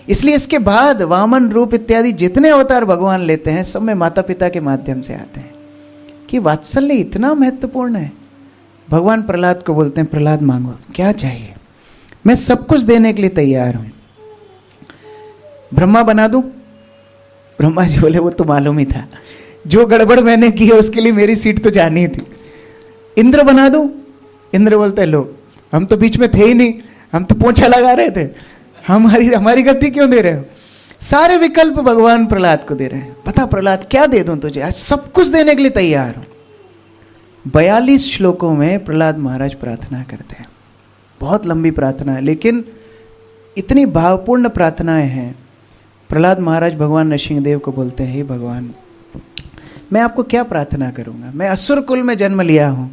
इसलिए इसके बाद वामन रूप इत्यादि जितने अवतार भगवान लेते हैं सब में माता पिता के माध्यम से आते हैं। कि वात्सल्य इतना महत्वपूर्ण है। भगवान प्रहलाद को बोलते हैं, प्रहलाद मांगो क्या चाहिए, मैं सब कुछ देने के लिए तैयार हूं। ब्रह्मा बना दूं? ब्रह्मा जी बोले वो तो मालूम ही था, जो गड़बड़ मैंने की है उसके लिए मेरी सीट तो जानी थी। इंद्र बना दूं? इंद्र बोलते लो हम तो बीच में थे ही नहीं, हम तो पोंछा लगा रहे थे, हमारी गद्दी क्यों दे रहे हो? सारे विकल्प भगवान प्रहलाद को दे रहे हैं। बता प्रहलाद क्या दे दूं तुझे, आज सब कुछ देने के लिए तैयार हूं। 42 श्लोकों में प्रहलाद महाराज प्रार्थना करते हैं। बहुत लंबी प्रार्थना है, लेकिन इतनी भावपूर्ण प्रार्थनाएं हैं। प्रहलाद महाराज भगवान नरसिंहदेव को बोलते हैं, हे भगवान मैं आपको क्या प्रार्थना करूंगा, मैं असुर कुल में जन्म लिया हूं,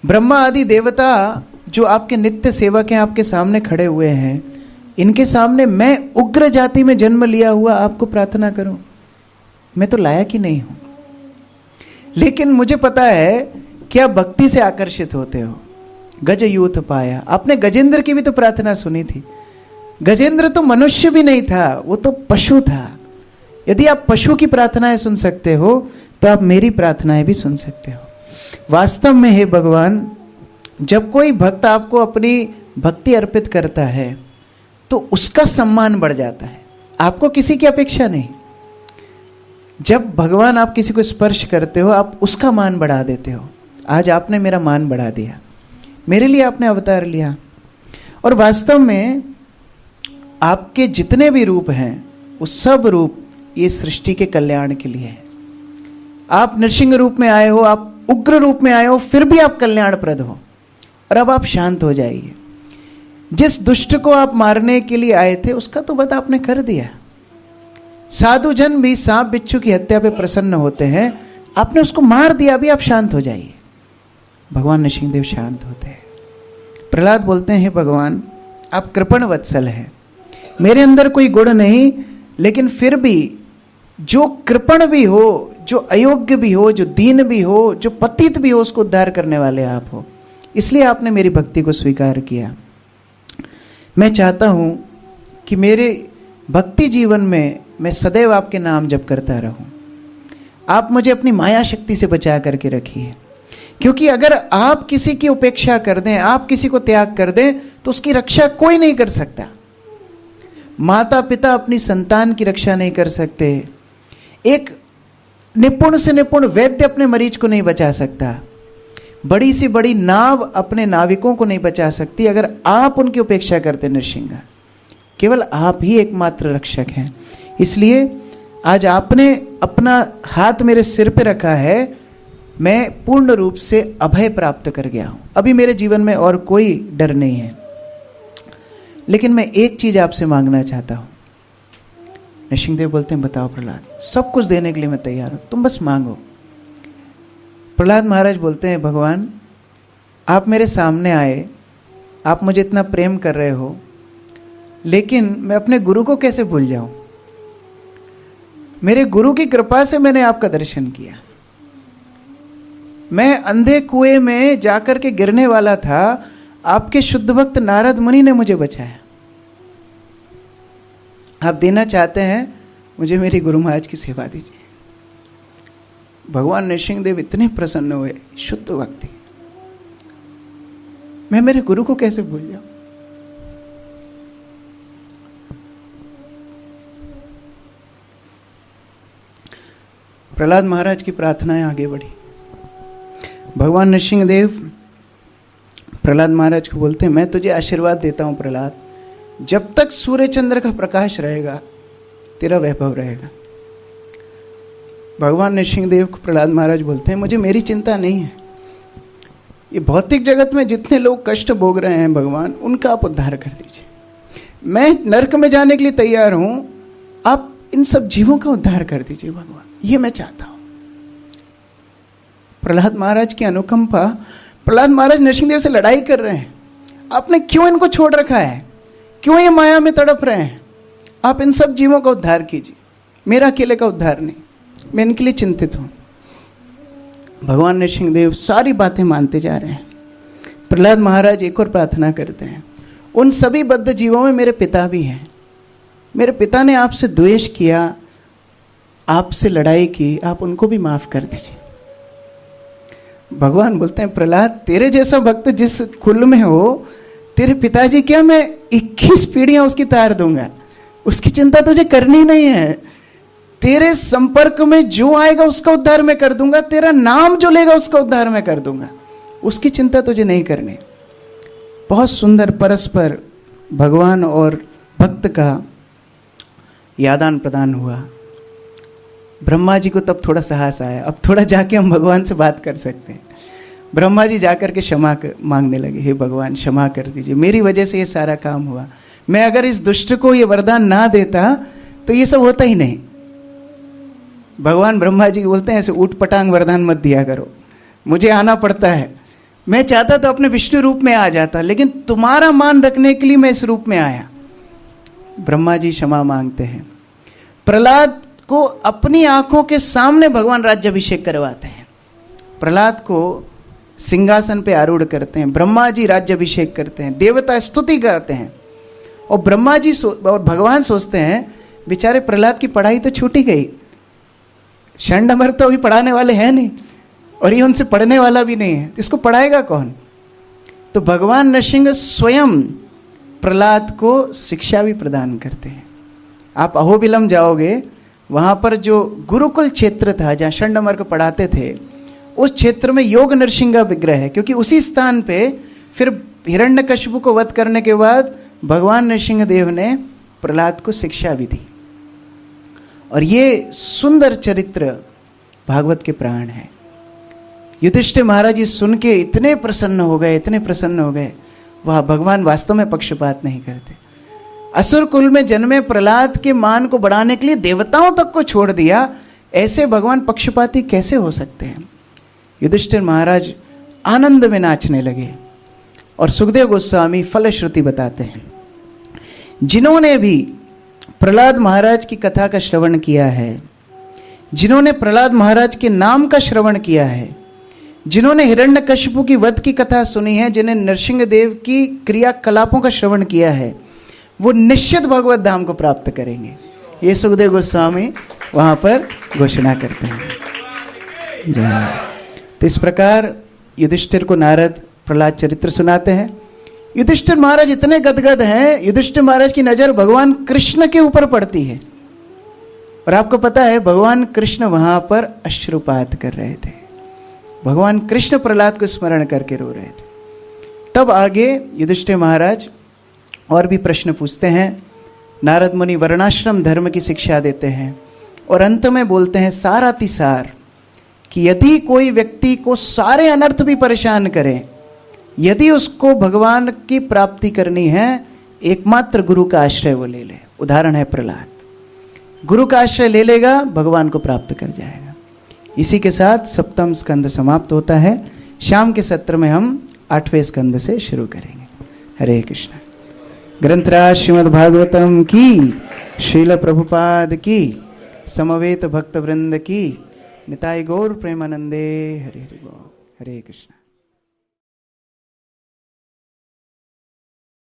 ब्रह्मा आदि देवता जो आपके नित्य सेवक हैं आपके सामने खड़े हुए हैं, इनके सामने मैं उग्र जाति में जन्म लिया हुआ आपको प्रार्थना करूं? मैं तो लायक ही नहीं हूं। लेकिन मुझे पता है कि आप भक्ति से आकर्षित होते हो। गज यूथ पाया, आपने गजेंद्र की भी तो प्रार्थना सुनी थी। गजेंद्र तो मनुष्य भी नहीं था, वो तो पशु था। यदि आप पशु की प्रार्थनाएं सुन सकते हो तो आप मेरी प्रार्थनाएं भी सुन सकते हो। वास्तव में हे भगवान, जब कोई भक्त आपको अपनी भक्ति अर्पित करता है तो उसका सम्मान बढ़ जाता है, आपको किसी की अपेक्षा नहीं। जब भगवान आप किसी को स्पर्श करते हो आप उसका मान बढ़ा देते हो। आज आपने मेरा मान बढ़ा दिया, मेरे लिए आपने अवतार लिया। और वास्तव में आपके जितने भी रूप हैं वो सब रूप ये सृष्टि के कल्याण के लिए है। आप नृसिंह रूप में आए हो, आप उग्र रूप में आए हो, फिर भी आप कल्याणप्रद हो। और अब आप शांत हो जाइए। जिस दुष्ट को आप मारने के लिए आए थे उसका तो वध आपने कर दिया। साधु जन भी सांप बिच्छू की हत्या पे प्रसन्न होते हैं, आपने उसको मार दिया, अभी आप शांत हो जाइए। भगवान नरसिंहदेव शांत होते हैं। प्रहलाद बोलते हैं, भगवान आप कृपण वत्सल हैं, मेरे अंदर कोई गुण नहीं, लेकिन फिर भी जो कृपण भी हो, जो अयोग्य भी हो, जो दीन भी हो, जो पतित भी हो, उसको उद्धार करने वाले आप हो। इसलिए आपने मेरी भक्ति को स्वीकार किया। मैं चाहता हूं कि मेरे भक्ति जीवन में मैं सदैव आपके नाम जप करता रहूं। आप मुझे अपनी माया शक्ति से बचा करके रखिए, क्योंकि अगर आप किसी की उपेक्षा कर दें, आप किसी को त्याग कर दें, तो उसकी रक्षा कोई नहीं कर सकता। माता पिता अपनी संतान की रक्षा नहीं कर सकते, एक निपुण से निपुण वैद्य अपने मरीज को नहीं बचा सकता, बड़ी सी बड़ी नाव अपने नाविकों को नहीं बचा सकती अगर आप उनकी उपेक्षा करते। नरसिंह, केवल आप ही एकमात्र रक्षक हैं। इसलिए आज आपने अपना हाथ मेरे सिर पे रखा है, मैं पूर्ण रूप से अभय प्राप्त कर गया हूं। अभी मेरे जीवन में और कोई डर नहीं है। लेकिन मैं एक चीज आपसे मांगना चाहता हूं। नरसिंहदेव बोलते हैं, बताओ प्रहलाद, सब कुछ देने के लिए मैं तैयार हूं, तुम बस मांगो। प्रहलाद महाराज बोलते हैं, भगवान आप मेरे सामने आए, आप मुझे इतना प्रेम कर रहे हो, लेकिन मैं अपने गुरु को कैसे भूल जाऊं? मेरे गुरु की कृपा से मैंने आपका दर्शन किया। मैं अंधे कुएं में जाकर के गिरने वाला था, आपके शुद्ध भक्त नारद मुनि ने मुझे बचाया। आप देना चाहते हैं, मुझे मेरी गुरु महाराज की सेवा दीजिए। भगवान नरसिंहदेव इतने प्रसन्न हुए, शुद्ध भक्ति, मैं मेरे गुरु को कैसे भूल जाऊं? प्रहलाद महाराज की प्रार्थनाएं आगे बढ़ी। भगवान नरसिंहदेव प्रहलाद महाराज को बोलते हैं, मैं तुझे आशीर्वाद देता हूं प्रहलाद, जब तक सूर्य चंद्र का प्रकाश रहेगा तेरा वैभव रहेगा। भगवान नरसिंहदेव को प्रहलाद महाराज बोलते हैं, मुझे मेरी चिंता नहीं है, ये भौतिक जगत में जितने लोग कष्ट भोग रहे हैं भगवान, उनका आप उद्धार कर दीजिए। मैं नरक में जाने के लिए तैयार हूं, आप इन सब जीवों का उद्धार कर दीजिए भगवान, ये मैं चाहता हूं। प्रहलाद महाराज की अनुकंपा, प्रहलाद महाराज नरसिंहदेव से लड़ाई कर रहे हैं, आपने क्यों इनको छोड़ रखा है, क्यों ये माया में तड़प रहे हैं, आप इन सब जीवों का उद्धार कीजिए, मेरा अकेले का उद्धार नहीं, मैं इनके लिए चिंतित हूं। भगवान नरसिंहदेव सारी बातें मानते जा रहे हैं। प्रहलाद महाराज एक और प्रार्थना करते हैं, उन सभी बद्ध जीवों में मेरे पिता भी हैं, मेरे पिता ने आपसे द्वेष किया, आपसे लड़ाई की, आप उनको भी माफ कर दीजिए। भगवान बोलते हैं प्रहलाद, तेरे जैसा भक्त जिस कुल में हो, तेरे पिताजी क्या मैं 21 पीढ़ियां उसकी तार दूंगा, उसकी चिंता तुझे करनी नहीं है। तेरे संपर्क में जो आएगा उसका उद्धार मैं कर दूंगा, तेरा नाम जो लेगा उसका उद्धार मैं कर दूंगा, उसकी चिंता तुझे नहीं करनी। बहुत सुंदर परस्पर भगवान और भक्त का आदान प्रदान हुआ। ब्रह्मा जी को तब थोड़ा साहस आया, अब थोड़ा जाके हम भगवान से बात कर सकते हैं। ब्रह्मा जी जाकर के क्षमा मांगने लगे, हे भगवान क्षमा कर दीजिए, मेरी वजह से ये सारा काम हुआ, मैं अगर इस दुष्ट को ये वरदान ना देता तो ये सब होता ही नहीं। भगवान ब्रह्मा जी बोलते हैं ऐसे ऊट पटांग वरदान मत दिया करो, मुझे आना पड़ता है, मैं चाहता तो अपने विष्णु रूप में आ जाता, लेकिन तुम्हारा मान रखने के लिए मैं इस रूप में आया। ब्रह्मा जी क्षमा मांगते हैं। प्रहलाद को अपनी आंखों के सामने भगवान राज्याभिषेक करवाते हैं, प्रहलाद को सिंहासन पे आरूढ़ करते हैं, ब्रह्मा जी राज्याभिषेक करते हैं, देवता स्तुति करते हैं, और ब्रह्मा जी और भगवान सोचते हैं बेचारे प्रहलाद की पढ़ाई तो छूटी गई, षंडमर तो अभी पढ़ाने वाले हैं नहीं, और ये उनसे पढ़ने वाला भी नहीं है, इसको पढ़ाएगा कौन? तो भगवान नरसिंह स्वयं प्रहलाद को शिक्षा भी प्रदान करते हैं। आप अहोबिलम जाओगे, वहां पर जो गुरुकुल क्षेत्र था जहाँ षंडमर को पढ़ाते थे, उस क्षेत्र में योग नरसिंह विग्रह है, क्योंकि उसी स्थान पे फिर हिरण्यकशिपु को वध करने के बाद भगवान नरसिंह देव ने प्रहलाद को शिक्षा भी दी। और ये सुंदर चरित्र भागवत के प्राण है। युधिष्ठिर महाराज जी सुन के इतने प्रसन्न हो गए, इतने प्रसन्न हो गए, वह भगवान वास्तव में पक्षपात नहीं करते। असुर कुल में जन्मे प्रहलाद के मान को बढ़ाने के लिए देवताओं तक को छोड़ दिया, ऐसे भगवान पक्षपाती कैसे हो सकते हैं? युधिष्ठिर महाराज आनंद में नाचने लगे। और सुखदेव गोस्वामी फलश्रुति बताते हैं, जिन्होंने भी प्रहलाद महाराज की कथा का श्रवण किया है, जिन्होंने प्रहलाद महाराज के नाम का श्रवण किया है, जिन्होंने हिरण्यकशिपु की वध की कथा सुनी है, जिन्हें नरसिंह देव की क्रियाकलापों का श्रवण किया है, वो निश्चित भगवत धाम को प्राप्त करेंगे। ये सुखदेव गोस्वामी वहां पर घोषणा करते हैं। तो इस प्रकार युधिष्ठिर को नारद प्रहलाद चरित्र सुनाते हैं। युधिष्ठिर महाराज इतने गदगद हैं, युधिष्ठिर महाराज की नजर भगवान कृष्ण के ऊपर पड़ती है, और आपको पता है भगवान कृष्ण वहां पर अश्रुपात कर रहे थे। भगवान कृष्ण प्रहलाद को स्मरण करके रो रहे थे। तब आगे युधिष्ठिर महाराज और भी प्रश्न पूछते हैं। नारद मुनि वर्णाश्रम धर्म की शिक्षा देते हैं, और अंत में बोलते हैं सारातिसार कि यदि कोई व्यक्ति को सारे अनर्थ भी परेशान करें, यदि उसको भगवान की प्राप्ति करनी है, एकमात्र गुरु का आश्रय वो ले ले। उदाहरण है प्रहलाद, गुरु का आश्रय ले लेगा, भगवान को प्राप्त कर जाएगा। इसी के साथ सप्तम स्कंद समाप्त होता है। शाम के सत्र में हम 8वें स्कंद से शुरू करेंगे। हरे कृष्ण। ग्रंथराज श्रीमद् भागवतम की, श्रील प्रभुपाद की, समवेत भक्त वृंद की, निताय गौर प्रेमानंदे। हरे हरे गो। हरे कृष्ण।